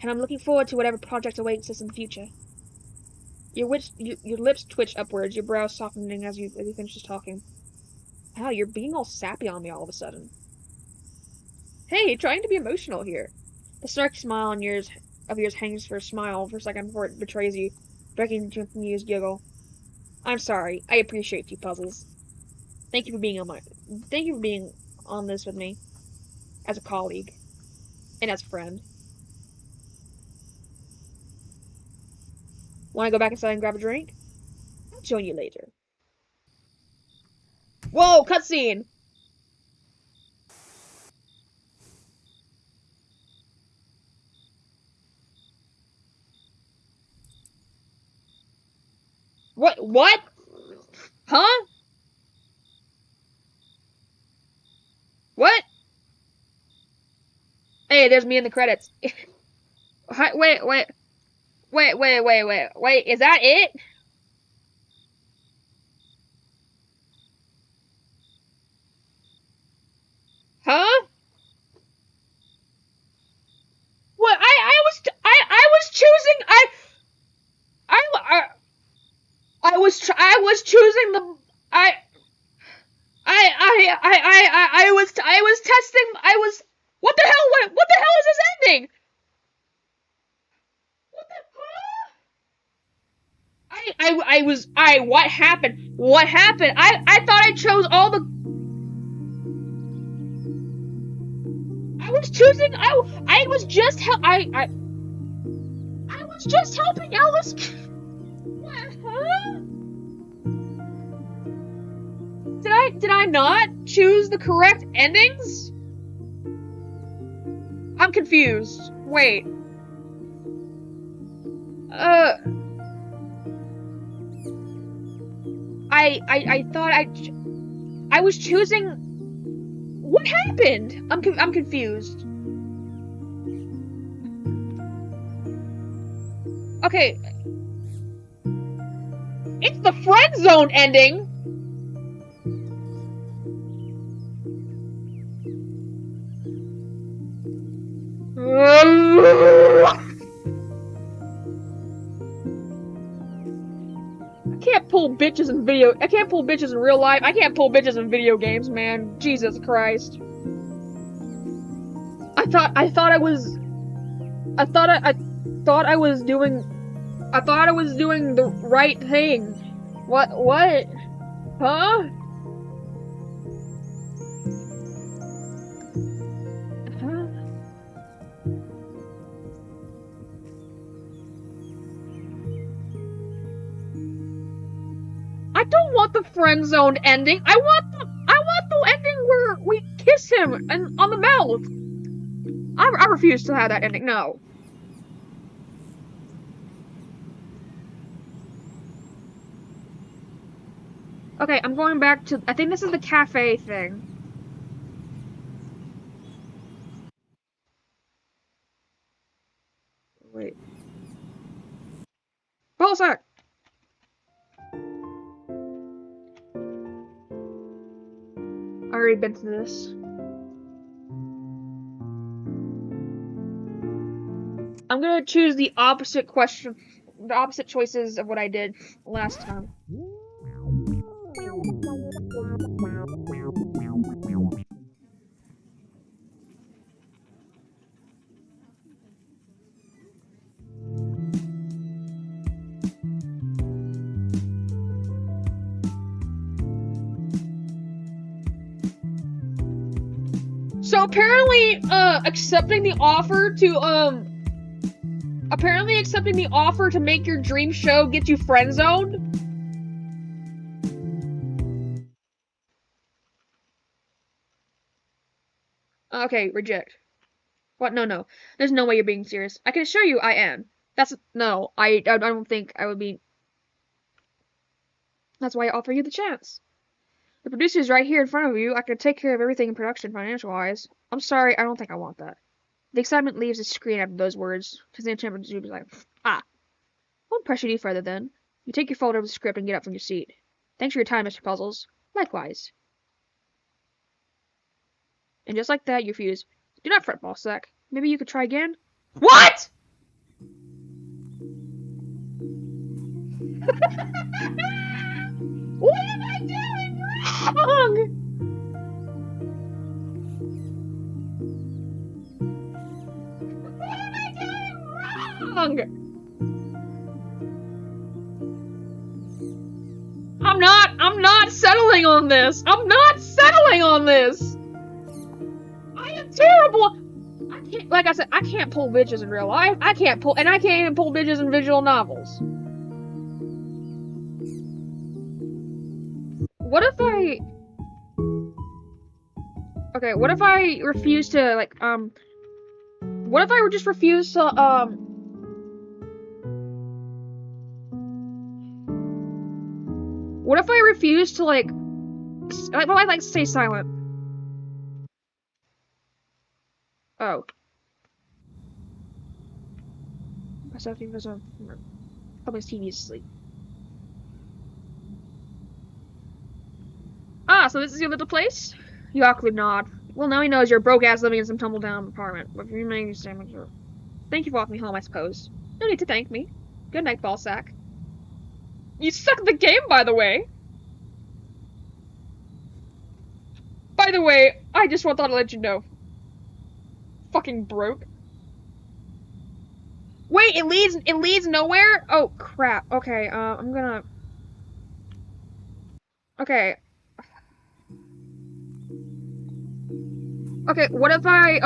And I'm looking forward to whatever project awaits us in the future. Your lips twitched upwards, your brows softening as you finish talking. Wow, you're being all sappy on me all of a sudden. Hey, trying to be emotional here. The snarky smile on yours hangs for a smile for a second before it betrays you, breaking into a confused giggle. I'm sorry. I appreciate you, Puzzles. Thank you for being on this with me, as a colleague, and as a friend. Want to go back inside and grab a drink? Join you later. Whoa, cutscene! What? Huh? What? Hey, there's me in the credits. Wait, is that it? Huh? What? I was choosing, I was choosing the, I was testing, what the hell is this ending? What the, what happened? What happened? I thought I chose all the, I was choosing, I was just I was just helping Alice. What, huh? Did I not choose the correct endings? I'm confused. Wait. I thought I was choosing. What happened? I'm confused. Okay. It's the friend zone ending. I can't pull bitches in video. I can't pull bitches in real life. I can't pull bitches in video games, man. Jesus Christ. I thought I was doing the right thing. What? Huh? I don't want the friend zone ending. I want the ending where we kiss him and on the mouth. I refuse to have that ending. No. Okay, I'm going back to. I think this is the cafe thing. Wait. Hold a sec. I already been through this. I'm gonna choose the opposite question, the opposite choices of what I did last time. So apparently, accepting the offer to make your dream show gets you friend zoned. Okay, reject. What? No. There's no way you're being serious. I can assure you I am. No, I don't think I would be. That's why I offer you the chance. The producer's right here in front of you. I could take care of everything in production, financial-wise. I'm sorry, I don't think I want that. The excitement leaves the screen after those words, because the enchantment is like, I won't pressure you further then. You take your folder of the script and get up from your seat. Thanks for your time, Mr. Puzzles. Likewise. And just like that, you fuse. Do not fret, Ballsack. Maybe you could try again? What?! What am I doing wrong?! What am I doing wrong?! I'm not settling on this! I'm not settling on this! I am terrible! I can't, like I said, I can't pull bitches in real life. I can't even pull bitches in visual novels.
What if I... Okay, what if I refuse to, like, what if I would just refuse to, what if I refuse to, like, well, I like to stay silent. Oh. Myself, probably TV is asleep. Ah, so this is your little place? You awkwardly nod. Well, now he knows you're a broke ass living in some tumble down apartment. But you may understand. Thank you for walking me home, I suppose. No need to thank me. Good night, ballsack. You suck at the game, by the way. By the way, I just thought to let you know. Fucking broke. Wait, it leads nowhere? Oh crap. Okay, I'm gonna. Okay. Okay, what if I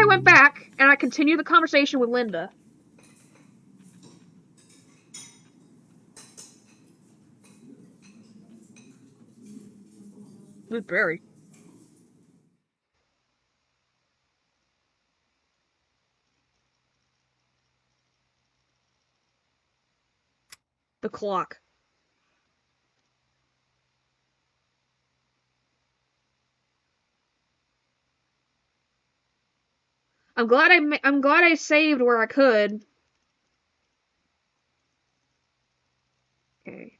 went back and I continued the conversation with Linda? With Barry. The clock. I'm glad I saved where I could. Okay.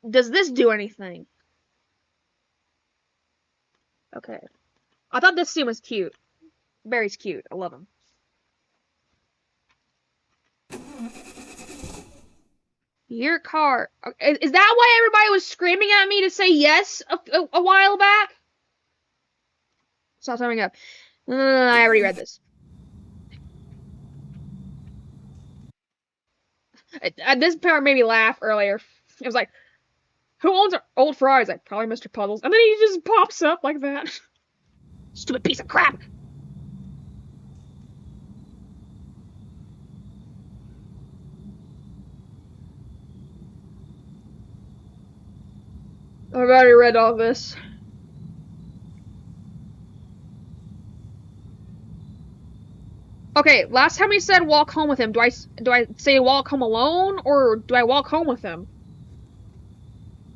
Does this do anything? Okay. I thought this scene was cute. Barry's cute. I love him. Your car. Is that why everybody was screaming at me to say yes a while back? Stop summing up. I already read this. This part made me laugh earlier. It was like, who owns our old Ferrari? He's like, probably Mr. Puddles. And then he just pops up like that. Stupid piece of crap. I've already read all this. Okay, last time we said walk home with him. Do I say walk home alone or do I walk home with him?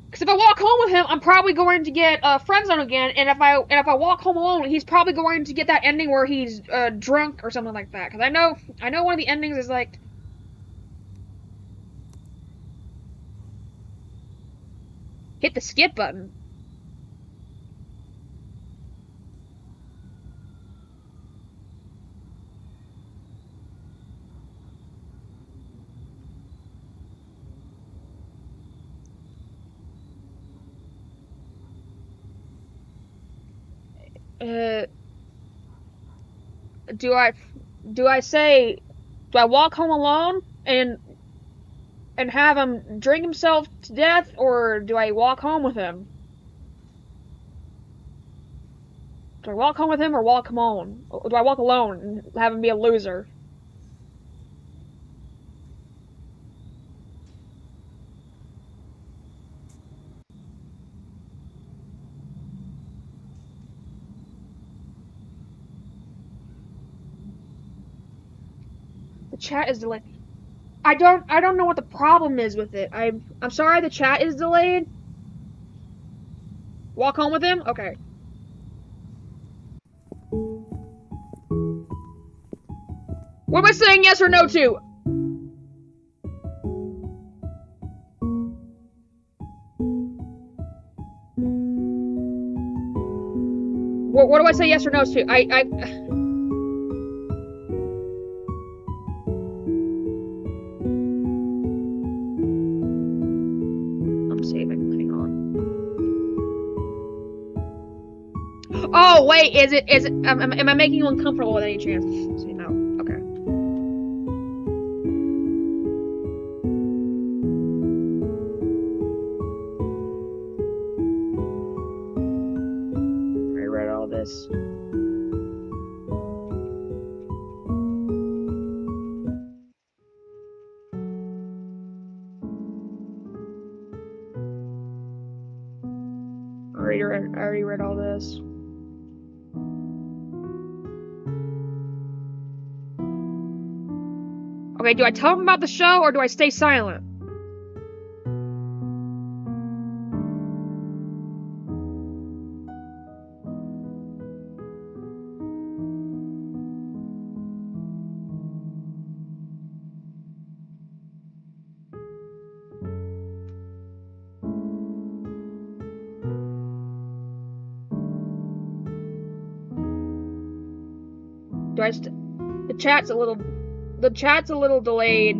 Because if I walk home with him, I'm probably going to get friend zone again. And if I walk home alone, he's probably going to get that ending where he's drunk or something like that. Because I know one of the endings is like. Hit the skip button. Do I walk home alone and have him drink himself to death, or do I walk home with him? Do I walk home with him or walk him on? Or do I walk alone and have him be a loser? The chat is delayed. I don't know what the problem is with it. I'm sorry the chat is delayed. Walk home with him? Okay. What am I saying yes or no to? What do I say yes or no to? I'm saving. Hang on. Oh wait, is it? Am I making you uncomfortable with any chance? Say no. Okay. I read all this. read all this. Okay, do I tell him about the show or do I stay silent? Do I the chat's a little delayed.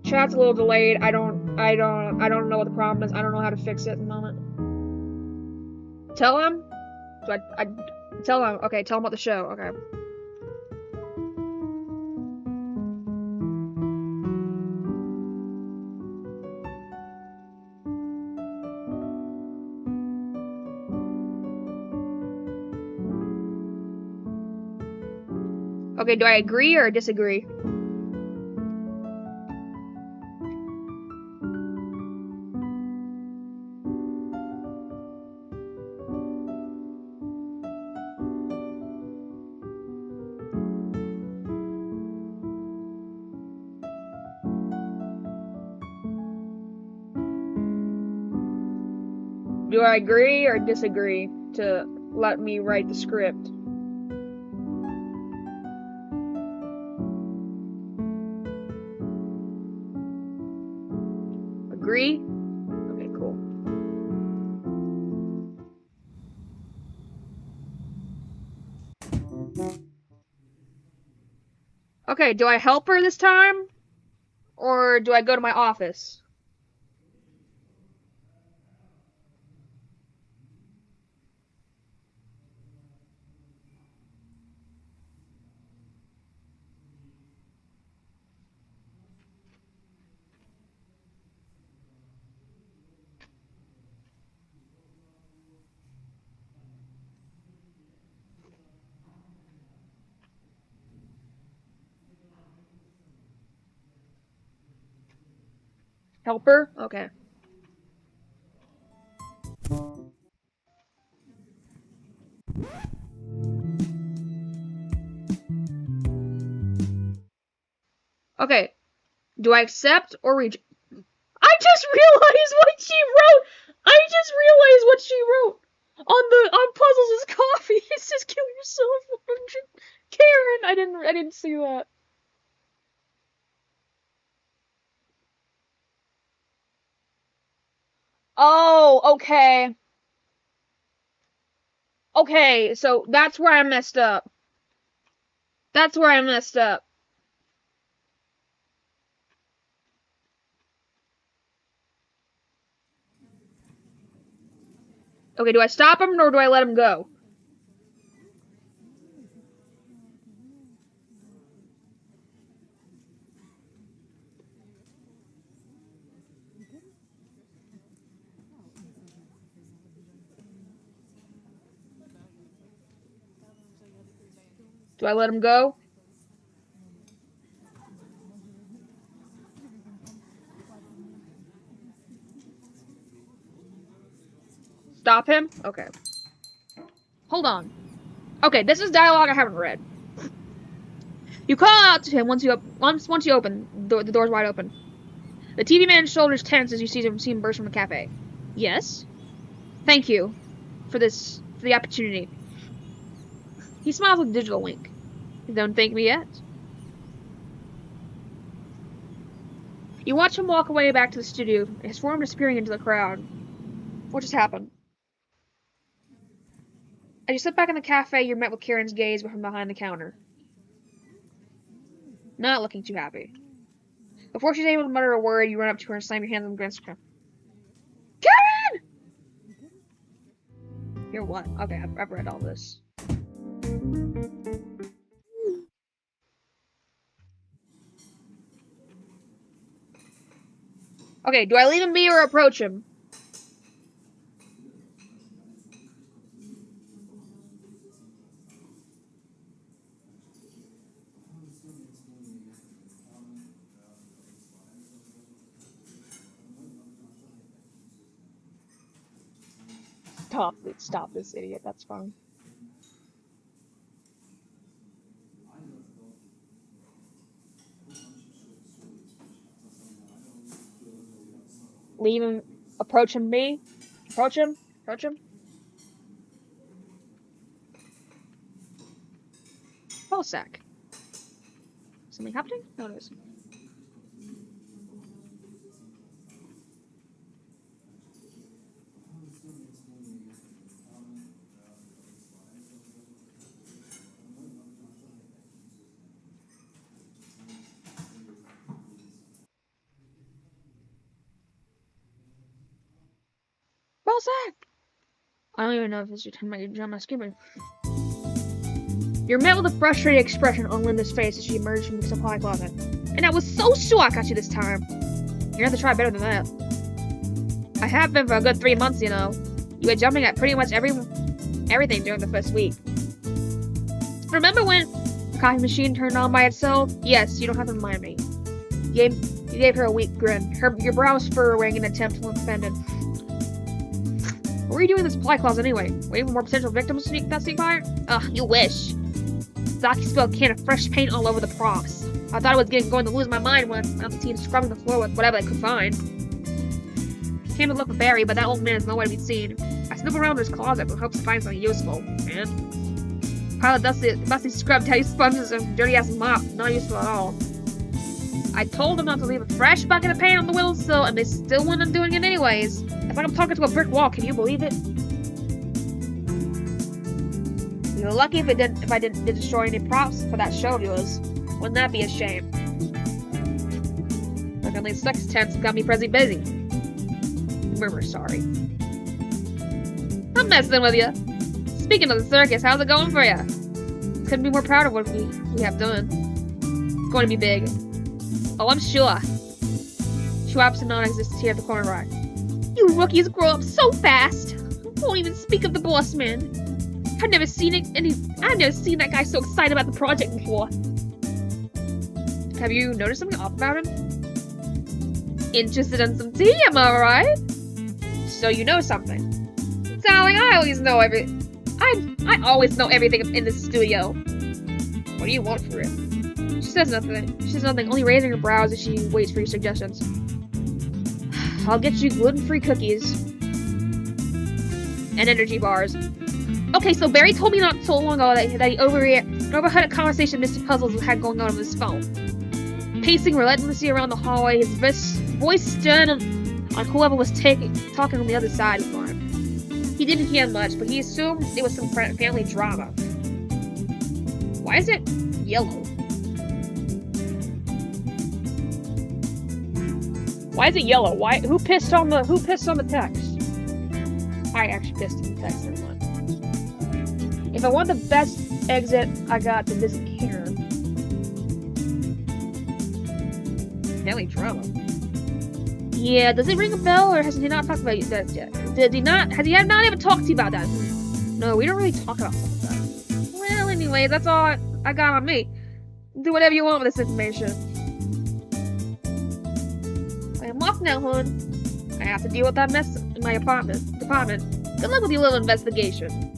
Chat's a little delayed. I don't know what the problem is. I don't know how to fix it at the moment. Tell him? Do I tell him? Okay, tell him about the show. Okay. Okay, do I agree or disagree? Do I agree or disagree to let me write the script? Agree? Okay, cool. Okay, do I help her this time? Or do I go to my office? Help her? Okay. Okay. Do I accept or reject? I just realized what she wrote! I just realized what she wrote! On Puzzles' coffee. It says kill yourself. Karen, I didn't see that. Oh, okay. Okay, so that's where I messed up. That's where I messed up. Okay, do I stop him or do I let him go? Do I let him go? Stop him? Okay. Hold on. Okay, this is dialogue I haven't read. You call out to him once you open the door's wide open. The TV man's shoulders tense as you see him burst from the cafe. Yes. Thank you for the opportunity. He smiles with a digital wink. Don't thank me yet. You watch him walk away back to the studio, his form disappearing into the crowd. What just happened? As you sit back in the cafe, you're met with Karen's gaze from behind the counter. Not looking too happy. Before she's able to mutter a word, you run up to her and slam your hands on the against her. Karen! You're what? Okay, I've read all this. Okay, do I leave him be or approach him? stop this idiot. That's fine. Leave him. Approach him. Approach him. Approach him. Oh, sack. Something happening? No, it is. Well, sack. I don't even know if it's your turn. My drum screaming. You're met with a frustrated expression on Linda's face as she emerged from the supply closet. And I was so sure I got you this time. You're gonna have to try better than that. I have been for a good 3 months, you know. You were jumping at pretty much everything during the first week. Remember when the coffee machine turned on by itself? Yes, you don't have to remind me. You gave her a weak grin, your brows furrowing in an attempt to look offended. What were you doing in the supply closet anyway? Waiting for more potential victims to sneak by? Ugh, you wish. Zaki spilled a can of fresh paint all over the props. I thought I was going to lose my mind when I was seen scrubbing the floor with whatever I could find. Came to look for Barry, but that old man is nowhere to be seen. I snoop around his closet with hopes to find something useful. And pile of dusty scrubbed teddy sponges and dirty-ass mop. Not useful at all. I told them not to leave a fresh bucket of paint on the windowsill, and they still went on doing it anyways. It's like I'm talking to a brick wall. Can you believe it? You're lucky if I didn't destroy any props for that show of yours. Wouldn't that be a shame? Like only sex tents got me pretty busy. Murmur sorry. I'm messing with you. Speaking of the circus, how's it going for you? Couldn't be more proud of what we have done. It's going to be big. Oh, I'm sure. She wipes a non-existent tear at the corner right. You rookies grow up so fast. Won't even speak of the boss man. I've never seen that guy so excited about the project before. Have you noticed something off about him? Interested in some tea, am I right? So you know something. Darling, I always know I always know everything in the studio. What do you want for it? She says nothing. She says nothing, only raising her brows as she waits for your suggestions. I'll get you gluten-free cookies. And energy bars. Okay, so Barry told me not so long ago that he overheard a conversation Mr. Puzzles had going on his phone. Pacing relentlessly around the hallway, his voice stern on whoever was talking on the other side of the farm. He didn't hear much, but he assumed it was some family drama. Why is it yellow? Why is it yellow? Who pissed on the text? I actually pissed on the text, never mind. If I want the best exit, I got to visit Karen. Family drama. Yeah, does it ring a bell, or has he not talked about that yet? Has he not even talked to you about that? No, we don't really talk about stuff like that. Well, anyway, that's all I got on me. Do whatever you want with this information. I am off now, hon. I have to deal with that mess in my department. Good luck with your little investigation.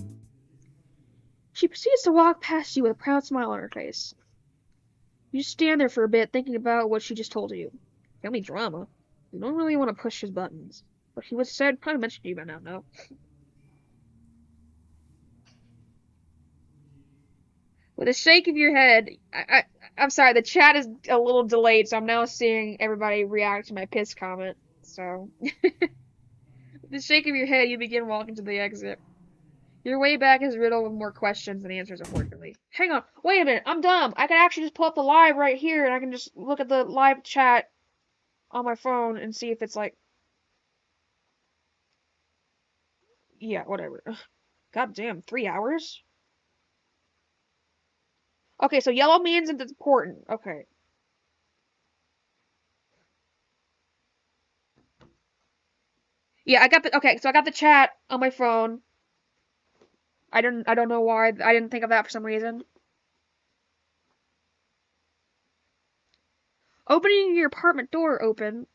She proceeds to walk past you with a proud smile on her face. You stand there for a bit, thinking about what she just told you. Family drama. You don't really want to push his buttons. But he was said, probably mentioned to you by now, no? With a shake of your head, I'm sorry, the chat is a little delayed, so I'm now seeing everybody react to my piss comment. So, with a shake of your head, you begin walking to the exit. Your way back is riddled with more questions than answers, unfortunately. Hang on, wait a minute, I'm dumb. I can actually just pull up the live right here, and I can just look at the live chat on my phone and see if it's like... Yeah, whatever. God damn, 3 hours? Okay, so yellow means it's important. Okay. Yeah, I got the chat on my phone. I don't know why. I didn't think of that for some reason. Opening your apartment door open.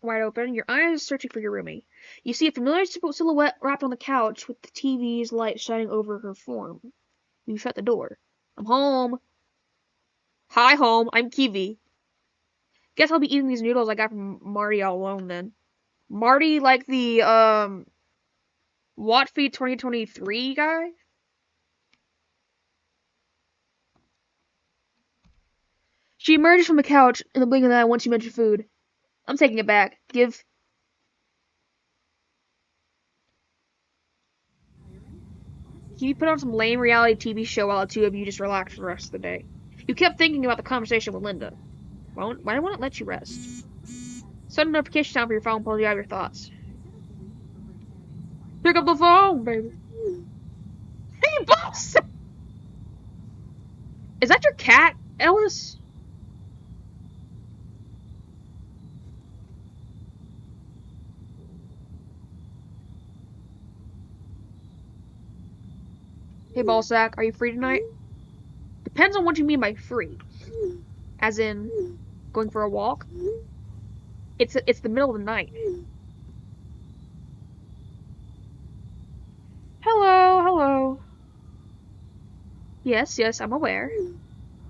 wide open, your eyes searching for your roomie. You see a familiar silhouette wrapped on the couch with the TV's light shining over her form. You shut the door. I'm home. Hi, home. I'm Kiwi. Guess I'll be eating these noodles I got from Marty all alone then. Marty, like the, Wattfeed 2023 guy? She emerged from the couch in the blink of an eye once you mentioned food. I'm taking it back. Can you put on some lame reality TV show while the two of you just relax for the rest of the day? You kept thinking about the conversation with Linda. Why won't it let you rest? Sudden notification sound for your phone pulls you out of your thoughts. Pick up the phone, baby. Hey, boss! Is that your cat, Ellis? Hey, Ballsack, are you free tonight? Depends on what you mean by free. As in, going for a walk? It's the middle of the night. Hello. Yes, I'm aware.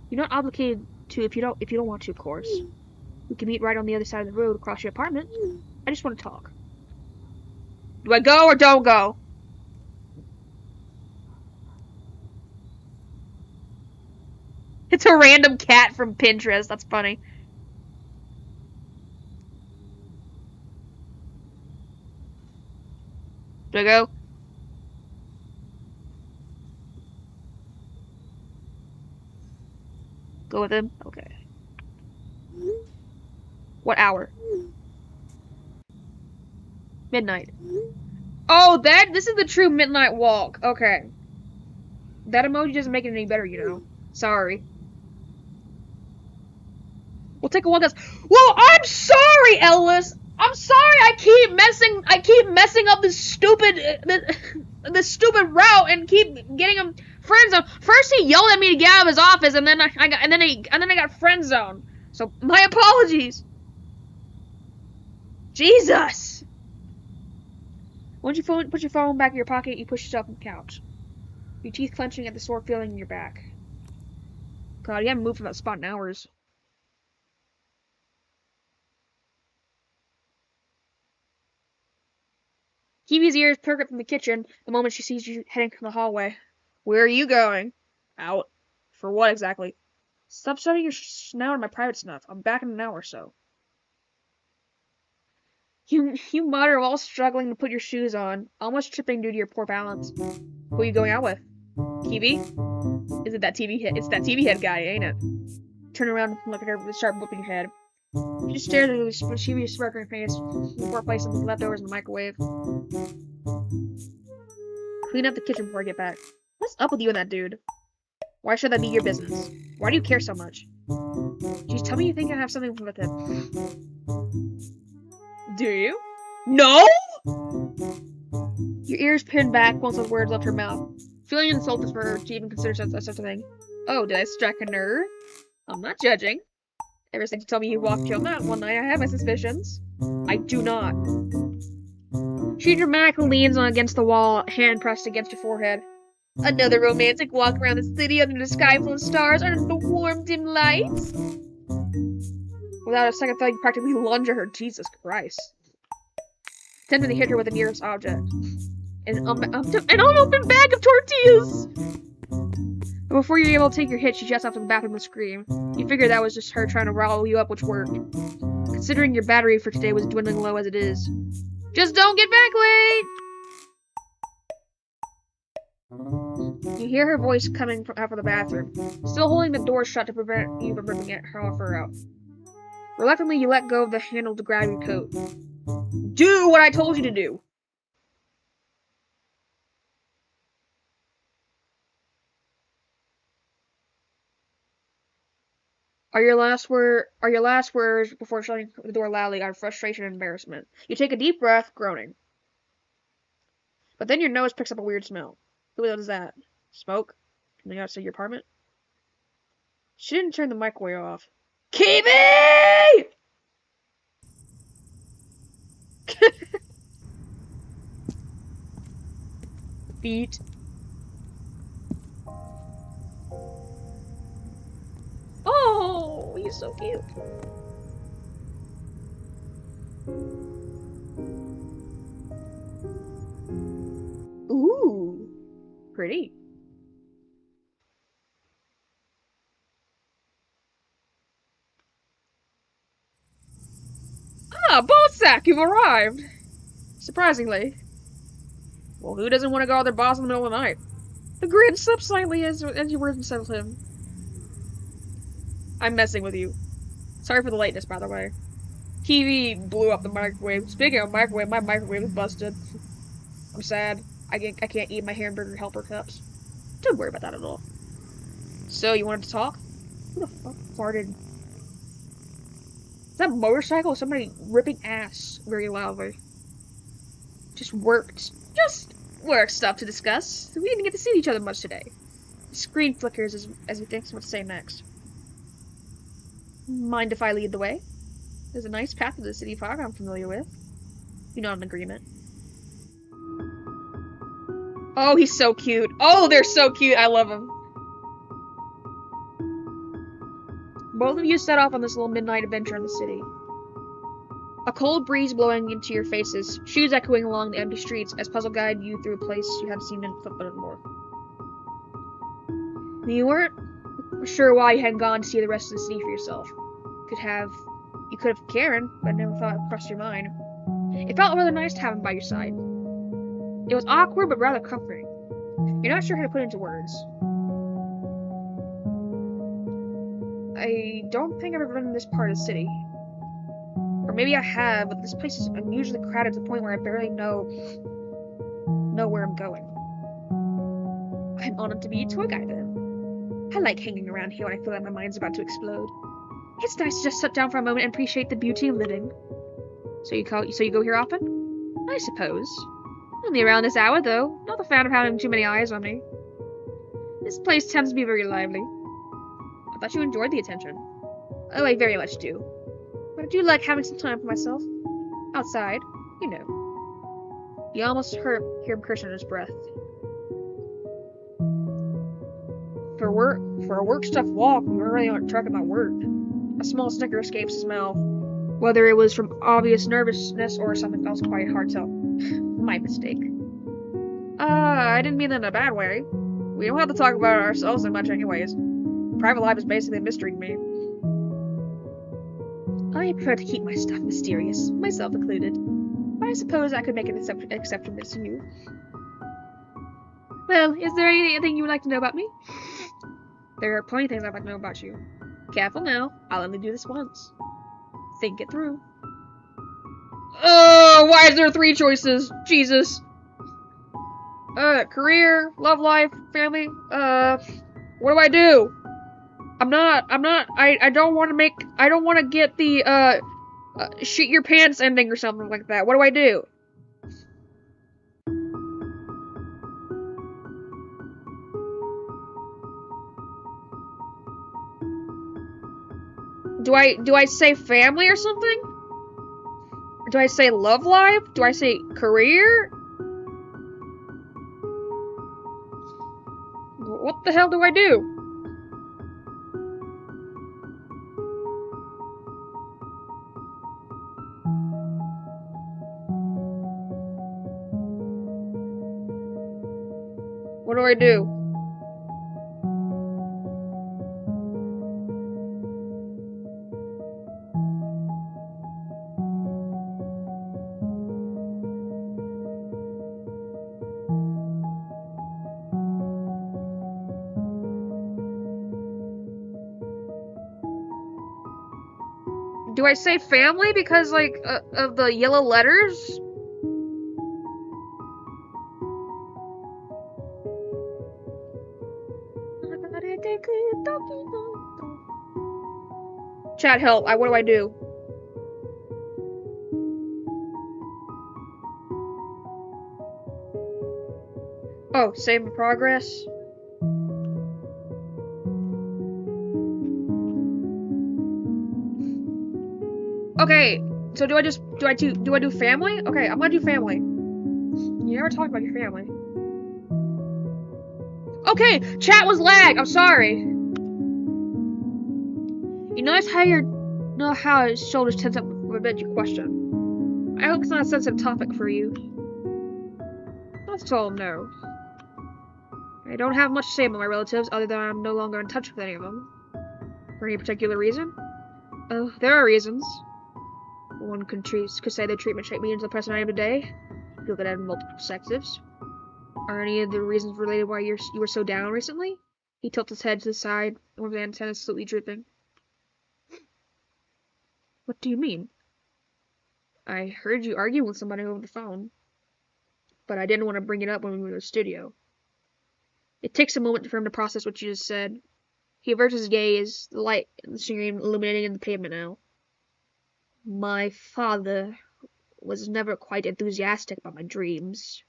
You're not obligated to if you don't want to, of course. We can meet right on the other side of the road across your apartment. I just want to talk. Do I go or don't go? It's a random cat from Pinterest. That's funny. Do I go? Go with him? Okay. What hour? Midnight. Oh, this is the true midnight walk. Okay. That emoji doesn't make it any better, you know. Sorry. We'll take a walk. Whoa, I'm sorry, Ellis. I'm sorry. I keep messing up this stupid route and keep getting him friend zone. First he yelled at me to get out of his office, and then I got friend zone. So my apologies. Jesus. Once you put your phone back in your pocket, you push yourself on the couch. Your teeth clenching at the sore feeling in your back. God, you haven't moved from that spot in hours. Kiwi's ears perk up from the kitchen the moment she sees you heading from the hallway. Where are you going? Out. For what exactly? Stop studying your snout in my private snuff. I'm back in an hour or so. You mutter while struggling to put your shoes on, almost tripping due to your poor balance. Who are you going out with? Kiwi? Is it that TV head? It's that TV head guy, ain't it? Turn around and look at her with a sharp look in your head. She just stares at you with a smirk on her face before placing the leftovers in the microwave. Clean up the kitchen before I get back. What's up with you and that dude? Why should that be your business? Why do you care so much? Jeez, tell me you think I have something with him. Do you? No! Your ears pinned back once those words left her mouth. Feeling insulted for her to even consider such a thing. Oh, did I strike a nerve? I'm not judging. Ever since you told me you walked killed that one night, I have my suspicions. I do not. She dramatically leans on against the wall, hand pressed against her forehead. Another romantic walk around the city under the sky full of stars, under the warm, dim lights. Without a second thought, you practically lunge at her. Jesus Christ. Tempting to hit her with the nearest object. An unopened bag of tortillas! But before you're able to take your hit, she jets off to the bathroom and scream. You figure that was just her trying to rile you up, which worked. Considering your battery for today was dwindling low as it is. Just don't get back late! You hear her voice coming out from the bathroom, still holding the door shut to prevent you from ripping her off her out. Reluctantly, you let go of the handle to grab your coat. Do what I told you to do! Are your last words before shutting the door loudly are frustration and embarrassment. You take a deep breath, groaning. But then your nose picks up a weird smell. What is that? Smoke? Coming outside your apartment? She didn't turn the microwave off. Kiwi! Feet. Oh, he's so cute. Ooh, pretty. Ah, Ballsack, you've arrived! Surprisingly. Well, who doesn't want to go out their boss in the middle of the night? The grin slipped slightly as your words settled him. I'm messing with you. Sorry for the lateness, by the way. TV blew up the microwave. Speaking of microwave, my microwave is busted. I'm sad. I can't eat my hamburger helper cups. Don't worry about that at all. So, you wanted to talk? Who the fuck farted? Is that motorcycle or somebody ripping ass very loudly? Just work stuff to discuss. We didn't get to see each other much today. The screen flickers as he thinks what to say next. Mind if I lead the way? There's a nice path to the city fog I'm familiar with. You nod in agreement. Oh, he's so cute. Oh, they're so cute. I love them. Both of you set off on this little midnight adventure in the city. A cold breeze blowing into your faces, shoes echoing along the empty streets as puzzle guide you through a place you haven't seen in football before. You weren't sure why you hadn't gone to see the rest of the city for yourself. You could have Karen, but never thought it crossed your mind. It felt rather nice to have him by your side. It was awkward, but rather comforting. You're not sure how to put it into words. I don't think I've ever been in this part of the city. Or maybe I have, but this place is unusually crowded to the point where I barely know where I'm going. I'm honored to be a tour guide then. I like hanging around here when I feel like my mind's about to explode. It's nice to just sit down for a moment and appreciate the beauty of living. So you go here often? I suppose. Only around this hour, though. Not a fan of having too many eyes on me. This place tends to be very lively. I thought you enjoyed the attention. Oh, I very much do. But I do like having some time for myself. Outside, you know. You almost hear him curse under his breath. For a work stuff walk, we really aren't talking about work. A small snicker escapes his mouth, whether it was from obvious nervousness or something else quite hard to tell. My mistake. I didn't mean that in a bad way. We don't have to talk about ourselves that much anyways. Private life is basically a mystery to me. I prefer to keep my stuff mysterious, myself included. But I suppose I could make an exception this to you. Well, is there anything you would like to know about me? There are plenty of things I'd like to know about you. Careful now, I'll only do this once. Think it through. Oh, why is there 3 choices? Jesus. Career, love life, family, what do I do? I don't want to get the, shit your pants ending or something like that. What do I do? Do I say family or something? Or do I say love life? Do I say career? What the hell do I do? What do I do? Do I say family because, like, of the yellow letters? Chat, help. What do I do? Oh, save in progress. Okay,
So do I do family? Okay, I'm gonna do family. You never talked about your family. Okay, chat was lag. I'm sorry. You notice how his shoulders tense up with a your question. I hope it's not a sensitive topic for you. That's all, no. I don't have much to say about my relatives, other than I'm no longer in touch with any of them. For any particular reason? Oh, there are reasons. One could say the treatment shaped me into the person I am today. You could add multiple perspectives. Are any of the reasons related why you were so down recently? He tilts his head to the side, with the antennas slightly drooping. What do you mean? I heard you arguing with somebody over the phone. But I didn't want to bring it up when we were in the studio. It takes a moment for him to process what you just said. He averts his gaze, the light in the screen illuminating the pavement now. My father was never quite enthusiastic about my dreams.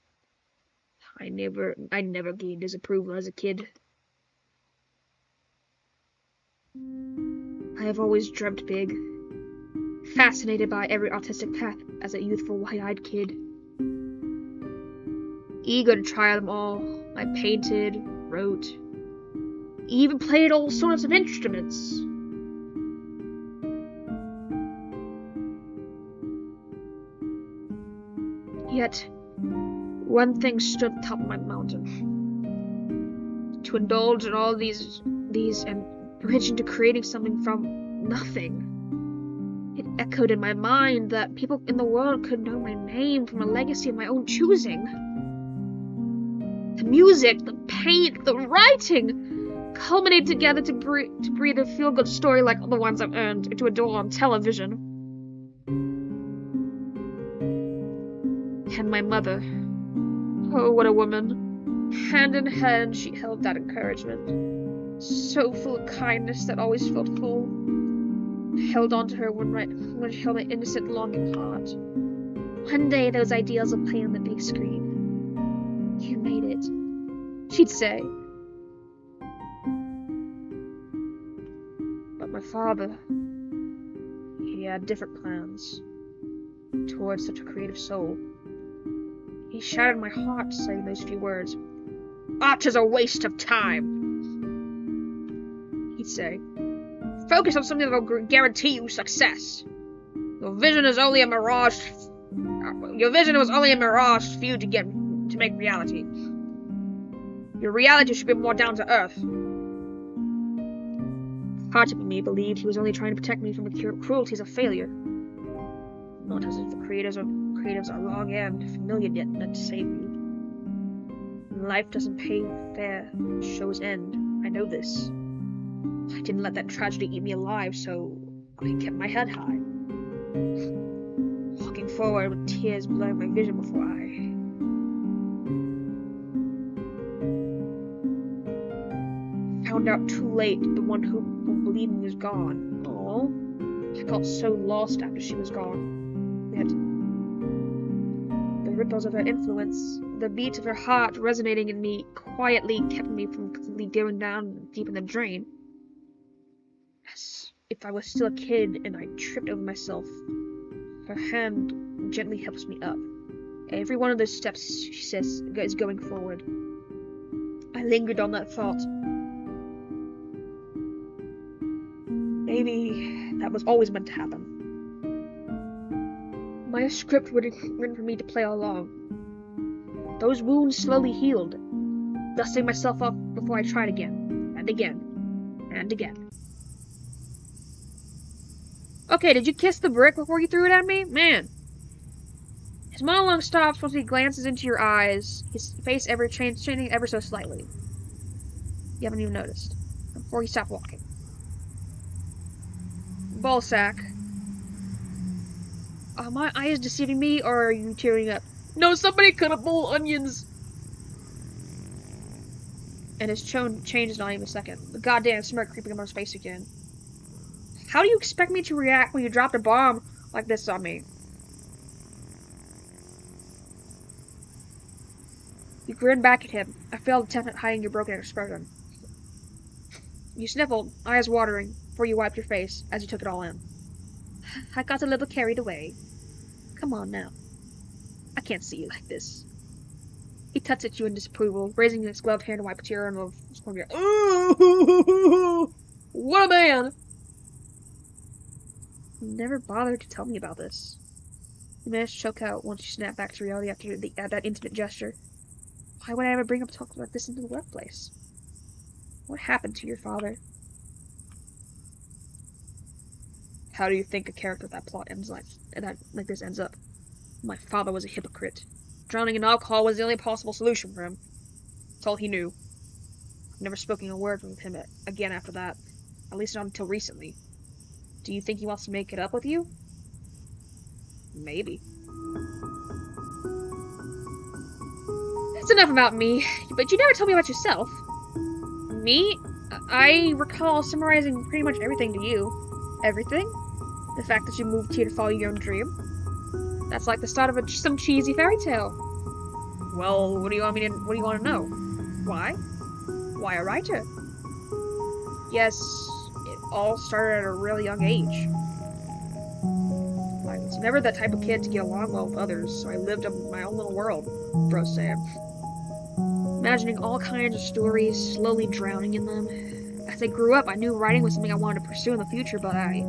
I never gained his approval as a kid. I have always dreamt big, fascinated by every artistic path as a youthful white-eyed kid. Eager to try them all, I painted, wrote, even played all sorts of instruments. Yet, one thing stood at the top of my mountain. To indulge in all these and bridge into creating something from nothing. It echoed in my mind that people in the world could know my name from a legacy of my own choosing. The music, the paint, the writing culminate together to breathe a feel-good story like the ones I've earned to adore on television. And my mother. Oh, what a woman. Hand in hand, she held that encouragement. So full of kindness that always felt full. I held on to her when she held my innocent, longing heart. One day, those ideals will play on the big screen. You made it, she'd say. But my father, he had different plans towards such a creative soul. He shattered my heart saying those few words. Art is a waste of time, he'd say. Focus on something that will guarantee you success. Your vision was only a mirage for you to make reality. Your reality should be more down to earth. Part of me believed he was only trying to protect me from the cruelties of failure. Not as if the creatives are long and familiar yet meant to save you. Life doesn't pay fair, shows end. I know this. I didn't let that tragedy eat me alive, so I kept my head high. Walking forward with tears blurring my vision before I... found out too late the one who believed me was gone. Oh, I felt so lost after she was gone. Yet, the ripples of her influence, the beat of her heart resonating in me quietly kept me from completely going down deep in the drain. As if I was still a kid and I tripped over myself, her hand gently helps me up. Every one of those steps, she says, is going forward. I lingered on that thought. Maybe that was always meant to happen. My script was written for me to play along. Those wounds slowly healed, dusting myself up before I tried again, and again, and again. Okay, did you kiss the brick before you threw it at me? Man. His monologue stops once he glances into your eyes, his face changing ever so slightly. You haven't even noticed. Before he stopped walking. Ballsack. Are my eyes deceiving me, or are you tearing up? No, somebody cut up whole onions! And his tone changes not even a second. The goddamn smirk creeping up on his face again. How do you expect me to react when you dropped a bomb like this on me? You grinned back at him. I failed attempt at hiding your broken expression. You sniffled, eyes watering, before you wiped your face as you took it all in.
I got a little carried away. Come on now. I can't see you like this. He tugs at you in disapproval, raising his gloved hand to wipe a tear on the corner of your
Ooh, what a man!
You never bothered to tell me about this. You managed to choke out once you snapped back to reality after that instant gesture. Why would I ever bring up talk like this into the workplace? What happened to your father?
How do you think a character with that plot ends like this ends up? My father was a hypocrite. Drowning in alcohol was the only possible solution for him. That's all he knew. I've never spoken a word with him again after that. At least not until recently. Do you think he wants to make it up with you? Maybe.
That's enough about me, but you never told me about yourself. Me? I recall summarizing pretty much everything to you. Everything? The fact that you moved here to follow your own dream? That's like the start of some cheesy fairy tale.
Well, what do you want to know?
Why?
Why a writer?
Yes, it all started at a really young age. I was never that type of kid to get along well with others, so I lived in my own little world, Bro said. Imagining all kinds of stories, slowly drowning in them. As I grew up, I knew writing was something I wanted to pursue in the future, but I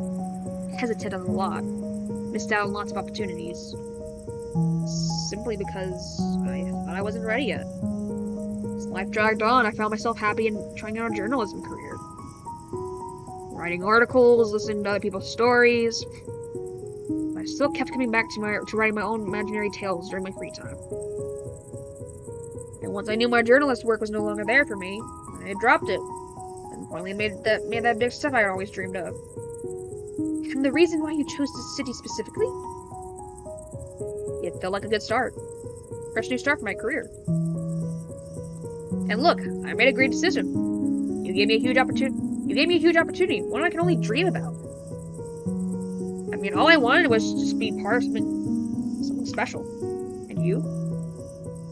hesitated a lot. Missed out on lots of opportunities. Simply because I thought I wasn't ready yet. As life dragged on, I found myself happy in trying out a journalism career. Writing articles, listening to other people's stories. I still kept coming back to writing my own imaginary tales during my free time. And once I knew my journalist work was no longer there for me, I dropped it. And finally made that big stuff I always dreamed of. And the reason why you chose this city specifically? It felt like a good start. Fresh new start for my career. And look, I made a great decision. You gave me a huge opportunity, one I can only dream about. I mean, all I wanted was to just be part of something special. And you?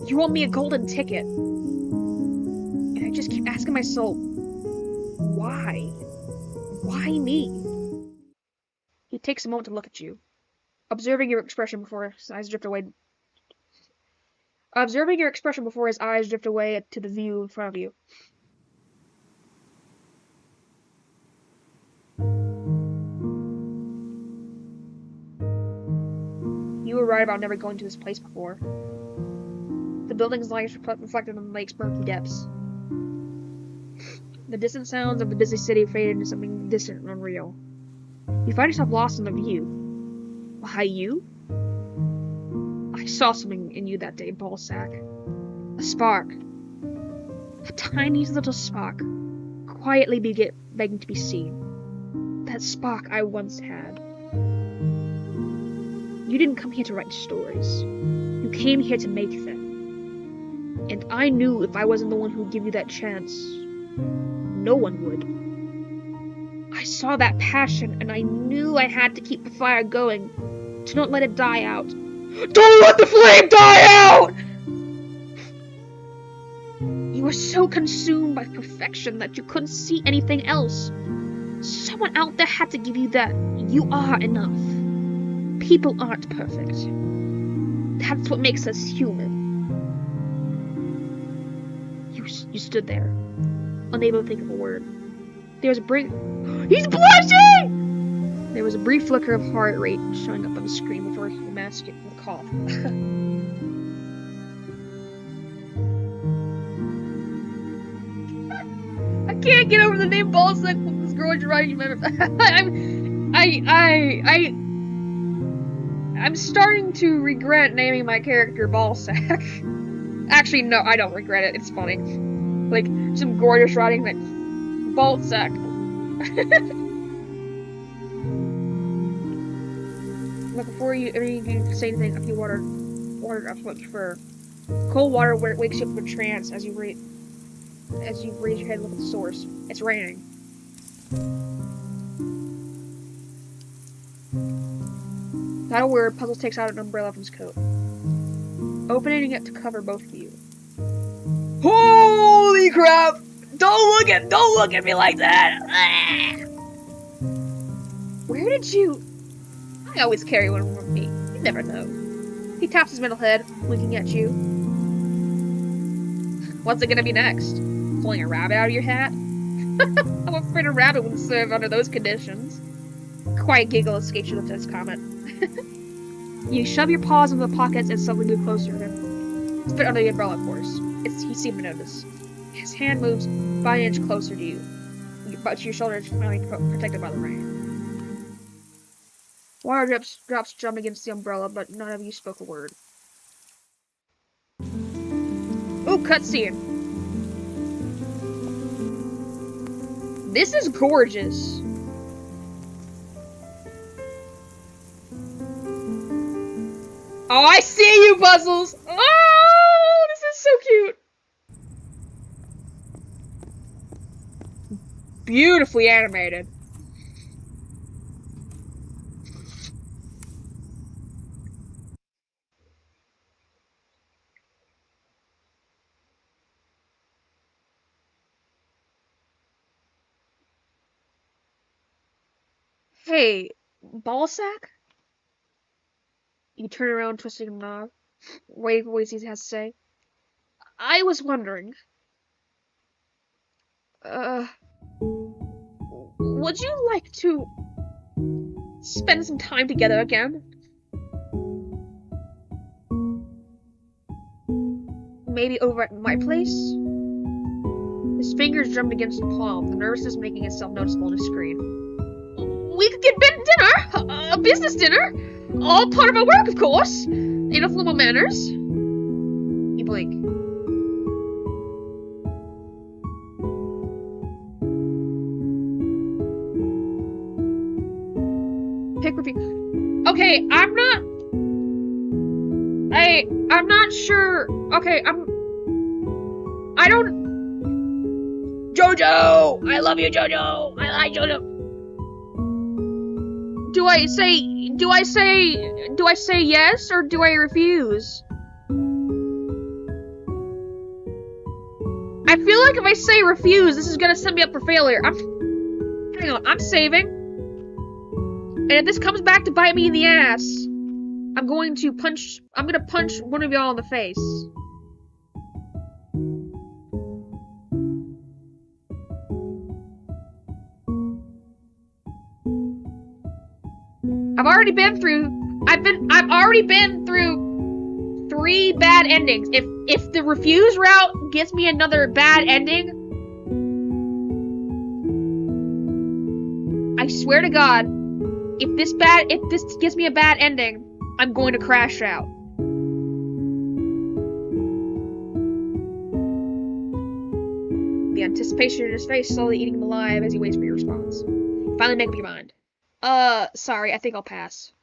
You want me a golden ticket. And I just keep asking myself, why? Why me? He takes a moment to look at you, observing your expression before his eyes drift away. To the view in front of you. You were right about never going to this place before. The building's lights reflected on the lake's murky depths. The distant sounds of the busy city faded into something distant and unreal. You find yourself lost in the view. Why you? I saw something in you that day, Ballsack. A spark. A tiny little spark, quietly begging to be seen. That spark I once had. You didn't come here to write stories. You came here to make them. And I knew if I wasn't the one who'd give you that chance, no one would. I saw that passion, and I knew I had to keep the fire going, to not let it die out.
Don't let the flame die out!
You were so consumed by perfection that you couldn't see anything else. Someone out there had to give you that you are enough. People aren't perfect. That's what makes us human. You stood there, unable to think of a word. There was a brief... He's blushing! There was a brief flicker of heart rate showing up on the screen before he masked it with a cough. I can't get over the name Ballsack with this girl you're writing. I'm starting to regret naming my character Ballsack. Actually, no, I don't regret it. It's funny. Like, some gorgeous writing like Ballsack. But before you can say anything, a few water drops wet your fur. Cold water wakes you up from a trance as you raise your head and look at the source. It's raining. Without a word, Puzzle takes out an umbrella from his coat, opening it to cover both of you.
Holy crap! Don't look at me like that!
Where did you... I always carry one with me. You never know. He taps his metal head, winking at you. What's it gonna be next? Pulling a rabbit out of your hat? I'm afraid a rabbit wouldn't serve under those conditions. Quiet giggle escapes you with this comment. You shove your paws into the pockets and suddenly move closer to him. Spit under the umbrella, of course. He seemed to notice. His hand moves by an inch closer to you, but your shoulder is finally protected by the rain. Water drops jump against the umbrella, but none of you spoke a word. Ooh, cutscene. This is gorgeous. Oh, I see you, Puzzles! Oh, this is so cute! Beautifully animated. Hey, ballsack? You turn around, twisting a knob, waiting for what he has to say. I was wondering, would you like to spend some time together again? Maybe over at my place? His fingers drummed against the palm, the nervousness making itself noticeable on the screen. We could get dinner! A business dinner! All part of our work, of course! In formal manners. You blink. Pick review. Okay, I'm not sure. Okay, I don't. Jojo! I love you, Jojo! I like Jojo! Do I say yes or do I refuse? I feel like if I say refuse, this is gonna set me up for failure. Hang on, I'm saving. And if this comes back to bite me in the ass, I'm gonna punch one of y'all in the face. I've already been through 3 bad endings. If the refuse route gets me another bad ending, I swear to God, if this gives me a bad ending, I'm going to crash out. The anticipation in his face slowly eating him alive as he waits for your response. Finally make up your mind. Sorry, I think I'll pass.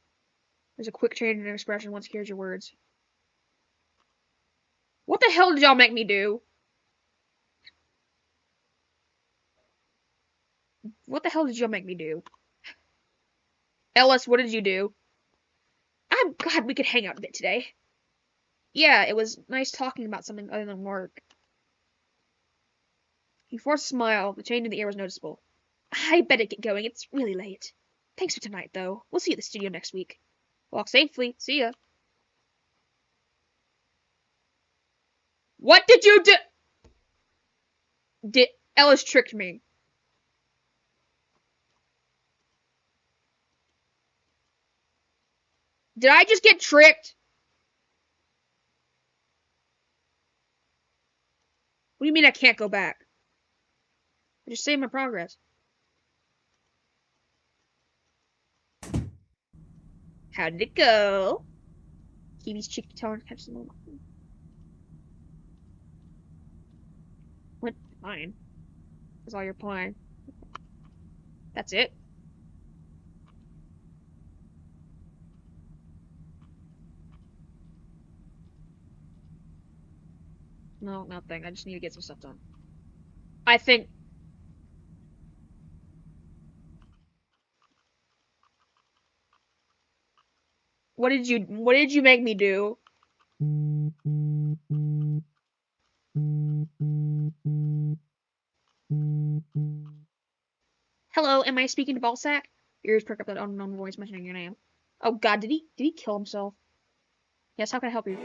There's a quick change in her expression once he hears your words. What the hell did y'all make me do? What the hell did y'all make me do? Ellis, what did you do? I'm glad we could hang out a bit today. Yeah, it was nice talking about something other than work. He forced a smile. The change in the air was noticeable. I better get going. It's really late. Thanks for tonight, though. We'll see you at the studio next week. Walk safely. See ya. What did you do? Ellis tricked me. Did I just get tricked? What do you mean I can't go back? I just saved my progress. How did it go? Kiwi's cheeky tone catches the moment. Went fine. That's all you're playing. That's it? No, nothing. I just need to get some stuff done. I think... What did you make me do? Hello, am I speaking to Ballsack? Your ears perk up that unknown voice mentioning your name. Oh God, did he kill himself? Yes, how can I help you?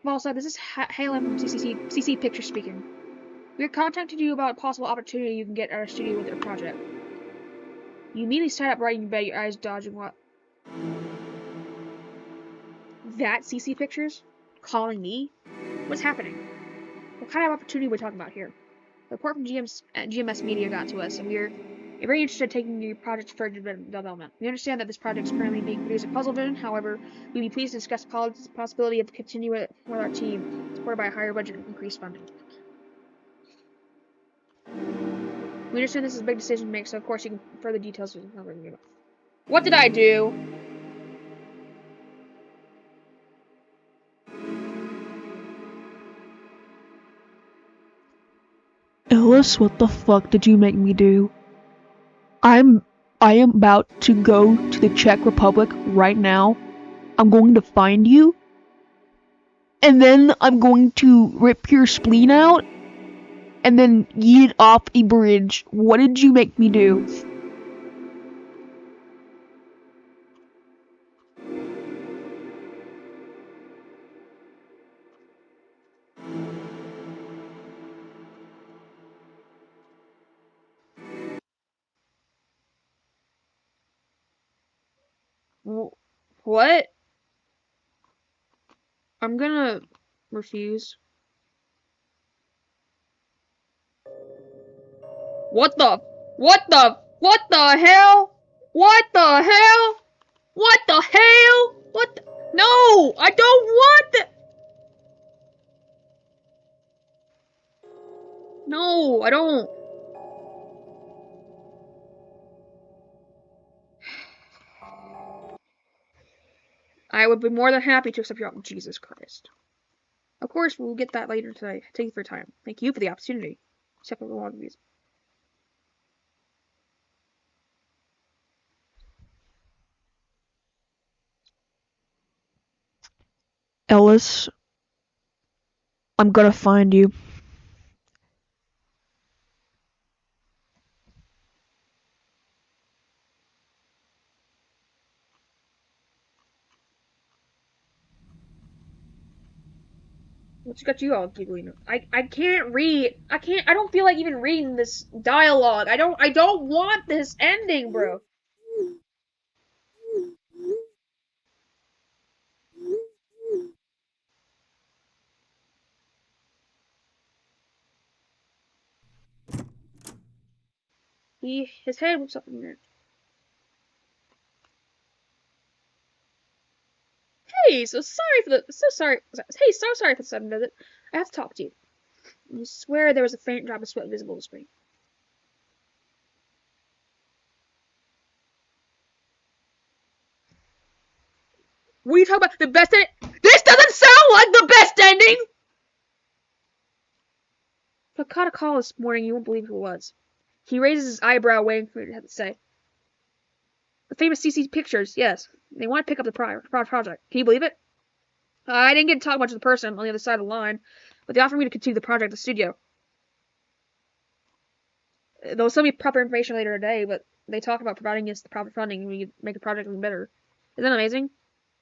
Also, this is Halen from CC Picture speaking. We're contacting you about a possible opportunity you can get at our studio with our project. You immediately sat up right in bed, your eyes dodging what? That CC Pictures? Calling me? What's happening? What kind of opportunity are we talking about here? The report from GMS Media got to us, and we're very interested in taking your project to further development. We understand that this project is currently being produced at Puzzlevision. However, we'd be pleased to discuss the possibility of continuing it with our team, supported by a higher budget and increased funding. We understand this is a big decision to make, so of course you can further details. What did I do?
Ellis, what the fuck did you make me do? I am about to go to the Czech Republic right now. I'm going to find you. And then I'm going to rip your spleen out. And then yeet off a bridge. What did you make me do?
What? I'm gonna refuse. What the hell? What the hell? What the hell? No! I don't want that! No, I don't. I would be more than happy to accept your offer. Jesus Christ. Of course, we'll get that later today. Thank you for your time. Thank you for the opportunity. Except for the long views.
Ellis, I'm gonna find you.
What's got you all giggling? I can't read. I don't feel like even reading this dialogue. I don't want this ending, bro. His head was up in there. Hey, so sorry for the sudden visit. I have to talk to you. You swear there was a faint drop of sweat visible on the screen. What are you talking about? The best ending? This doesn't sound like the best ending! If I caught a call this morning, you won't believe who it was. He raises his eyebrow, waiting for me to have to say. The famous CC Pictures, yes. They want to pick up the project. Can you believe it? I didn't get to talk much with the person on the other side of the line, but they offered me to continue the project at the studio. They'll send me proper information later today, but they talk about providing us the proper funding and we make the project even better. Isn't that amazing?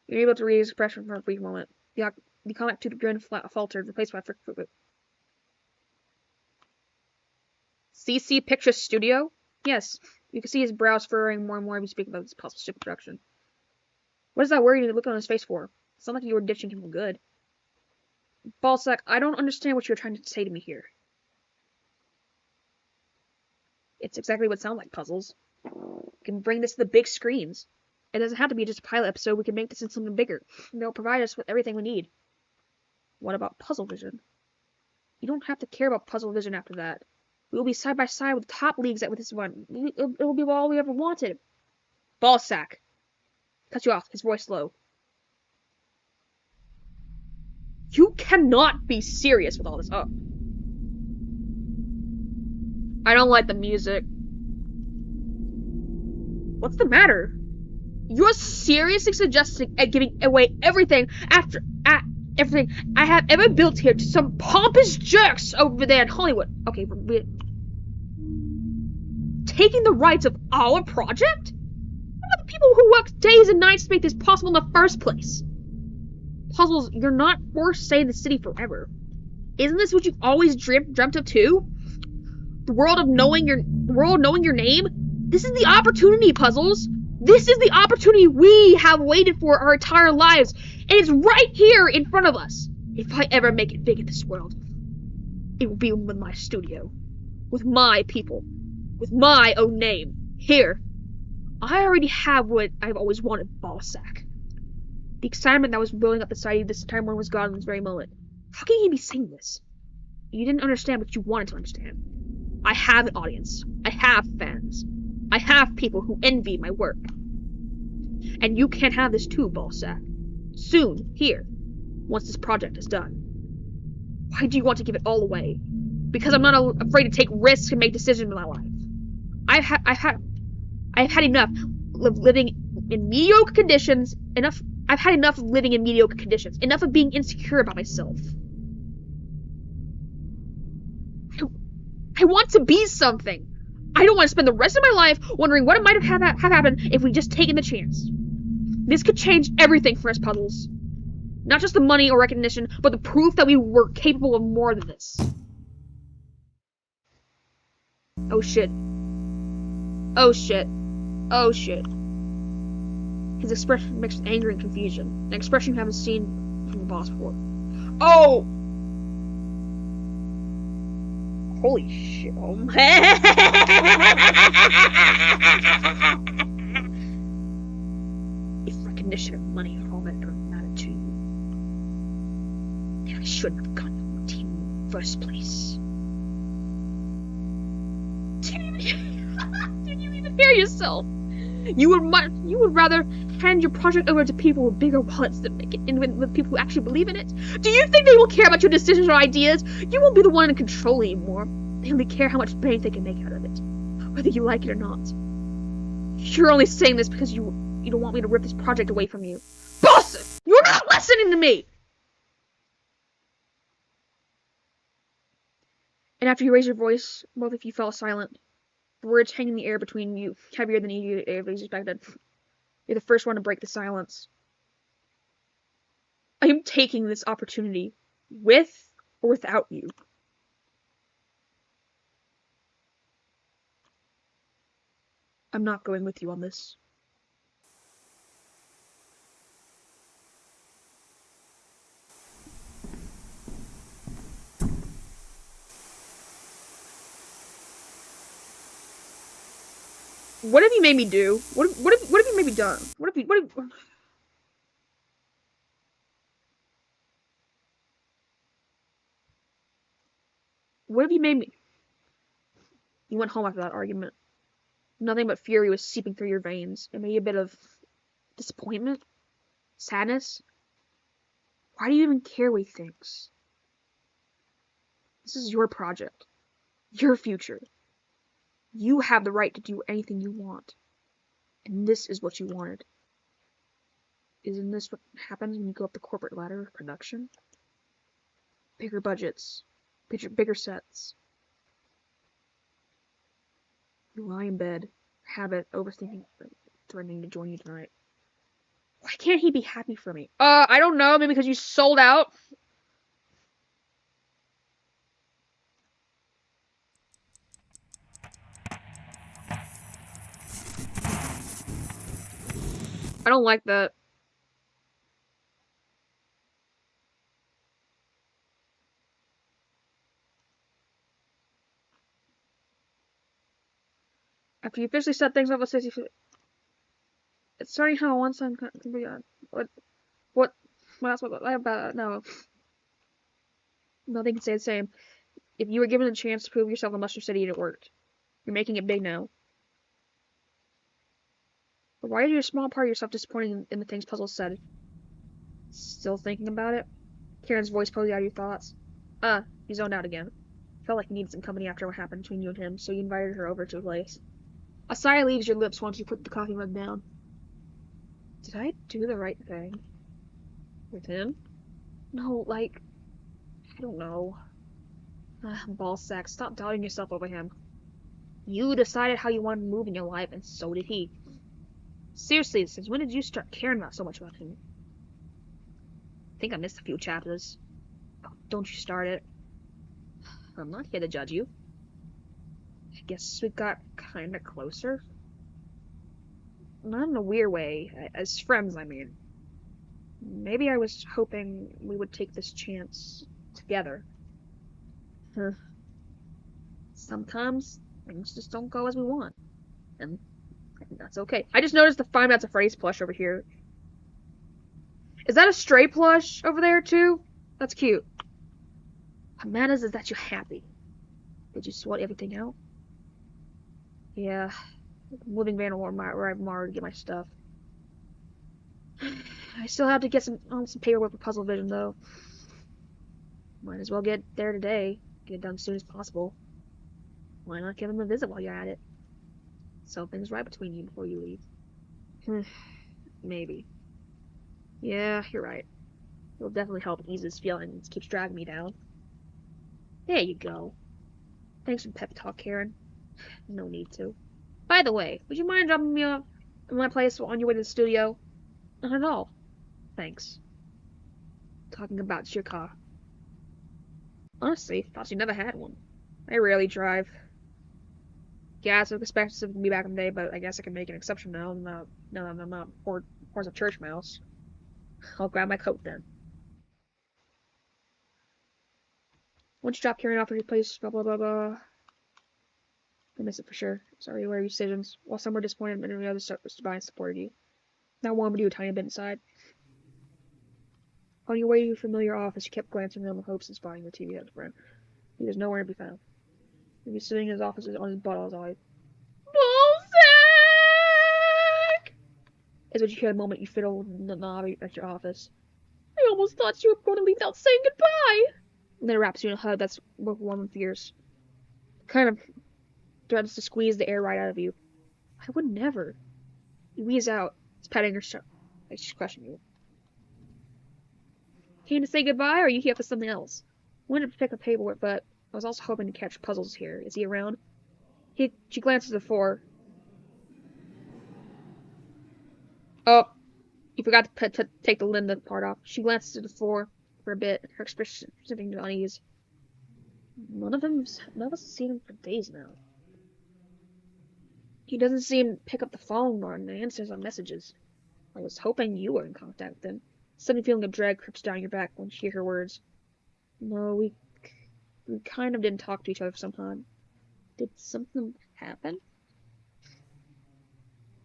You're able to read his expression for a brief moment. The comic tooth grin faltered, replaced by a frick fruit. CC Picture Studio? Yes. You can see his brows furrowing more and more as we speak about this possible stupid production. What is that worried look on his face for? It's not like you were ditching him for good. Ballsack, I don't understand what you're trying to say to me here. It's exactly what sound like puzzles. We can bring this to the big screens. It doesn't have to be just a pilot episode. We can make this into something bigger. They'll provide us with everything we need. What about Puzzlevision? You don't have to care about Puzzlevision after that. We will be side by side with the top leagues with this one. It will be all we ever wanted. Ballsack. Cut you off, his voice low. You cannot be serious with all this. Oh. I don't like the music. What's the matter? You're seriously suggesting giving away everything everything I have ever built here to some pompous jerks over there in Hollywood. Okay,
Taking the rights of our project? What about the people who worked days and nights to make this possible in the first place? Puzzles, you're not forced to stay in the city forever. Isn't this what you've always dreamt of too? The world knowing your name? This is the opportunity, Puzzles. This is the opportunity we have waited for our entire lives, and it's right here in front of us. If I ever make it big in this world, it will be with my studio, with my people, with my own name. Here, I already have what I've always wanted, Ballsack. The excitement that was building up inside you this time when was gone in this very moment. How can you be saying this? You didn't understand what you wanted to understand. I have an audience. I have fans. I have people who envy my work. And you can have this too, Ballsack. Soon, here, once this project is done. Why do you want to give it all away? Because I'm not afraid to take risks and make decisions in my life. I've had enough of living in mediocre conditions. I've had enough of living in mediocre conditions. Enough of being insecure about myself. I want to be something. I don't want to spend the rest of my life wondering what might have happened if we just taken the chance. This could change everything for us, Puzzles. Not just the money or recognition, but the proof that we were capable of more than this. Oh shit. Oh shit. Oh shit. His expression mixed anger and confusion. An expression you haven't seen from the boss before. Oh! Holy shit. Oh my. If recognition and money are all that ever mattered to you, then I shouldn't have gotten on the team in the first place. Did you even hear yourself? You would rather hand your project over to people with bigger wallets than make it in with people who actually believe in it? Do you think they will care about your decisions or ideas? You won't be the one in control anymore. They only care how much bank they can make out of it, whether you like it or not. You're only saying this because you don't want me to rip this project away from you. Boss! You're not listening to me! And after you raised your voice, both of you fell silent. The words hanging in the air between you, heavier than you expected. You're the first one to break the silence. I am taking this opportunity, with or without you. I'm not going with you on this. What have you made me do? What have you made me done? What have you made me? You went home after that argument. Nothing but fury was seeping through your veins. And maybe a bit of disappointment? Sadness? Why do you even care what he thinks? This is your project. Your future. You have the right to do anything you want. And this is what you wanted. Isn't this what happens when you go up the corporate ladder of production? Bigger budgets. Bigger sets. You lie in bed. Habit. Overthinking. Threatening to join you tonight. Why can't he be happy for me? I don't know. Maybe because you sold out? I don't like that. After you officially set things up with 60, it's starting how one son can be on. What else about no. Nothing can stay the same. If you were given a chance to prove yourself in Mustard City and it worked, you're making it big now. But why is your small part of yourself disappointing in the things Puzzle said? Still thinking about it? Karen's voice pulled you out of your thoughts. You zoned out again. Felt like you needed some company after what happened between you and him, so you invited her over to a place. A sigh leaves your lips once you put the coffee mug down. Did I do the right thing? With him? No, like... I don't know. Ballsack, stop doubting yourself over him.
You decided how you wanted to move in your life, and so did he. Seriously, since when did you start caring about so much about him? I think I missed a few chapters. Oh, don't you start it. I'm not here to judge you. I guess we got kinda closer. Not in a weird way. As friends, I mean. Maybe I was hoping we would take this chance together. Huh. Sometimes things just don't go as we want. And that's okay. I just noticed the Five Nights at Freddy's plush over here. Is that a stray plush over there too? That's cute. What matters is that you're happy. Did you sort everything out? Yeah. Moving van will arrive tomorrow to get my stuff. I still have to get some paperwork for Puzzle Vision though. Might as well get there today. Get it done as soon as possible. Why not give him a visit while you're at it? Something's right between you before you leave. Maybe. Yeah, you're right. It'll definitely help ease his feelings. Keeps dragging me down. There you go. Thanks for the pep talk, Karen. No need to. By the way, would you mind dropping me off at my place on your way to the studio? Not at all. Thanks. Talking about your car. Honestly, thought you never had one. I rarely drive. Yeah, so expected to be back in the day, but I guess I can make an exception now. Now that I'm not horse of church mouse. I'll grab my coat then. Once you drop Karen off at your place, blah blah blah blah. I miss it for sure. Sorry for your decisions. While some were disappointed, many others stood by and supported you. That warmed you a tiny bit inside. On your way to your familiar office, you kept glancing around with hopes and spotting the TV at the front. He was nowhere to be found. He was sitting in his office on his butt all his eyes. Bullsack! Is what you hear the moment you fiddle the knob at your office. I almost thought you were going to leave without saying goodbye! And then it wraps you in a hug that's both warm and fierce. Kind of threatens to squeeze the air right out of you. I would never. You wheeze out. It's patting her shoulder. Like she's crushing you. Came to say goodbye, or are you here for something else? I wanted to pick up paperwork, but I was also hoping to catch Puzzles here. Is he around? She glances at the floor. Oh, you forgot to take the Linda part off. She glances at the floor for a bit, her expression sitting to unease. None of us have seen him for days now. He doesn't seem to pick up the phone or answers on messages. I was hoping you were in contact with him. Sudden feeling of dread creeps down your back when you hear her words. No, we kind of didn't talk to each other for some time. Did something happen?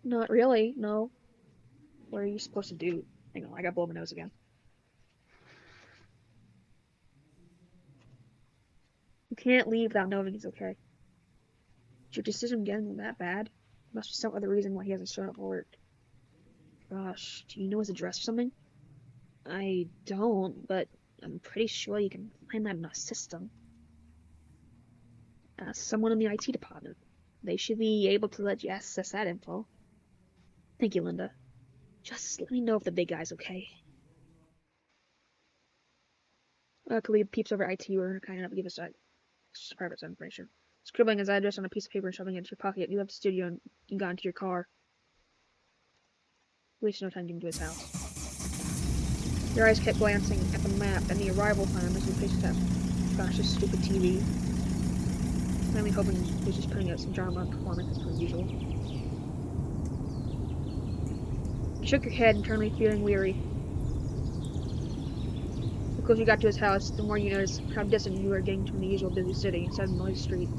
Not really, no. What are you supposed to do? Hang on, I gotta blow my nose again. You can't leave without knowing he's okay. Is your decision getting that bad? There must be some other reason why he hasn't shown up for work. Gosh, do you know his address or something? I don't, but I'm pretty sure you can find that in our system. Ask someone in the IT department. They should be able to let you access that info. Thank you, Linda. Just let me know if the big guy's okay. Khalid peeps over IT or kind enough to give us private information. Scribbling his address on a piece of paper and shoving it into your pocket, you left the studio and got into your car. You wasted no time getting to his house. Your eyes kept glancing at the map and the arrival time as you faced that gosh, this stupid TV. Finally hoping he was just putting out some drama and performance as usual. You shook your head, internally feeling weary. The closer you got to his house, the more you noticed how distant you were getting from the usual busy city instead of the noisy street.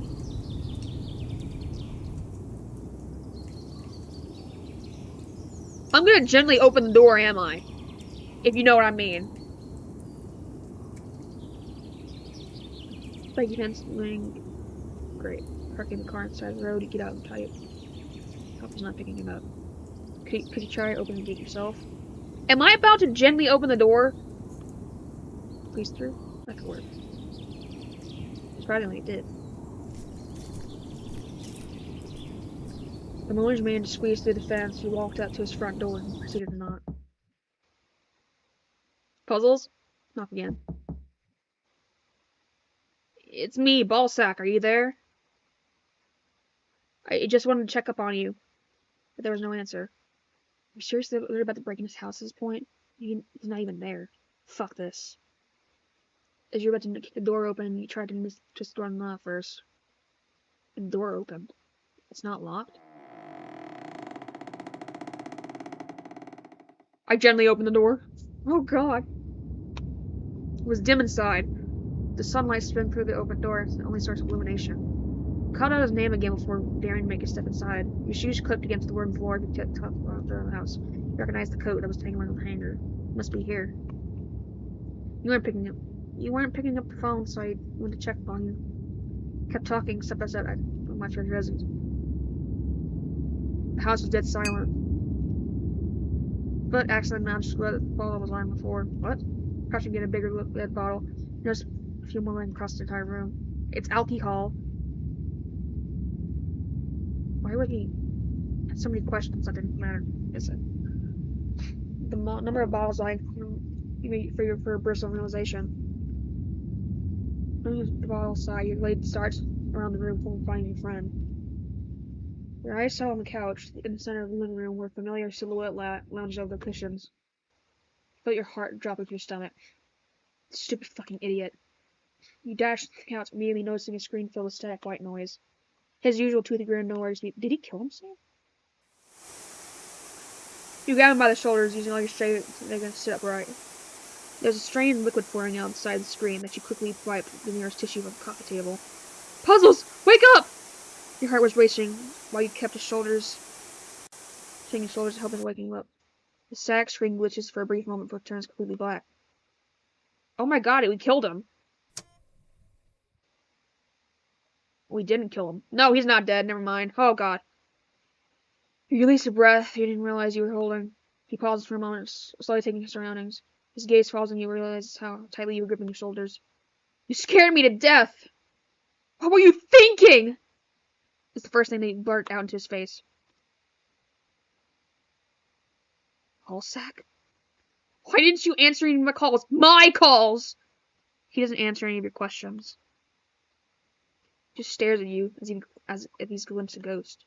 I'm gonna gently open the door, am I? If you know what I mean. Thank you, ring. Great. Parking the car on the side of the road, you get out and type. Papa's not picking him up. Could you try opening the gate yourself? Am I about to gently open the door? Squeeze through? That could work. Surprisingly, it did. The moment man squeezed through the fence, he walked up to his front door and proceeded to knock. Puzzles? Knock again. It's me, Ballsack. Are you there? I just wanted to check up on you. But there was no answer. Are you seriously they're about to break into his house at this point? He's not even there. Fuck this. As you're about to kick the door open, you tried to just run off first. And the door opened. It's not locked. I gently opened the door. Oh god. It was dim inside. The sunlight streamed through the open door as the only source of illumination. Called out his name again before daring to make a step inside. Your shoes clicked against the wooden floor of the top of the house. You recognized the coat that was hanging on the hanger. Must be here. You weren't picking up the phone, so I went to check on you. Kept talking step by step from my church residence. The house was dead silent. But accidentally managed where the bottle was lying before. What? Crouching to get a bigger look at the bottle. There's a few more lying across the entire room. It's alcohol. Why would he have so many questions that didn't matter, is it? The number of bottles lying for a burst of realization. Putting the bottle aside, your blade starts around the room for finding your friend. Your eyes saw on the couch in the center of the living room where a familiar silhouette lounged over the cushions. You felt your heart drop into your stomach. Stupid fucking idiot. You dashed to the couch, immediately noticing a screen filled with static white noise. His usual toothy grin, no worries. Did he kill himself? You grab him by the shoulders, using all your strength to make him sit upright. There's a strange liquid pouring out inside the screen that you quickly wiped the nearest tissue from the coffee table. Puzzles! Wake up! Your heart was racing while you kept his shoulders, shaking his shoulders to help him waking up. The static screen glitches for a brief moment before it turns completely black. Oh my god, we killed him. We didn't kill him. No, he's not dead. Never mind. Oh god. You released a breath you didn't realize you were holding. He pauses for a moment, slowly taking his surroundings. His gaze falls and you realize how tightly you were gripping his shoulders. You scared me to death! What were you thinking? It's the first thing that blurted out into his face. Call sack? Why didn't you answer any of my calls? My calls! He doesn't answer any of your questions. He just stares at you as if he's glimpsed a ghost.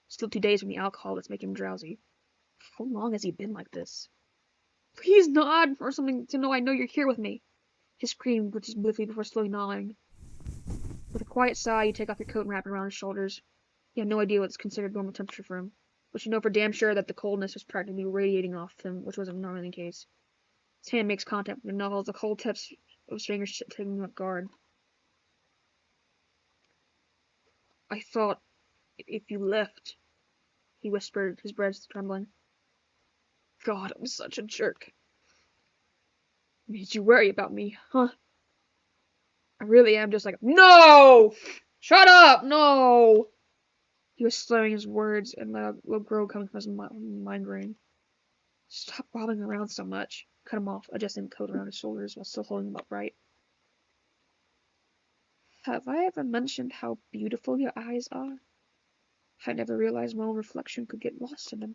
Still 2 days from the alcohol that's making him drowsy. How long has he been like this? Please nod or something to know I know you're here with me. His scream glitches briefly before slowly gnawing. With a quiet sigh, you take off your coat and wrap it around his shoulders. You have no idea what's considered normal temperature for him, but you know for damn sure that the coldness was practically radiating off him, which wasn't normally the case. His hand makes contact with your knuckles, the cold tips of his fingers taking him off guard. I thought if you left, he whispered, his breath trembling. God, I'm such a jerk. Made you worry about me, huh? I really am just like, no! Shut up! No! He was slurring his words and loud growl coming from his mind brain. Stop bobbing around so much. Cut him off, adjusting the coat around his shoulders while still holding him upright. Have I ever mentioned how beautiful your eyes are? I never realized my own reflection could get lost in them.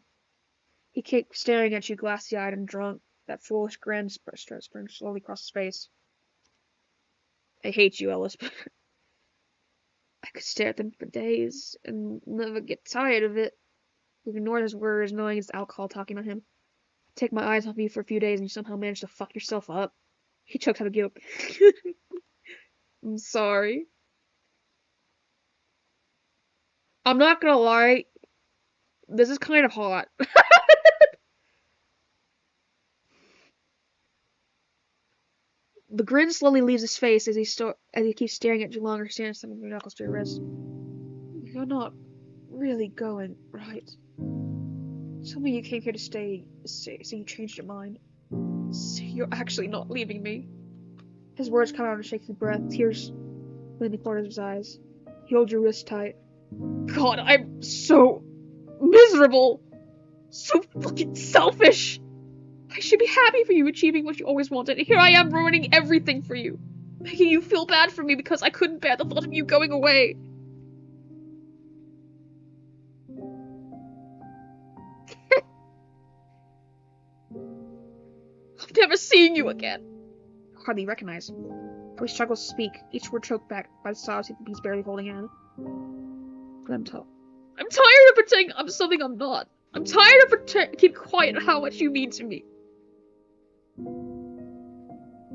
He kept staring at you, glassy-eyed and drunk. That foolish grin sprang slowly across his face. I hate you, Ellis, but I could stare at them for days and never get tired of it. You ignored his words, knowing it's alcohol talking about him. Take my eyes off you for a few days and you somehow managed to fuck yourself up. He choked out of guilt. I'm sorry. I'm not gonna lie. This is kind of hot. The grin slowly leaves his face as he keeps staring at you longer, standing some of your knuckles to your wrist. You're not really going, right? Tell me you came here to stay, so you changed your mind. So you're actually not leaving me. His words come out in a shaky breath, tears in the corners of his eyes. He holds your wrist tight. God, I'm so miserable. So fucking selfish. I should be happy for you achieving what you always wanted, and here I am ruining everything for you. Making you feel bad for me because I couldn't bear the thought of you going away. I'm never seeing you again. I hardly recognize him. He struggles to speak, each word choked back by the sobs he's barely holding in. Let him talk. I'm tired of pretending I'm something I'm not. I'm tired of keep quiet how much you mean to me.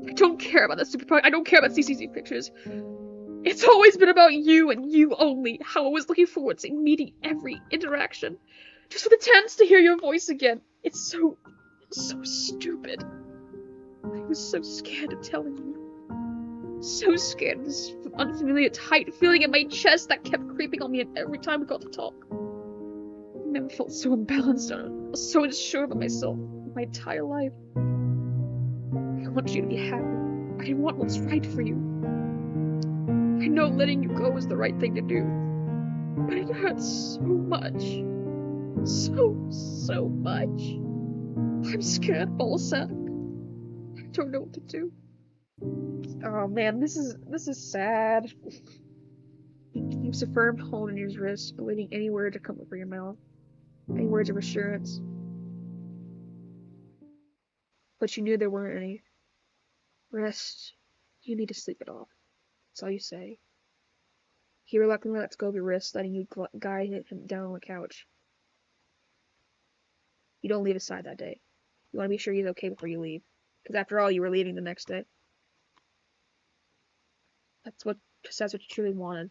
I don't care about that stupid project. I don't care about CCC pictures. It's always been about you and you only. How I was looking forward to meeting every interaction. Just for the chance to hear your voice again. It's so stupid. I was so scared of telling you. So scared of this unfamiliar tight feeling in my chest that kept creeping on me every time we got to talk. I never felt so unbalanced or so unsure of myself in my entire life. I want you to be happy. I want what's right for you. I know letting you go is the right thing to do. But it hurts so much. So much. I'm scared, ballsack. I don't know what to do. Oh man, this is sad. He keeps a firm hold on his wrist, awaiting any word to come from your mouth. Any words of assurance. But you knew there weren't any. Rest. You need to sleep it off. That's all you say. He reluctantly lets go of your wrist, letting you guide him down on the couch. You don't leave his side that day. You want to be sure he's okay before you leave. Because after all, you were leaving the next day. That's what you truly wanted.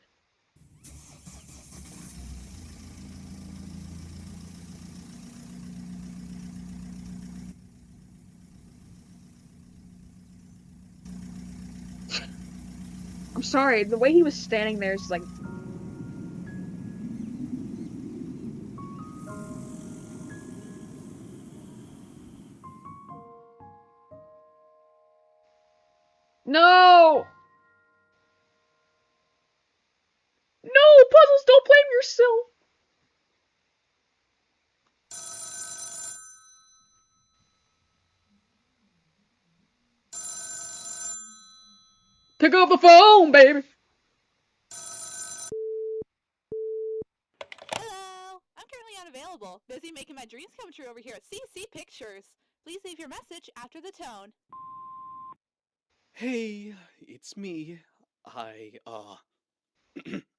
I'm sorry, the way he was standing there is like... No! No, Puzzles, don't blame yourself! Pick up the phone, baby!
Hello! I'm currently unavailable. Busy making my dreams come true over here at CC Pictures. Please leave your message after the tone.
Hey, it's me.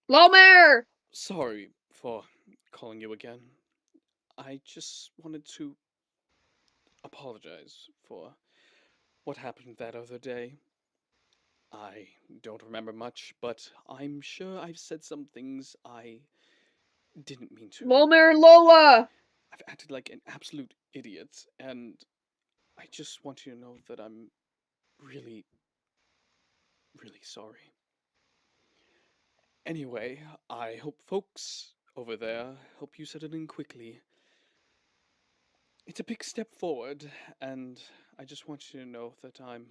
Lawmare!
Sorry for calling you again. I just wanted to apologize for what happened that other day. I don't remember much, but I'm sure I've said some things I didn't mean to.
Lawmare and Lola!
I've acted like an absolute idiot, and I just want you to know that I'm really, really sorry. Anyway, I hope folks over there help you settle in quickly. It's a big step forward, and I just want you to know that I'm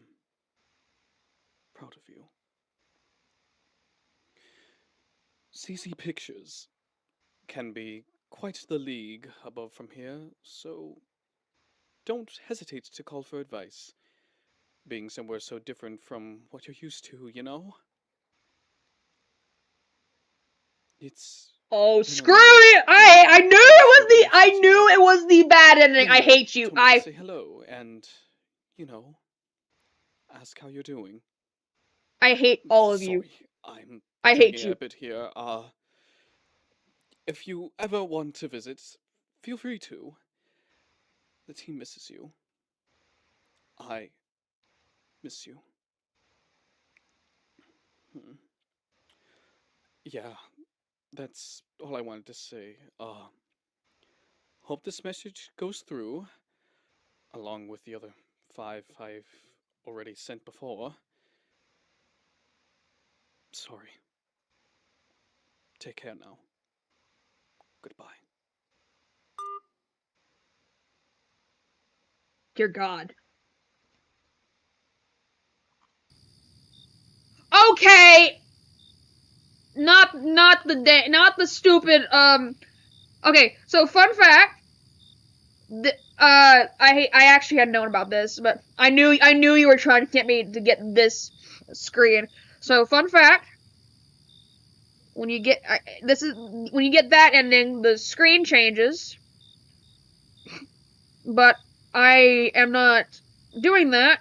proud of you. CC Pictures can be quite the league above from here, so don't hesitate to call for advice. Being somewhere so different from what you're used to, you know? It's
Oh,
been a
screw
long,
it! I
long,
knew it was the bad ending. I
Linda
hate you.
told me to say hello and, ask how you're doing.
I hate all of you.
Sorry, I'm
I hate
dragging
you.
a bit here. If you ever want to visit, feel free to. The team misses you. I miss you. Yeah, that's all I wanted to say. Hope this message goes through, along with the other 5 I've already sent before. Sorry. Take care now. Goodbye.
Dear God. Okay! Not the stupid, okay, so fun fact. I actually had known about this, but I knew you were trying to get me to get this screen. So fun fact. When you get when you get that ending, the screen changes. But I am not doing that.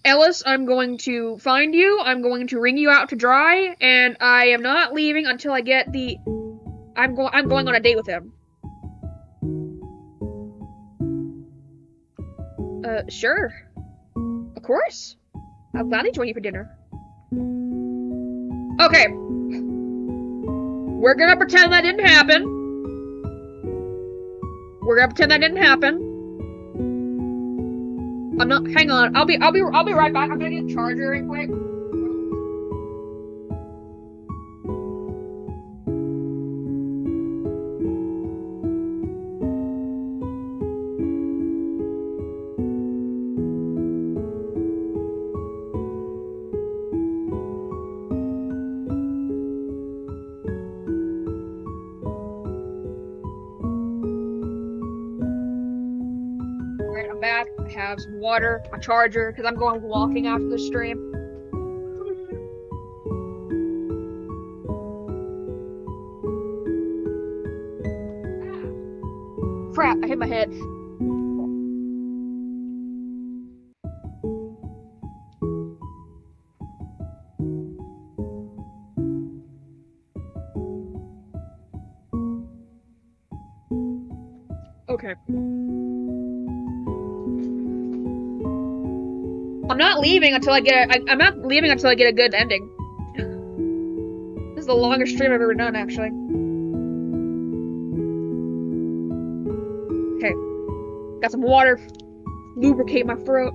Ellis, I'm going to find you. I'm going to wring you out to dry, and I am not leaving until I get the I'm going on a date with him. Sure. Of course. I'll gladly join you for dinner. Okay. We're gonna pretend that didn't happen. I'm not. Hang on. I'll be right back. I'm gonna get a charger real quick. Alright, I'm back. I have some water, a charger, because I'm going walking after the stream. Crap, I hit my head. Okay. I'm not leaving until I get I'm not leaving until I get a good ending. This is the longest stream I've ever done, actually. Okay. Got some water. Lubricate my throat.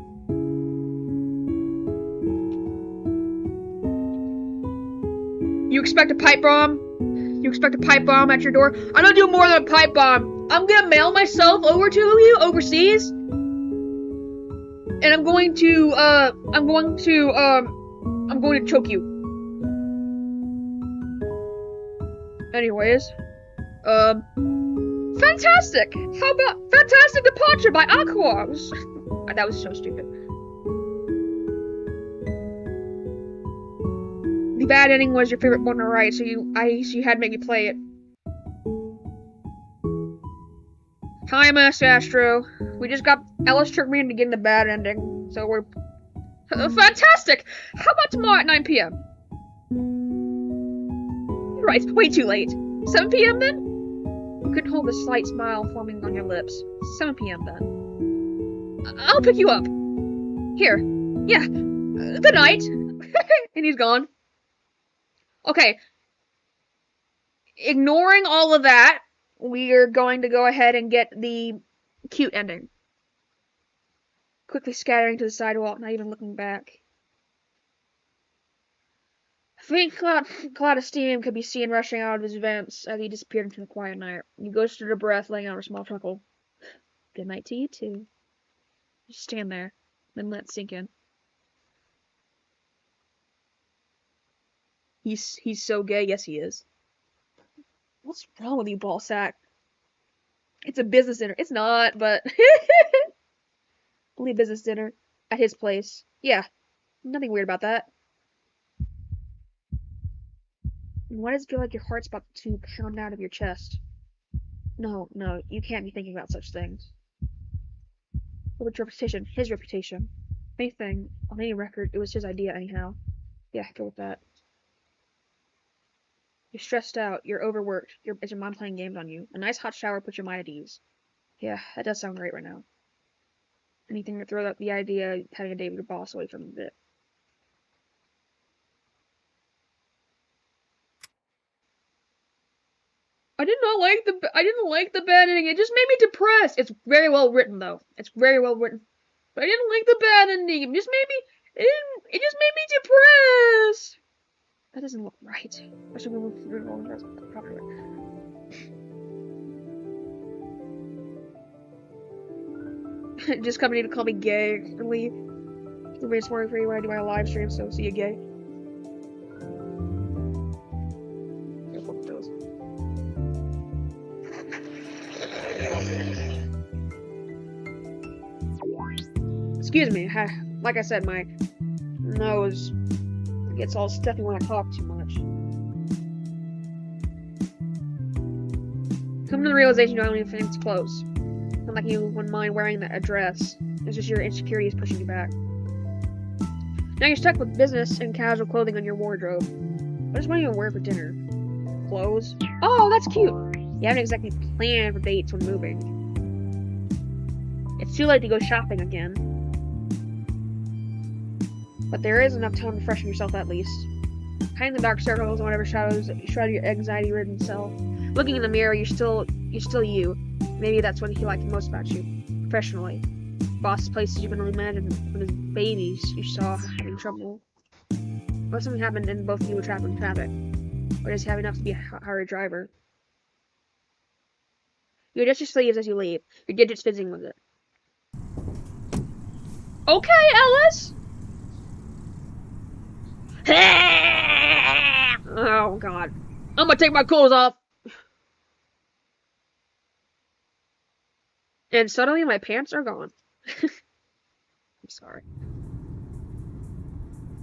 You expect a pipe bomb? You expect a pipe bomb at your door? I'm gonna do more than a pipe bomb. I'm gonna mail myself over to you overseas. And I'm going to choke you. Anyways, fantastic! How about Fantastic Departure by Aqua? That was so stupid. The bad ending was your favorite one to write, so you had to make me play it. Hi, Master Astro. We just got Ellis tricked me into getting the bad ending, so we're fantastic. How about tomorrow at 9 p.m.? You're right, way too late. 7 p.m. then? You couldn't hold the slight smile forming on your lips. 7 p.m. then. I'll pick you up. Here. Yeah. Good night. And he's gone. Okay. Ignoring all of that, we are going to go ahead and get the cute ending. Quickly scattering to the sidewalk, not even looking back. A faint cloud of steam could be seen rushing out of his vents as he disappeared into the quiet night. He ghosted her breath, laying out a small chuckle. Good night to you too. Just stand there, then let it sink in. He's so gay. Yes, he is. What's wrong with you, ballsack? It's a business dinner. It's not, but only a business dinner at his place. Yeah, nothing weird about that. Why does it feel like your heart's about to pound out of your chest? No, you can't be thinking about such things. What's your reputation? His reputation. Anything, on any record, it was his idea anyhow. Yeah, go with that. You're stressed out, you're overworked, is your mom playing games on you? A nice hot shower puts your mind at ease. Yeah, that does sound great right now. Anything to throw out the idea of having a date with your boss away from a bit. I didn't like the bad ending. It just made me depressed. It's very well written though. It's very well written. But I didn't like the bad ending. It just made me depressed. That doesn't look right. I should move through the wrong properly. Just coming to call me gay and leave. Everybody's worried for you when I do my live stream, so see you gay. Excuse me, like I said, my nose gets all stuffy when I talk too much. Come to the realization you don't even think it's close. Not like you wouldn't mind wearing that dress. It's just your insecurities pushing you back. Now you're stuck with business and casual clothing on your wardrobe. What is one you wear for dinner? clothes. Oh, that's cute. You haven't exactly planned for dates when moving. It's too late to go shopping again. But there is enough time to freshen yourself at least. Hiding the dark circles and whatever shadows shroud your anxiety-ridden self. Looking in the mirror, you're still you. Maybe that's what he liked most about you, professionally. Boss places you can only imagine when as babies you saw having trouble. What something happened and both of you were trapped in traffic? Or does he have enough to be a hired driver? You adjust your sleeves as you leave, your digits fizzing with it. Okay, Ellis! Oh god. I'm gonna take my clothes off! And suddenly my pants are gone. I'm sorry.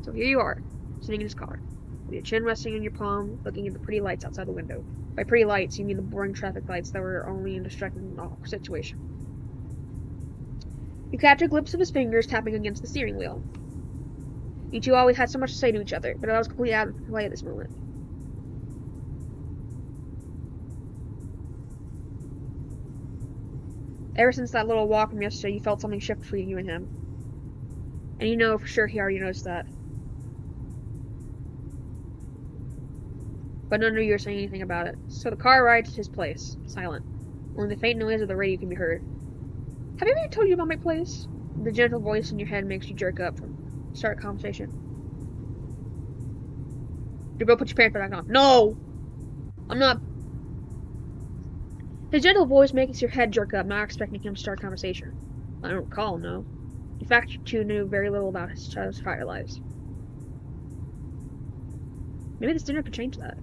So here you are, sitting in his car, with your chin resting on your palm, looking at the pretty lights outside the window. By pretty lights, you mean the boring traffic lights that were only in distracting an awkward situation. You catch a glimpse of his fingers tapping against the steering wheel. You two always had so much to say to each other, but that was completely out of play at this moment. Ever since that little walk from yesterday, you felt something shift between you and him. And you know for sure he already noticed that. But none of you are saying anything about it. So the car rides to his place, silent. Only the faint noise of the radio can be heard. Have I ever told you about my place? The gentle voice in your head makes you jerk up from start a conversation. You go put your pants back on. No! I'm not. His gentle voice makes your head jerk up, not expecting him to start a conversation. I don't recall, no. In fact, you two knew very little about his child's prior lives. Maybe this dinner could change that.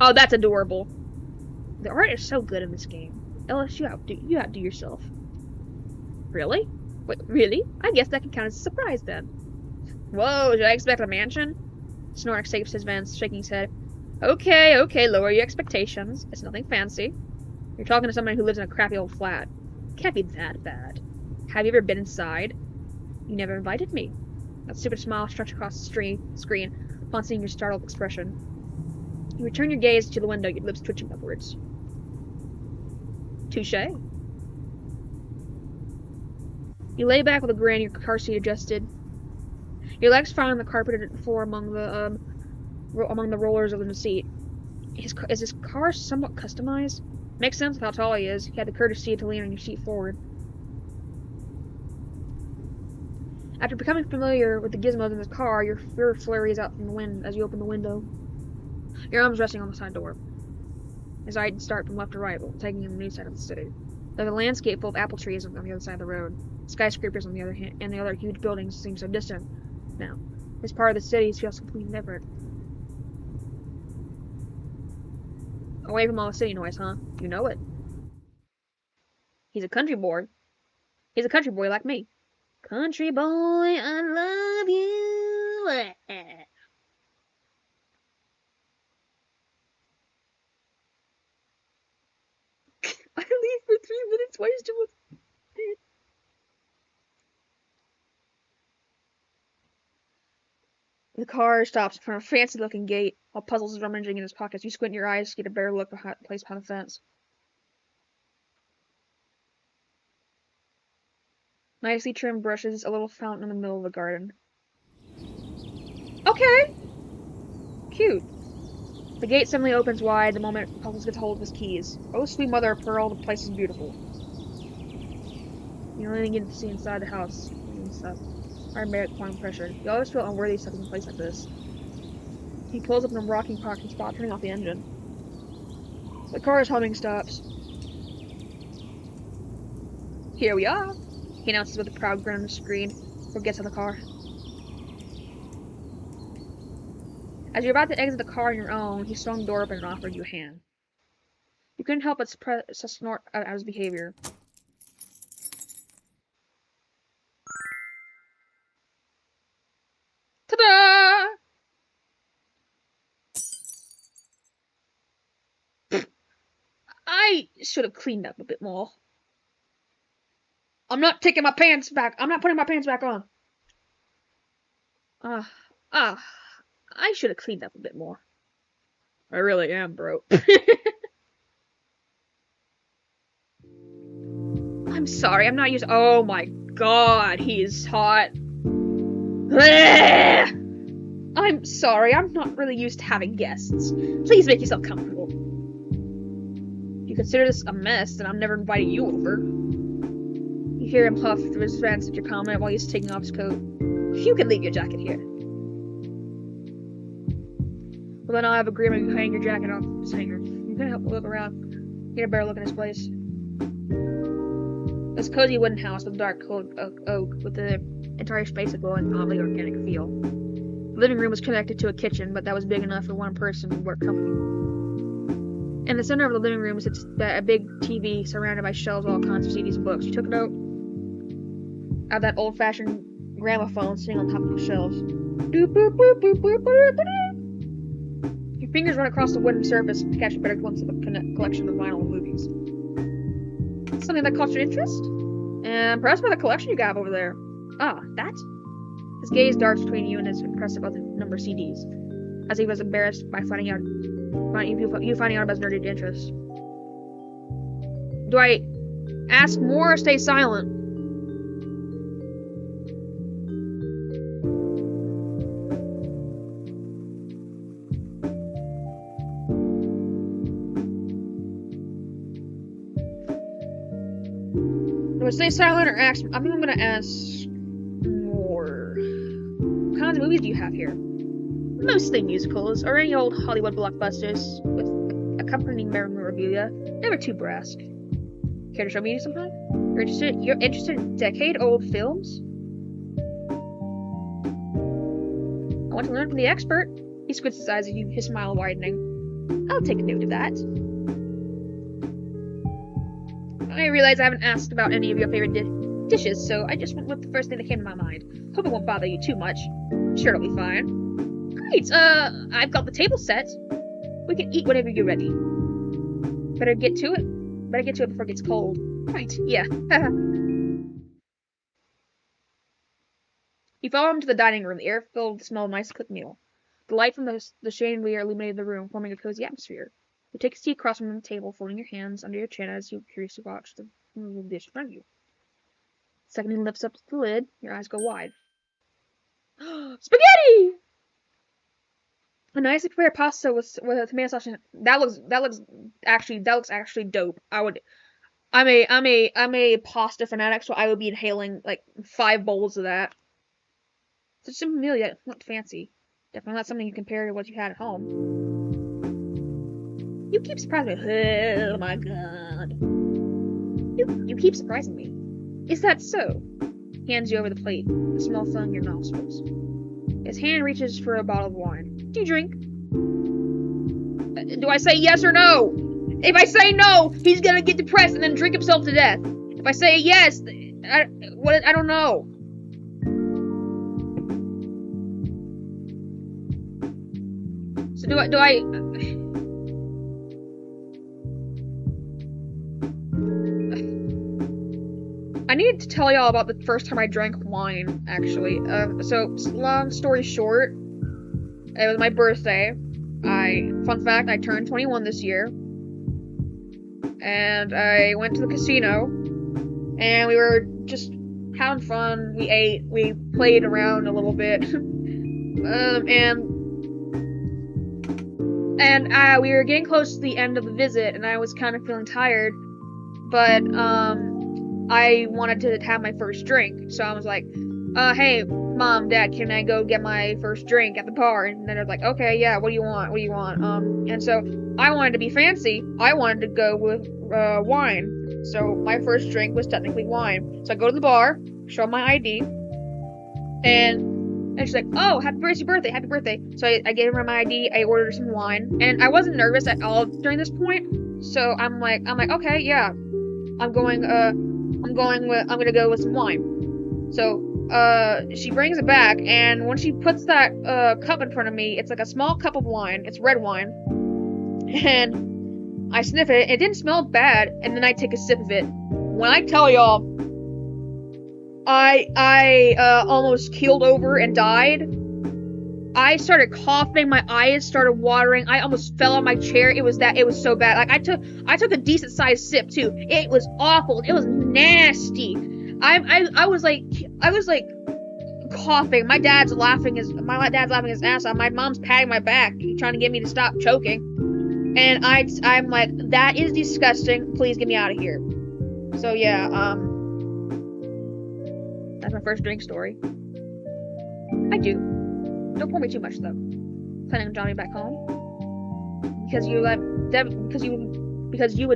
Oh, that's adorable. The art is so good in this game. Ellis, you outdo yourself. Really? Wait, really? I guess that could count as a surprise then. Whoa, did I expect a mansion? Snork shakes his vents, shaking his head. Okay, lower your expectations. It's nothing fancy. You're talking to somebody who lives in a crappy old flat. Can't be that bad. Have you ever been inside? You never invited me. That stupid smile stretched across the screen upon seeing your startled expression. You return your gaze to the window, your lips twitching upwards. Touché. You lay back with a grin, your car seat adjusted. Your legs found on the carpeted floor among the rollers of the seat. Is his car somewhat customized? Makes sense with how tall he is. He had the courtesy to lean on your seat forward. After becoming familiar with the gizmos in his car, your fear flurries out from the wind as you open the window. Your arms resting on the side door. His eyes start from left to right, while taking in the new side of the city. There's a landscape full of apple trees on the other side of the road. Skyscrapers on the other hand, and the other huge buildings seem so distant now. This part of the city feels completely different. Away from all the city noise, huh? You know it. He's a country boy. He's a country boy like me. Country boy, I love you. I leave for 3 minutes. Why is doing? The car stops in front of a fancy-looking gate, while Puzzles is rummaging in his pockets. You squint your eyes to get a better look behind the fence. Nicely trimmed bushes, a little fountain in the middle of the garden. Okay! Cute. The gate suddenly opens wide the moment Puzzles gets hold of his keys. Oh, sweet mother of pearl, the place is beautiful. You only get to see inside the house and stuff. Hard merit applying pressure. You always feel unworthy of stepping in a place like this. He pulls up in a rocking parking spot, turning off the engine. The car's humming stops. Here we are, he announces with a proud grin on the screen before he gets out of the car. As you're about to exit the car on your own, he swung the door open and offered you a hand. You couldn't help but suppress a snort at his behavior. Ta-da! I should have cleaned up a bit more. I'm not taking my pants back. I'm not putting my pants back on. I should have cleaned up a bit more.
I really am, bro. I'm sorry, I'm not used. Oh my god, he is hot. I'm sorry, I'm not really used to having guests. Please make yourself comfortable. If you consider this a mess, then I'm never inviting you over. You hear him huff through his vents at your comment while he's taking off his coat. You can leave your jacket here. Well, then I'll have agreement you hang your jacket off this hanger. You can help me look around. Get a better look at this place. This cozy wooden house with dark oak with the entire space a glowing, oddly organic feel. The living room was connected to a kitchen, but that was big enough for one person to work company. In the center of the living room sits a big TV surrounded by shelves of all kinds of CDs and books. You took note of that old-fashioned gramophone sitting on top of the shelves. Your fingers run across the wooden surface to catch a better glimpse of a collection of vinyl and movies. Something that caught your interest? And impressed by the collection you got over there. Ah, that? His gaze darts between you and is impressed about the number of CDs, as he was embarrassed by finding out about his nerdy interest. Do I ask more or stay silent? Do I stay silent or ask? I think I'm gonna ask more. What kinds of movies do you have here? Mostly musicals, or any old Hollywood blockbusters with accompanying memorabilia. Never too brusque. Care to show me sometime? You're interested in decade-old films? I want to learn from the expert. He squints his eyes at you, his smile widening. I'll take note of that. I realize I haven't asked about any of your favorite dishes, so I just went with the first thing that came to my mind. Hope it won't bother you too much. Sure, it'll be fine. Great, I've got the table set. We can eat whenever you're ready. Better get to it before it gets cold. Right, yeah. You follow him to the dining room. The air filled with the smell of nice cooked meal. The light from the chandelier illuminated the room, forming a cozy atmosphere. You take a seat across from the table, folding your hands under your chin as you curiously watch the dish in front of you. The second he lifts up the lid, your eyes go wide. Spaghetti! A nicely prepared pasta with a tomato sauce in it. That looks actually dope. I'm a pasta fanatic, so I would be inhaling like 5 bowls of that. It's a simple meal, yet not fancy. Definitely not something you compare to what you had at home. You keep surprising me. Oh my god. You keep surprising me. Is that so? He hands you over the plate, the smell filling your nostrils. His hand reaches for a bottle of wine. Do you drink? Do I say yes or no? If I say no, he's gonna get depressed and then drink himself to death. If I say yes, I don't know. So do I needed to tell y'all about the first time I drank wine, actually. So, long story short, it was my birthday. Fun fact, I turned 21 this year. And I went to the casino. And we were just having fun. We ate. We played around a little bit. And we were getting close to the end of the visit. And I was kind of feeling tired. But, I wanted to have my first drink, so I was like, hey, Mom, Dad, can I go get my first drink at the bar? And then they're like, okay, yeah, what do you want? And so I wanted to be fancy. I wanted to go with wine. So my first drink was technically wine. So I go to the bar, show my ID, and she's like, oh, happy birthday. So I gave her my ID, I ordered some wine, and I wasn't nervous at all during this point. So I'm like, okay, yeah, I'm gonna go with some wine. So, she brings it back, and when she puts that, cup in front of me, it's like a small cup of wine. It's red wine. And I sniff it. It didn't smell bad, and then I take a sip of it. When I tell y'all, I almost keeled over and died. I started coughing, my eyes started watering, I almost fell on my chair. It was so bad. Like I took a decent sized sip too. It was awful. It was nasty. I was like coughing. My dad's laughing his ass off. My mom's patting my back, trying to get me to stop choking. And I'm like, that is disgusting. Please get me out of here. So yeah, that's my first drink story. I do. Don't pour me too much though. Planning on driving back home? Because you would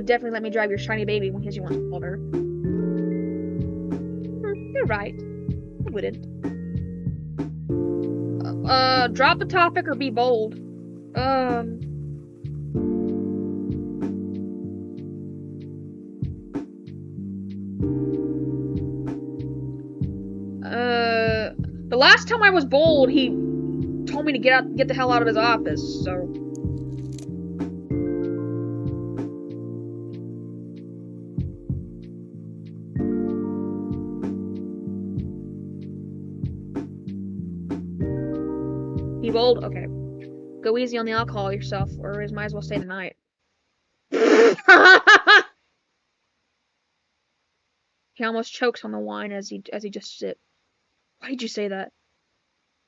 definitely let me drive your shiny baby because you want older. You're right. I wouldn't. Drop the topic or be bold. The last time I was bold, he told me to get the hell out of his office, so. Be bold? Okay. Go easy on the alcohol yourself, or you might as well stay the night. He almost chokes on the wine as he just sips. Why did you say that?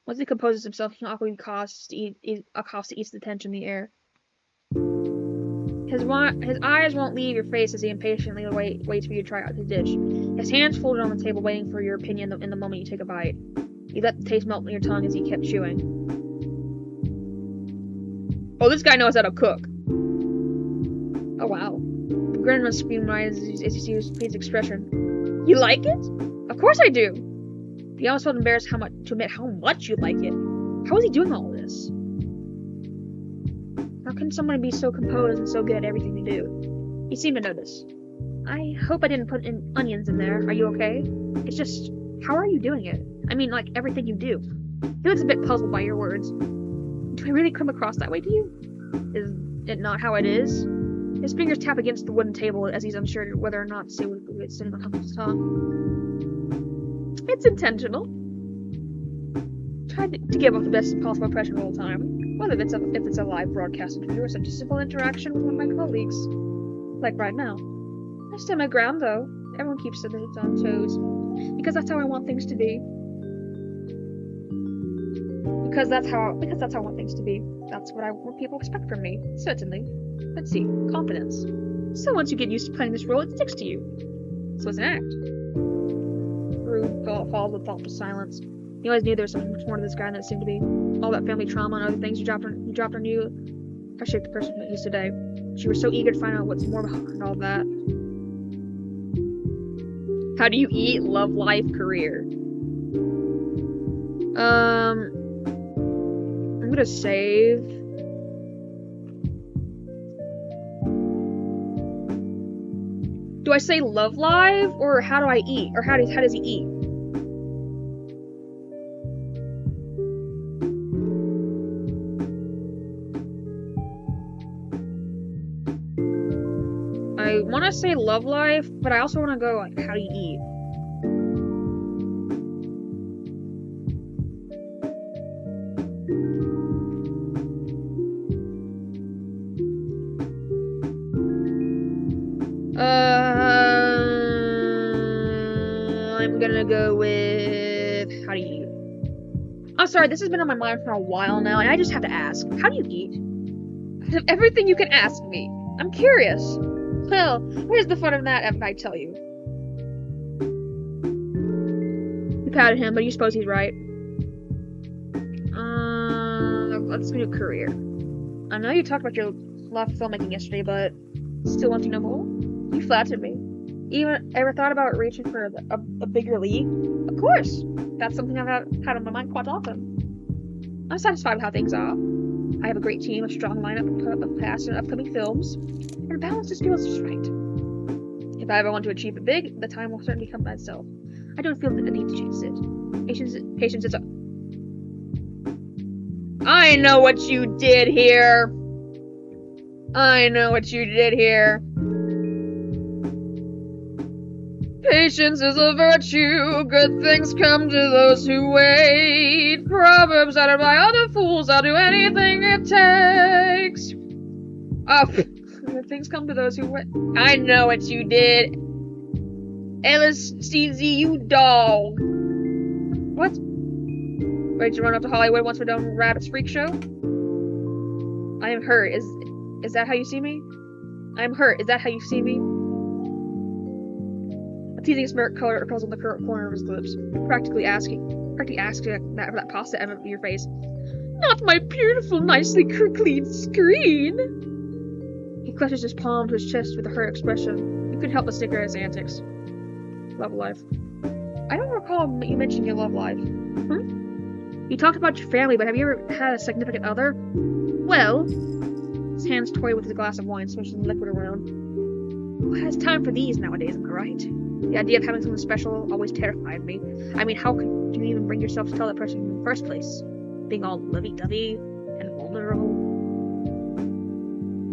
Once he composes himself, he awkwardly coughs to ease the tension in the air. His eyes won't leave your face as he impatiently waits for you to try out his dish. His hands folded on the table, waiting for your opinion in the moment you take a bite. You let the taste melt in your tongue as he kept chewing. Oh, this guy knows how to cook. Oh, wow. The grin must scream right as you see his expression. You like it? Of course I do. He almost felt embarrassed to admit how much you like it. How is he doing all this? How can someone be so composed and so good at everything they do? He seemed to notice. I hope I didn't put in onions in there. Are you okay? It's just, how are you doing it? I mean, like, everything you do. He looks a bit puzzled by your words. Do I really come across that way to you? Is it not how it is? His fingers tap against the wooden table as he's unsure whether or not to say what's sitting on top of his tongue. It's intentional. Try to give off the best possible impression all the time, whether it's a live broadcast interview or such a simple interaction with one of my colleagues, like right now. I stand my ground though. Everyone keeps their on toes, because that's how I want things to be. Because that's how I want things to be. That's what I want people to expect from me. Certainly. Let's see. Confidence. So once you get used to playing this role, it sticks to you. So it's an act. Rue falls with thoughtful silence. He always knew there was something much more to this guy than it seemed to be. All that family trauma and other things you dropped on you have shaped the person that he is today. She was so eager to find out what's more behind all that. How do you eat? Love life, career. I'm gonna save. Do I say love live, or how do I eat? Or how does he eat? I want to say love life, but I also want to go like, how do you eat? I'm gonna go with how do you eat? I'm sorry, this has been on my mind for a while now, and I just have to ask, how do you eat? Everything you can ask me. I'm curious. Well, where's the fun of that if I tell you? You patted him, but you suppose he's right. Let's do career. I know you talked about your love for filmmaking yesterday, but still want to know more? You flattered me. Even ever thought about reaching for a bigger league? Of course! That's something I've had on my mind quite often. I'm satisfied with how things are. I have a great team, a strong lineup of past and upcoming films, and a balance just feels just right. If I ever want to achieve it big, the time will certainly come by itself. I don't feel the need to chase it. Patience is a... I know what you did here! I know what you did here. Patience is a virtue, good things come to those who wait. Probably proverbs uttered by other fools. I'll do anything it takes. Oh, things come to those who wait. I know what you did. LSCZ, you dog. What? Ready to run up to Hollywood once we're done with Rabbit's Freak Show? I am hurt. Is that how you see me? I am hurt. Is that how you see me? A teasing smirk curls on the corner of his lips, practically asking that pasta out of your face. Not my beautiful, nicely clean screen. He clutches his palm to his chest with a hurt expression. You couldn't help but snicker at his antics. Love life. I don't recall you mentioning your love life. You talked about your family, but have you ever had a significant other? Well, his hands toy with his glass of wine, swishing the liquid around. Who has time for these nowadays, am I right? The idea of having someone special always terrified me. I mean, how could you even bring yourself to tell that person in the first place? Being all lovey-dovey and vulnerable.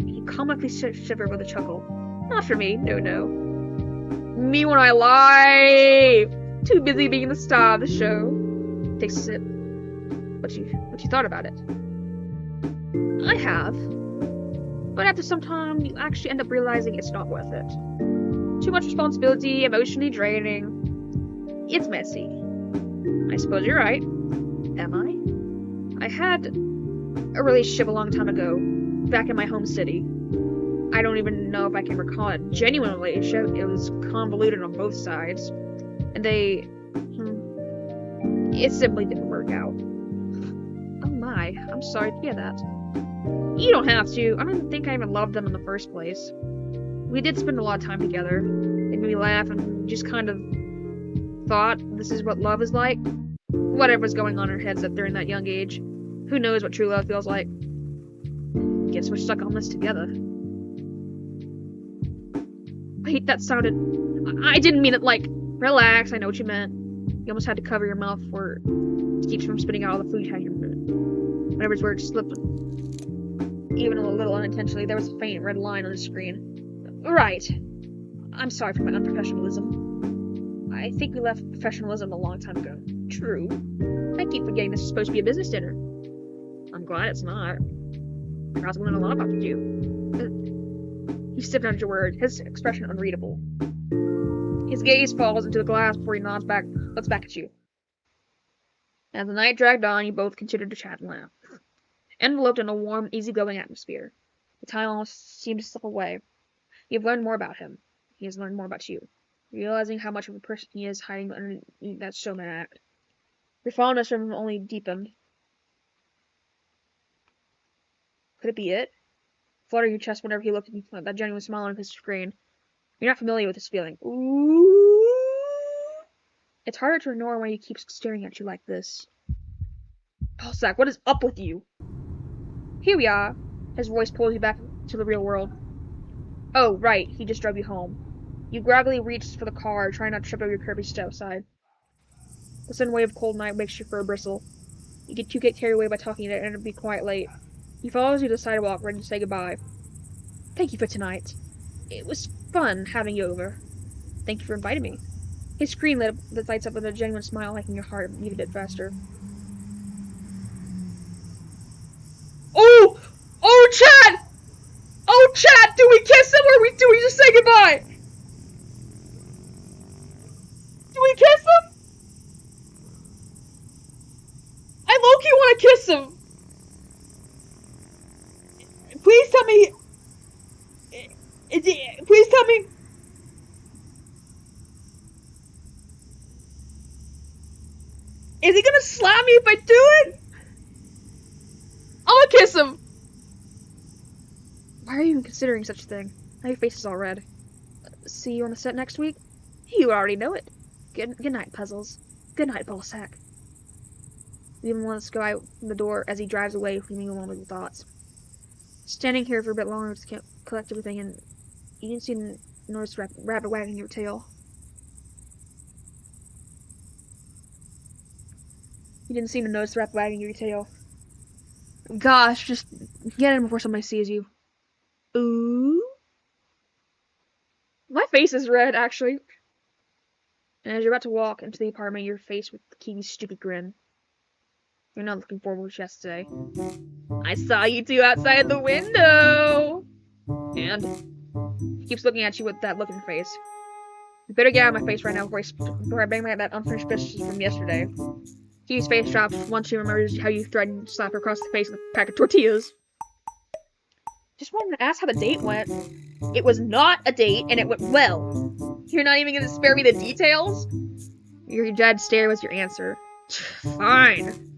He comically shivered with a chuckle. Not for me, no. Me when I lie! Too busy being the star of the show. Takes a sip. What you thought about it? I have. But after some time, you actually end up realizing it's not worth it. Too much responsibility, emotionally draining. It's messy. I suppose you're right. Am I? I had a relationship a long time ago, back in my home city. I don't even know if I can recall a genuine relationship. It was convoluted on both sides. And it simply didn't work out. Oh my, I'm sorry to hear that. You don't have to. I don't think I even loved them in the first place. We did spend a lot of time together. They made me laugh and just kind of thought this is what love is like. Whatever was going on in our heads during that young age. Who knows what true love feels like? Guess we're stuck on this together. Wait, that sounded... I didn't mean it like... Relax, I know what you meant. You almost had to cover your mouth for it keeps from spitting out all the food you had in your mouth. Whenever his words slipped, even a little unintentionally, there was a faint red line on the screen. Right. I'm sorry for my unprofessionalism. I think we left professionalism a long time ago. True. I keep forgetting this is supposed to be a business dinner. I'm glad it's not. I was learning a lot about you. He sipped out your word, his expression unreadable. His gaze falls into the glass before he looks back at you. As the night dragged on, you both continued to chat and laugh, enveloped in a warm, easygoing atmosphere. The time almost seemed to slip away. You've learned more about him. He has learned more about you, realizing how much of a person he is hiding underneath that showman act. Your fondness for him only deepened. Could it be it? Flutter your chest whenever he looked at you, that genuine smile on his screen. You're not familiar with this feeling. Ooh. It's harder to ignore when he keeps staring at you like this. Paulsack, what is up with you? Here we are. His voice pulls you back to the real world. Oh, right. He just drove you home. You groggily reach for the car, trying not to trip over your curvy step side. The sudden wave of cold night makes your fur bristle. You get carried away by talking to it and it'll be quite late. He follows you to the sidewalk, ready to say goodbye. Thank you for tonight. It was fun having you over. Thank you for inviting me. His screen lights up with a genuine smile, making your heart beat a bit faster. Oh! Oh, Chad! Oh, Chad! Do we kiss him or do we just say goodbye? Do we kiss him? I low-key want to kiss him. Please tell me... Please tell me... Is he gonna slap me if I do it? I'm gonna kiss him! Why are you even considering such a thing? Now your face is all red. See you on the set next week? You already know it. Good night, Puzzles. Good night, Ballsack. Leaving lets go out the door as he drives away, leaving you alone with your thoughts. Standing here for a bit longer to collect everything, and you didn't see the notice rabbit wagging your tail. You didn't seem to notice the rabbit wagging your tail. Gosh, just get in before somebody sees you. Ooh. My face is red, actually. And as you're about to walk into the apartment, you're faced with Kiwi's stupid grin.
You're not looking forward to what she has to say. I saw you two outside the window! And he keeps looking at you with that look in your face. You better get out of my face right now before I bang that unfinished business from yesterday. Kiwi's face drops once she remembers how you threatened to slap her across the face with a pack of tortillas. Just wanted to ask how the date went. It was not a date, and it went well. You're not even gonna spare me the details? Your dead stare was your answer. Fine.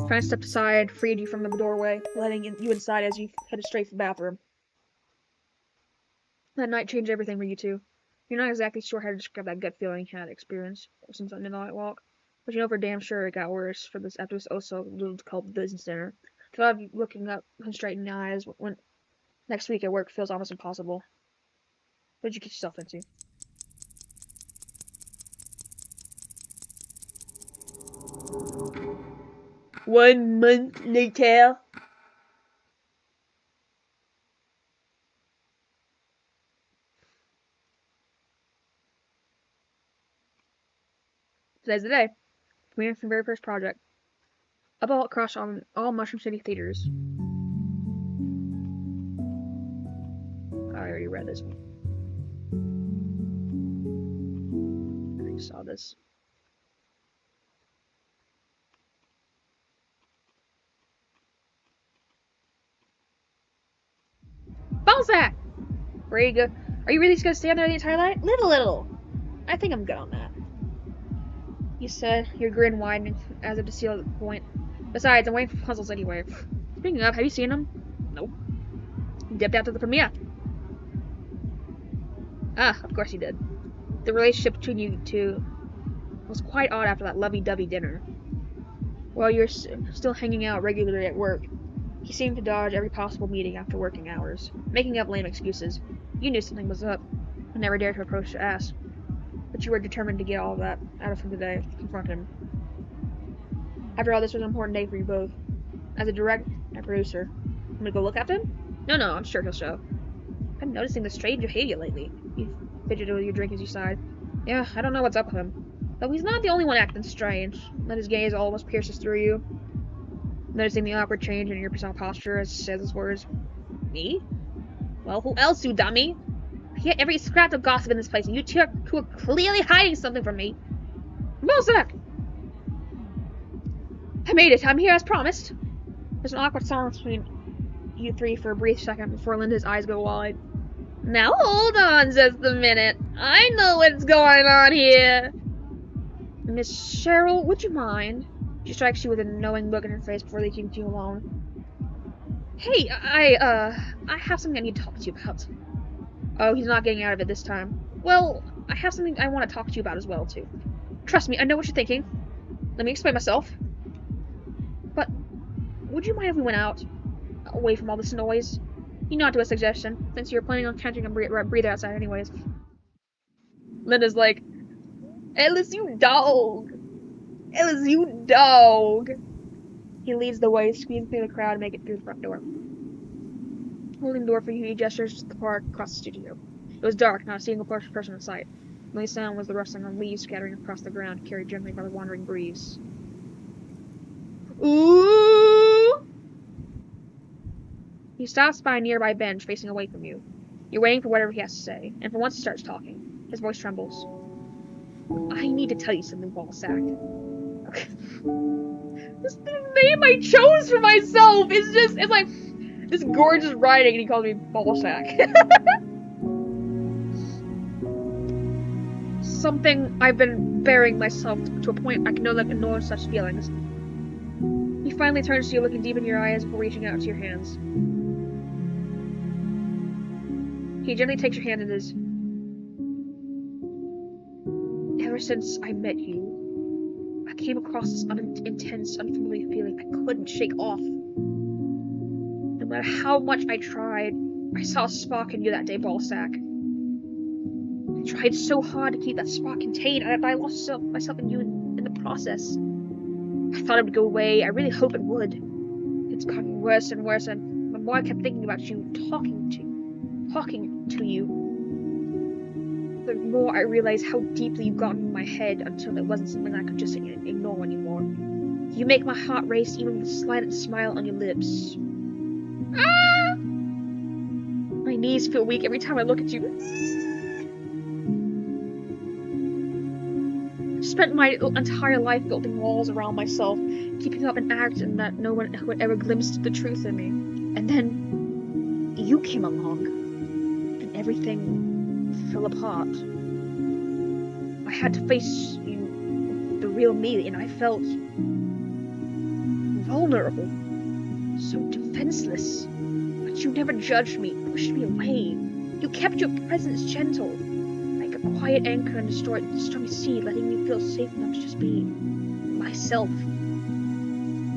Frank stepped aside, freed you from the doorway, letting you inside as you headed straight for the bathroom. That night changed everything for you two. You're not exactly sure how to describe that gut feeling you had experienced since the night walk, but you know for damn sure it got worse for this after this called business dinner. The thought of you looking up and straight in the eyes when next week at work feels almost impossible. What did you get yourself into? One month later. Today's the day. Premiering from the very first project. Up all across on all Mushroom City theaters. I already read this one. I already saw this. Balzac! Are you really just gonna stand there the entire night? Live a little! I think I'm good on that. You said, your grin widening as if to seal the point. Besides, I'm waiting for puzzles anyway. Speaking of, have you seen them? Nope. He dipped out to the premiere. Ah, of course he did. The relationship between you two was quite odd after that lovey-dovey dinner. While you're still hanging out regularly at work, he seemed to dodge every possible meeting after working hours, making up lame excuses. You knew something was up, and never dared to approach to ask. But you were determined to get all of that out of him today, to confront him. After all, this was an important day for you both. As a director and producer, I'm gonna go look after him? No, I'm sure he'll show. I'm noticing the strange behavior lately. You fidgeted with your drink as you sighed. Yeah, I don't know what's up with him. Though he's not the only one acting strange. Let his gaze almost pierces through you. Noticing the awkward change in your personal posture as he says his words. Me? Well, who else, you dummy? I hear every scrap of gossip in this place, and you two are clearly hiding something from me. Balzac! I made it. I'm here as promised. There's an awkward silence between you three for a brief second before Linda's eyes go wide. Now hold on just a minute. I know what's going on here. Miss Cheryl, would you mind? She strikes you with a knowing look in her face before leaving you alone. Hey, I have something I need to talk to you about. Oh, he's not getting out of it this time. Well, I have something I want to talk to you about as well, too. Trust me, I know what you're thinking. Let me explain myself. But, would you mind if we went out? Away from all this noise? You nod to a suggestion, since you're planning on catching a breather outside anyways. Linda's like, Ellis, you dog! Ellis, you dog! He leads the way, squeezing through the crowd to make it through the front door. Holding the door for you, he gestures to the park across the studio. It was dark, not a single person in sight. The only sound was the rustling of leaves scattering across the ground, carried gently by the wandering breeze. Ooh! He stops by a nearby bench, facing away from you. You're waiting for whatever he has to say, and for once he starts talking. His voice trembles. I need to tell you something, Balzac. Okay. This is the name I chose for myself! It's like this gorgeous writing, and he calls me Balzac. Something I've been burying myself to a point I can no longer ignore such feelings. He finally turns to you, looking deep in your eyes before reaching out to your hands. He gently takes your hand in his. Ever since I met you, I came across this intense, unfamiliar feeling I couldn't shake off. No matter how much I tried, I saw a spark in you that day, Balzac. I tried so hard to keep that spark contained, and I lost myself in you in the process. I thought it would go away. I really hope it would. It's gotten worse and worse, and the more I kept thinking about you, talking to you. the more I realize how deeply you've gotten in my head until it wasn't something I could just ignore anymore. You make my heart race even with the slightest smile on your lips. Ah! My knees feel weak every time I look at you. I've spent my entire life building walls around myself, keeping up an act and that no one would ever glimpse the truth in me. And then you came along, and everything fell apart. I had to face you, the real me, and I felt vulnerable, so defenseless. But you never judged me, pushed me away. You kept your presence gentle, like a quiet anchor in the stormy sea, letting me feel safe enough to just be myself.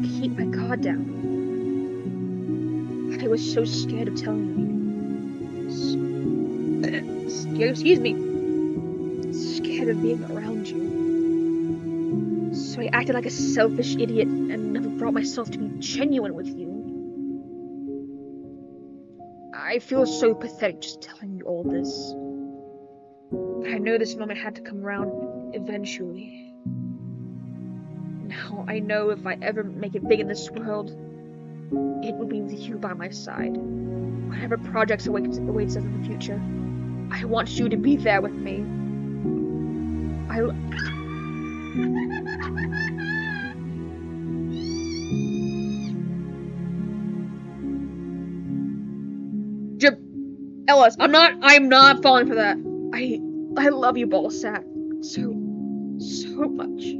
Keep my guard down. I was so scared of telling you. Excuse me. Scared of being around you. So I acted like a selfish idiot and never brought myself to be genuine with you. I feel so pathetic just telling you all this. But I know this moment had to come around eventually. Now I know if I ever make it big in this world, it will be with you by my side. Whatever projects awaits us in the future, I want you to be there with me. Ellis, I'm not falling for that. I love you, Ballsack, so much.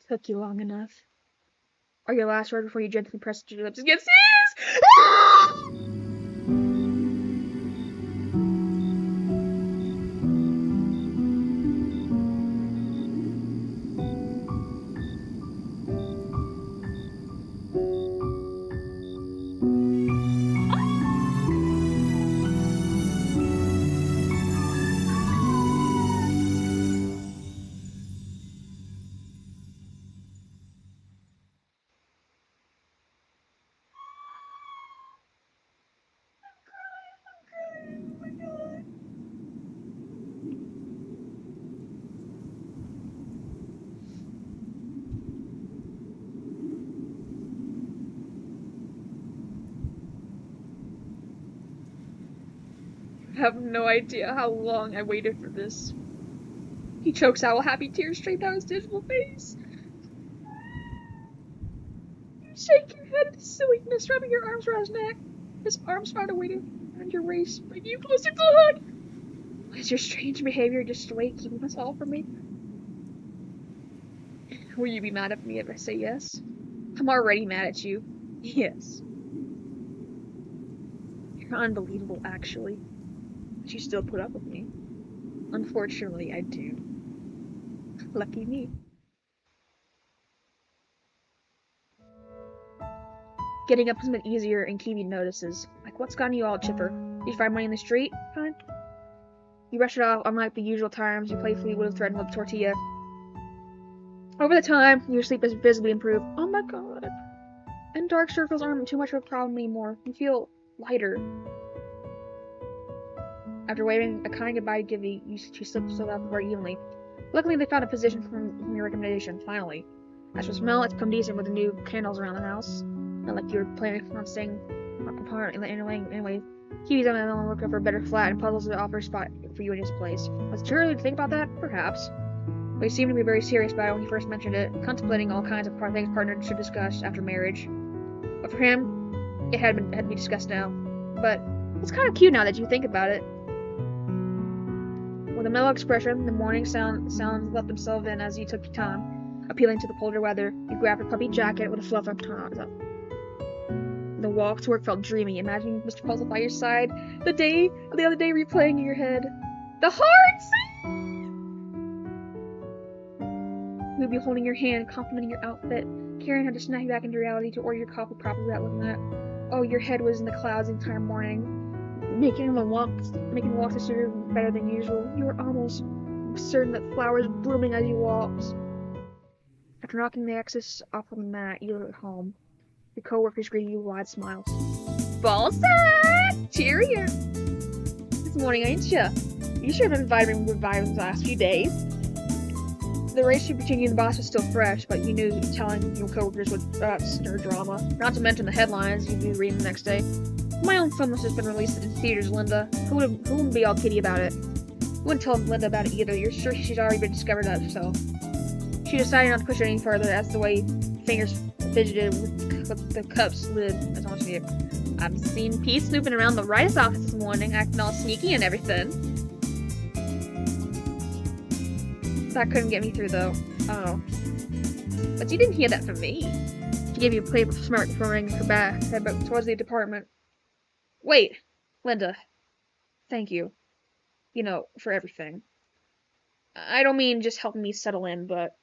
Took you long enough. Are your last word before you gently press your lips against his? I have no idea how long I waited for this. He chokes out while happy tears stream down his digital face. You shake your head in silliness, rubbing your arms around his neck. His arms find a way to around your waist, bring you closer to the hug. Is your strange behavior just a way of keeping us all from me? Will you be mad at me if I say yes? I'm already mad at you. Yes. You're unbelievable, actually. But you still put up with me. Unfortunately, I do. Lucky me. Getting up has been easier, and Kiwi notices. Like, what's gotten you all chipper? Did you find money in the street? Fine. You brush it off, unlike the usual times you playfully would have threatened with a tortilla. Over the time, your sleep has visibly improved. Oh my god. And dark circles aren't too much of a problem anymore. You feel lighter. After waving a kind goodbye to Givy, she slipped out more evenly. Luckily, they found a position from your recommendation, finally. As for smell, it's become decent with the new candles around the house. Not like you were planning on staying apart anyway. Kiwi's on the lookout for a better flat and puzzles to offer a spot for you in his place. Was it too early to think about that? Perhaps. But he seemed to be very serious about it when he first mentioned it, contemplating all kinds of things partners should discuss after marriage. But for him, it had to be discussed now. But it's kind of cute now that you think about it. With a mellow expression, the morning sounds let themselves in as you took your time, appealing to the colder weather. You grabbed your puppy jacket with a fluff up top. The walk to work felt dreamy, imagining Mr. Puzzle by your side, the other day replaying in your head. The hearts!
who'd be holding your hand, complimenting your outfit. Karen had to snap you back into reality to order your coffee properly without looking at it. Oh, your head was in the clouds the entire morning, making the walks this year better than usual. You were almost certain that flowers blooming as you walked. After knocking the excess off of the mat, you were at home. Your co-workers greeted you with wide smiles. Ballsack! Cheerio! This morning, ain't ya? You sure have been vitamin with vitamins the last few days. The relationship between you and the boss was still fresh, but you knew telling your coworkers would stir drama. Not to mention the headlines you'd be reading the next day. My own film has just been released in theaters, Linda. Who wouldn't be all kitty about it? You wouldn't tell Linda about it either. You're sure she's already been discovered of herself. She decided not to push it any further as the way fingers fidgeted with the cup's lid as on she I've seen Pete snooping around the writer's office this morning, acting all sneaky and everything. That couldn't get me through, though. Oh. But you didn't hear that from me. She gave you a playful smirk before ringing her back, head back towards the department. Wait, Linda. Thank you. You know, for everything. I don't mean just helping me settle in, but...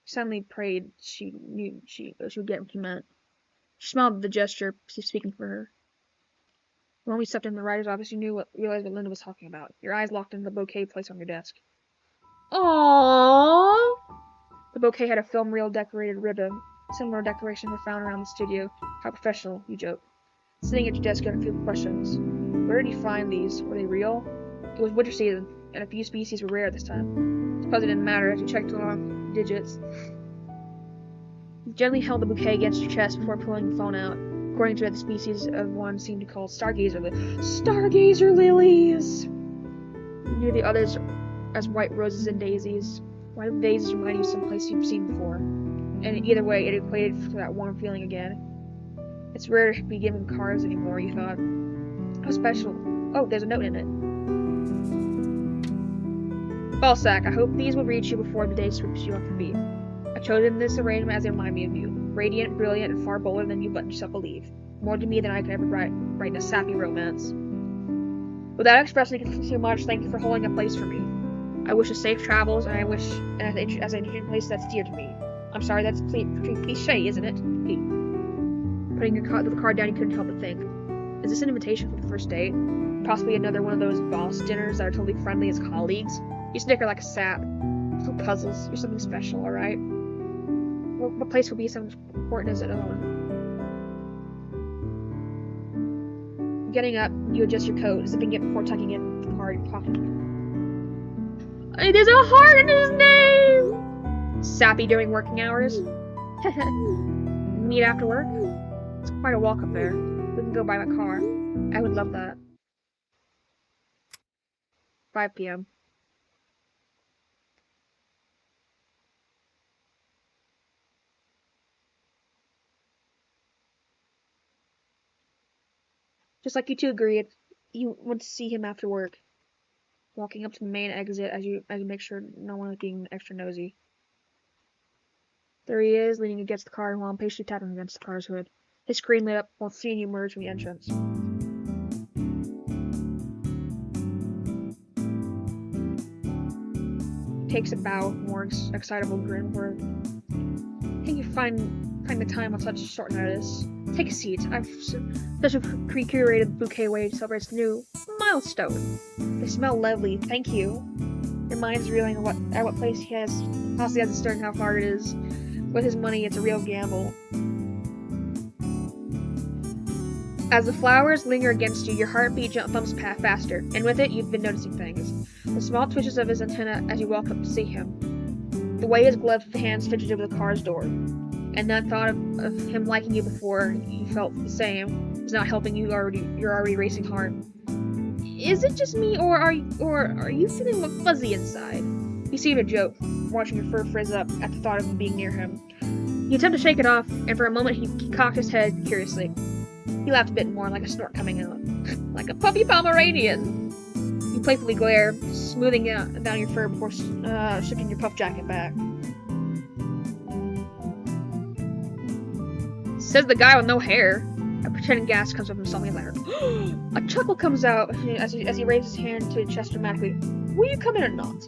Suddenly prayed she knew she would get what he meant. She smiled at the gesture, speaking for her. When we stepped in the writer's office, you realized what Linda was talking about. Your eyes locked into the bouquet placed on your desk. Aww! The bouquet had a film reel decorated ribbon. Similar decorations were found around the studio. How professional, you joked. Sitting at your desk, you had a few questions. Where did you find these? Were they real? It was winter season, and a few species were rare this time. Suppose it didn't matter as you checked along digits. You gently held the bouquet against your chest before pulling the phone out. According to it, the species of one seemed to call Stargazer lilies. You knew the others as white roses and daisies. White daisies remind you of some place you've seen before. And either way, it equated for that warm feeling again. It's rare to be given cards anymore, you thought. How special. Oh, there's a note in it. Ballsack, I hope these will reach you before the day sweeps you off your feet. I've chosen this arrangement as they remind me of you. Radiant, brilliant, and far bolder than you let yourself believe. More to me than I could ever write in a sappy romance. Without expressing too much, thank you for holding a place for me. I wish you safe travels, and I wish as I need a place that's dear to me. I'm sorry, that's pretty cliche, isn't it? Pete. Putting the card down, you couldn't help but think. Is this an invitation for the first date? Possibly another one of those boss dinners that are totally friendly as colleagues? You snicker like a sap. No puzzles. You're something special, alright? What place will be so important as another one? Getting up, you adjust your coat, zipping it before tucking in the card in your pocket. There's a heart in his name! Sappy during working hours? Meet after work? It's quite a walk up there. We can go by my car. I would love that. 5 p.m. Just like you two agreed, you went to see him after work. Walking up to the main exit as you make sure no one is being extra nosy. There he is, leaning against the car while impatiently tapping against the car's hood. His screen lit up while seeing you emerge from the entrance. He takes a bow with more excitable grin where I think you find the time on such short notice. Take a seat. I've such a pre-curated bouquet way to celebrate this new milestone. They smell lovely. Thank you. Your mind's reeling at what place he has possibly has to start and how far it is. With his money, it's a real gamble. As the flowers linger against you, your heartbeat thumps faster, and with it, you've been noticing things. The small twitches of his antenna as you walk up to see him. The way his gloved hands fidgeted over the car's door. And that thought of him liking you before you felt the same is not helping you. You're already racing heart. Is it just me, or are you feeling fuzzy inside? You seem to joke, watching your fur frizz up at the thought of being near him. You attempt to shake it off, and for a moment he cocked his head curiously. He laughed a bit more, like a snort coming out, like a puppy Pomeranian. You playfully glare, smoothing down your fur before shifting your puff jacket back. Says the guy with no hair. A pretending gasp comes up from something later. A chuckle comes out as he raises his hand to his chest dramatically. Will you come in or not?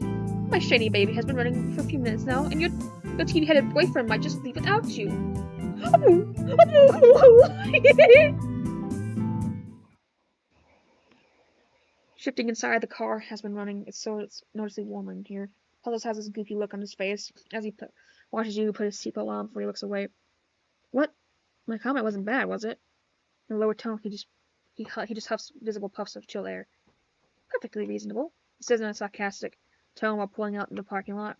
My shiny baby has been running for a few minutes now, and your TV-headed boyfriend might just leave without you. Shifting inside the car has been running, it's noticeably warmer in here. Puzzles has this goofy look on his face as he watches you put his seatbelt on before he looks away. What? My comment wasn't bad, was it? In a lower tone, he just huffs visible puffs of chill air. Perfectly reasonable, he says in a sarcastic tone while pulling out in the parking lot.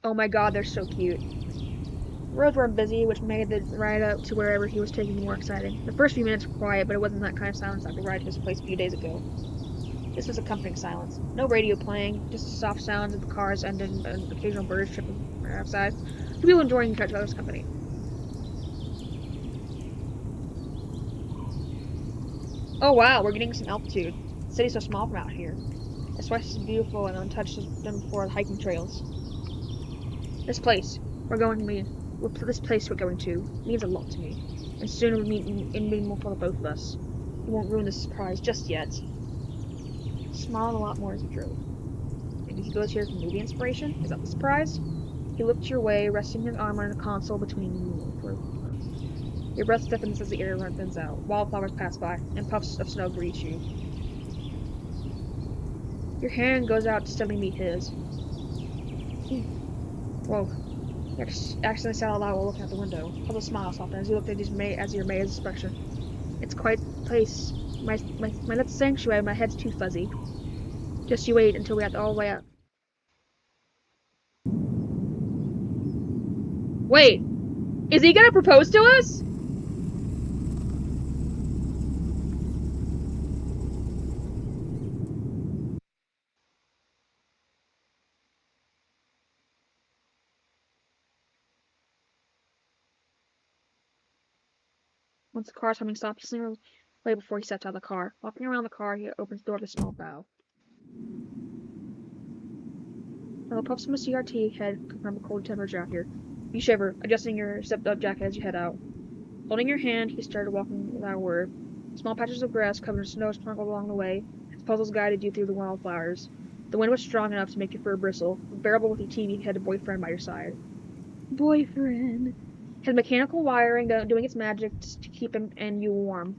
Oh my god, they're so cute. Roads weren't busy, which made the ride up to wherever he was taking more exciting. The first few minutes were quiet, but it wasn't that kind of silence like the ride to his place a few days ago. This was a comforting silence. No radio playing, just the soft sounds of the cars and an occasional birds chirping outside. Two people enjoying each other's company. Oh wow, we're getting some altitude. The city's so small from out here. It's twice as beautiful and untouched as done before the hiking trails. This place we're going to means a lot to me, and soon it'll mean more for the both of us. We won't ruin this surprise just yet. Smiled a lot more as he drove. Maybe he goes here for movie inspiration? Is that the surprise? He looked your way, resting his arm on the console between you. Your breath stiffens as the air thins out. Wildflowers pass by, and puffs of snow greet you. Your hand goes out to steadily meet his. Whoa. You accidentally said out loud while looking out the window. Puzzle smile softened as you looked at your amazed expression. It's quite the place. My little sanctuary, my head's too fuzzy. Just you wait until we get all the way up. Wait! Is he gonna propose to us? Once the car's humming stopped, he slingered away before he stepped out of the car. Walking around the car, he opens the door with a small bow. Now the puffs from a CRT head confirm a cold temperature out here. You shiver, adjusting your zipped-up jacket as you head out. Holding your hand, he started walking without a word. Small patches of grass covered in snow sprinkled along the way, as puzzles guided you through the wildflowers. The wind was strong enough to make your fur bristle, bearable with your TV-headed boyfriend by your side. Boyfriend. His mechanical wiring doing its magic to keep him and you warm.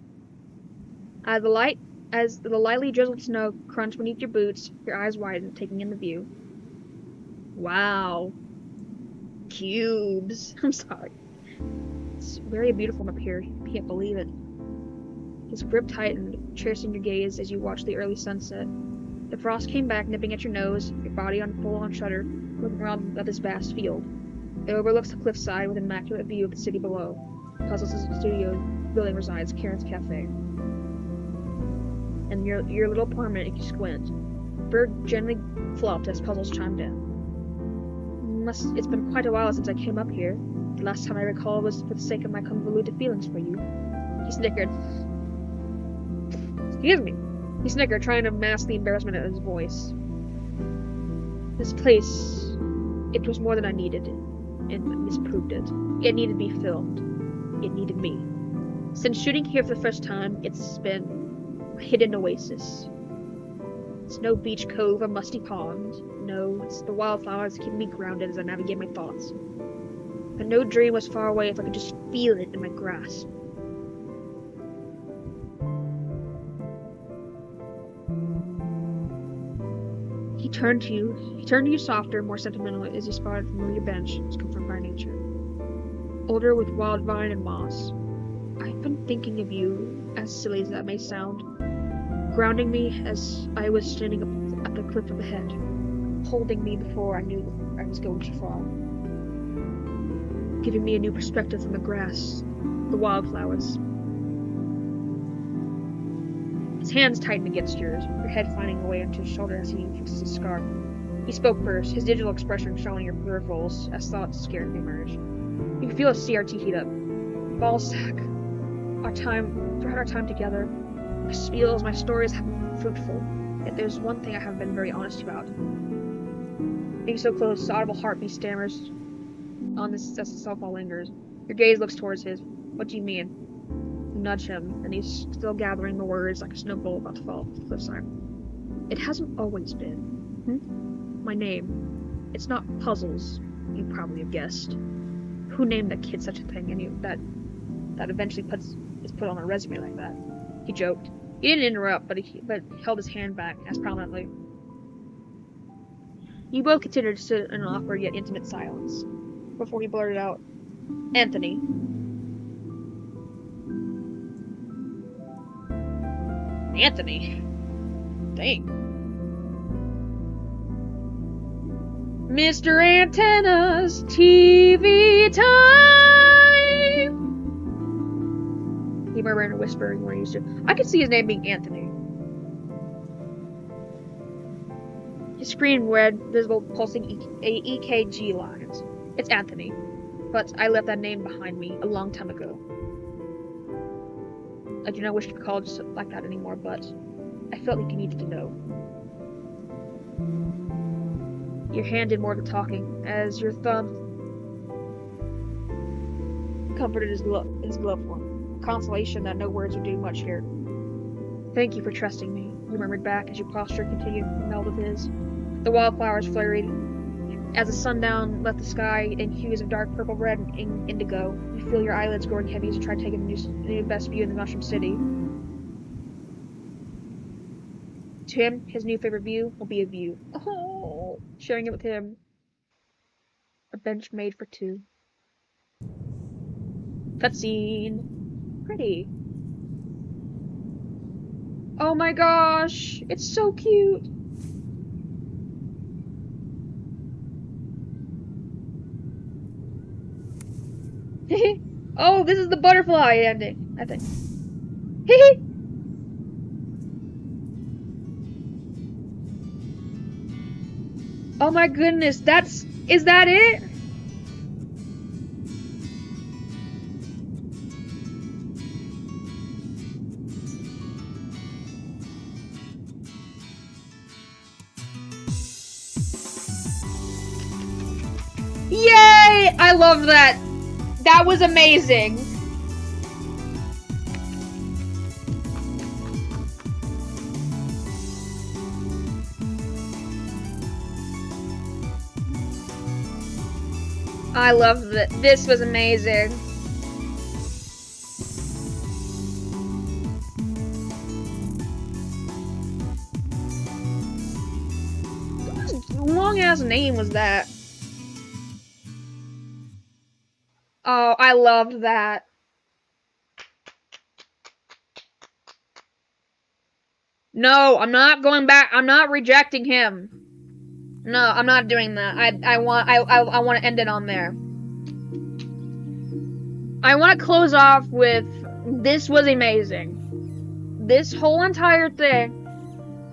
As the lightly drizzled snow crunched beneath your boots, your eyes widened, taking in the view. Wow. Cubes. I'm sorry. It's very beautiful up here. You can't believe it. His grip tightened, tracing your gaze as you watched the early sunset. The frost came back, nipping at your nose, your body on full-on shudder, looking around at this vast field. It overlooks the cliffside with an immaculate view of the city below. Puzzles' studio building resides, Karen's Cafe. And your little apartment if you squint. Bird gently flopped as Puzzles chimed in. It's been quite a while since I came up here. The last time I recall was for the sake of my convoluted feelings for you. He snickered. Excuse me. He snickered, trying to mask the embarrassment in his voice. This place, it was more than I needed. And misproved it. It needed to be filmed. It needed me. Since shooting here for the first time, it's been a hidden oasis. It's no beach cove or musty pond. No, it's the wildflowers keeping me grounded as I navigate my thoughts. But no dream was far away if I could just feel it in my grasp. He turned to you softer, more sentimental as you spotted from your bench, as confirmed by nature. Older with wild vine and moss. I've been thinking of you, as silly as that may sound, grounding me as I was standing up at the cliff of the head, holding me before I knew I was going to fall, giving me a new perspective from the grass, the wildflowers. His hands tightened against yours, your head finding a way into his shoulder as he fixes his scarf. He spoke first, his digital expression showing your peripherals as thoughts scared to emerge. You can feel his CRT heat up. Ballsack. Throughout our time together, my spiels, my stories have been fruitful. Yet there's one thing I haven't been very honest about. Being so close, the audible heartbeat stammers on this as the cellphone lingers. Your gaze looks towards his. What do you mean? You nudge him, and he's still gathering the words like a snowball about to fall off the cliffside.
It hasn't always been. My name. It's not Puzzles, you probably have guessed. Who named a kid such a thing, and that eventually is put on a resume like that? He joked. He didn't interrupt, but held his hand back as prominently. You both continued to sit in an awkward yet intimate silence before he blurted out, Anthony. Anthony? Dang. Mr. Antenna's TV time! He murmured in a whisper more used to. I could see his name being Anthony. His screen read visible pulsing EKG lines. It's Anthony, but I left that name behind me a long time ago. I do not wish to be called just like that anymore, but I felt like you needed to know. Your hand did more of the talking, as your thumb comforted his glove one. Consolation that no words would do much here. Thank you for trusting me, you murmured back as your posture continued to meld with his. The wildflowers flurried as the sundown left the sky in hues of dark purple, red, and indigo. You feel your eyelids growing heavy as you try taking the new best view in the Mushroom City. To him, his new favorite view will be a view. Oh, sharing it with him. A bench made for two. Cutscene. Pretty. Oh my gosh, it's so cute. Oh, this is the butterfly ending, I think. Oh my goodness, is that it? Yay! I love that. That was amazing. I love that. This was amazing. Whose long ass name was that? Oh, I loved that. No, I'm not going back. I'm not rejecting him. No, I'm not doing that. I want to end it on there. I want to close off with this was amazing. This whole entire thing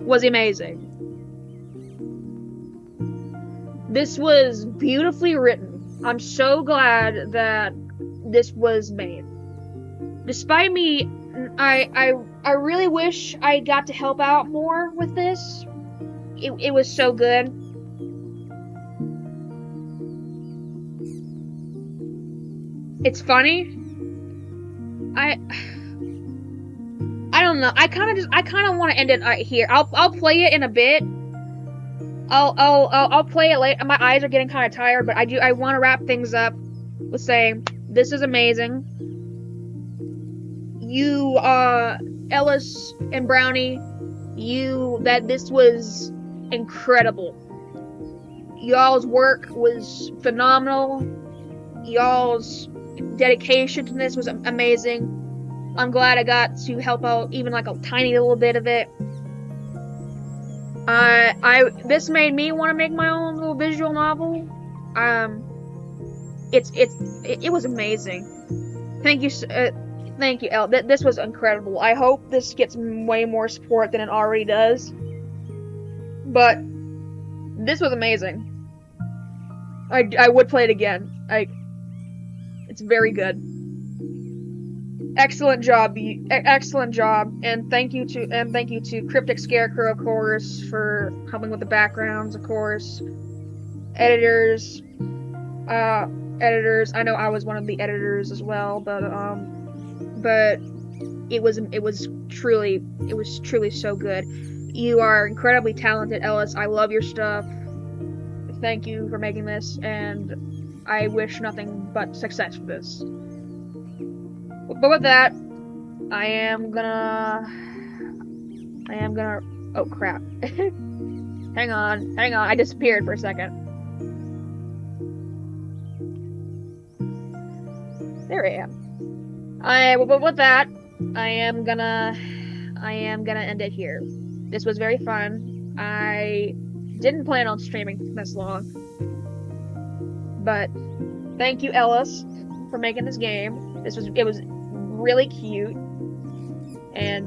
was amazing. This was beautifully written. I'm so glad that this was made. Despite me, I really wish I got to help out more with this. It was so good. It's funny. I don't know. I kind of want to end it right here. I'll play it in a bit. I'll play it later. My eyes are getting kind of tired, but I want to wrap things up with saying this is amazing. You, Ellis and Brownie, this was incredible. Y'all's work was phenomenal. Y'all's dedication to this was amazing. I'm glad I got to help out even like a tiny little bit of it. This made me want to make my own little visual novel. It was amazing. Thank you, El. This was incredible. I hope this gets way more support than it already does. But this was amazing. I would play it again. It's very good. Excellent job, and thank you to Cryptic Scarecrow, of course, for helping with the backgrounds, of course. Editors. I know I was one of the editors as well, but it was truly so good. You are incredibly talented, Ellis. I love your stuff. Thank you for making this, and I wish nothing but success for this. But with that, I am gonna... Oh, crap. Hang on. I disappeared for a second. There I am. But with that, I am gonna end it here. This was very fun. I didn't plan on streaming this long, but thank you, Ellis, for making this game. It was really cute, and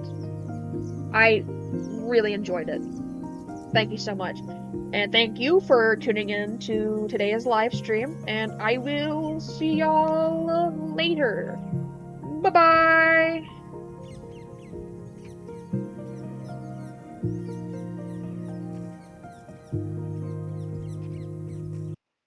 I really enjoyed it. Thank you so much. And thank you for tuning in to today's live stream, and I will see y'all later. Bye-bye!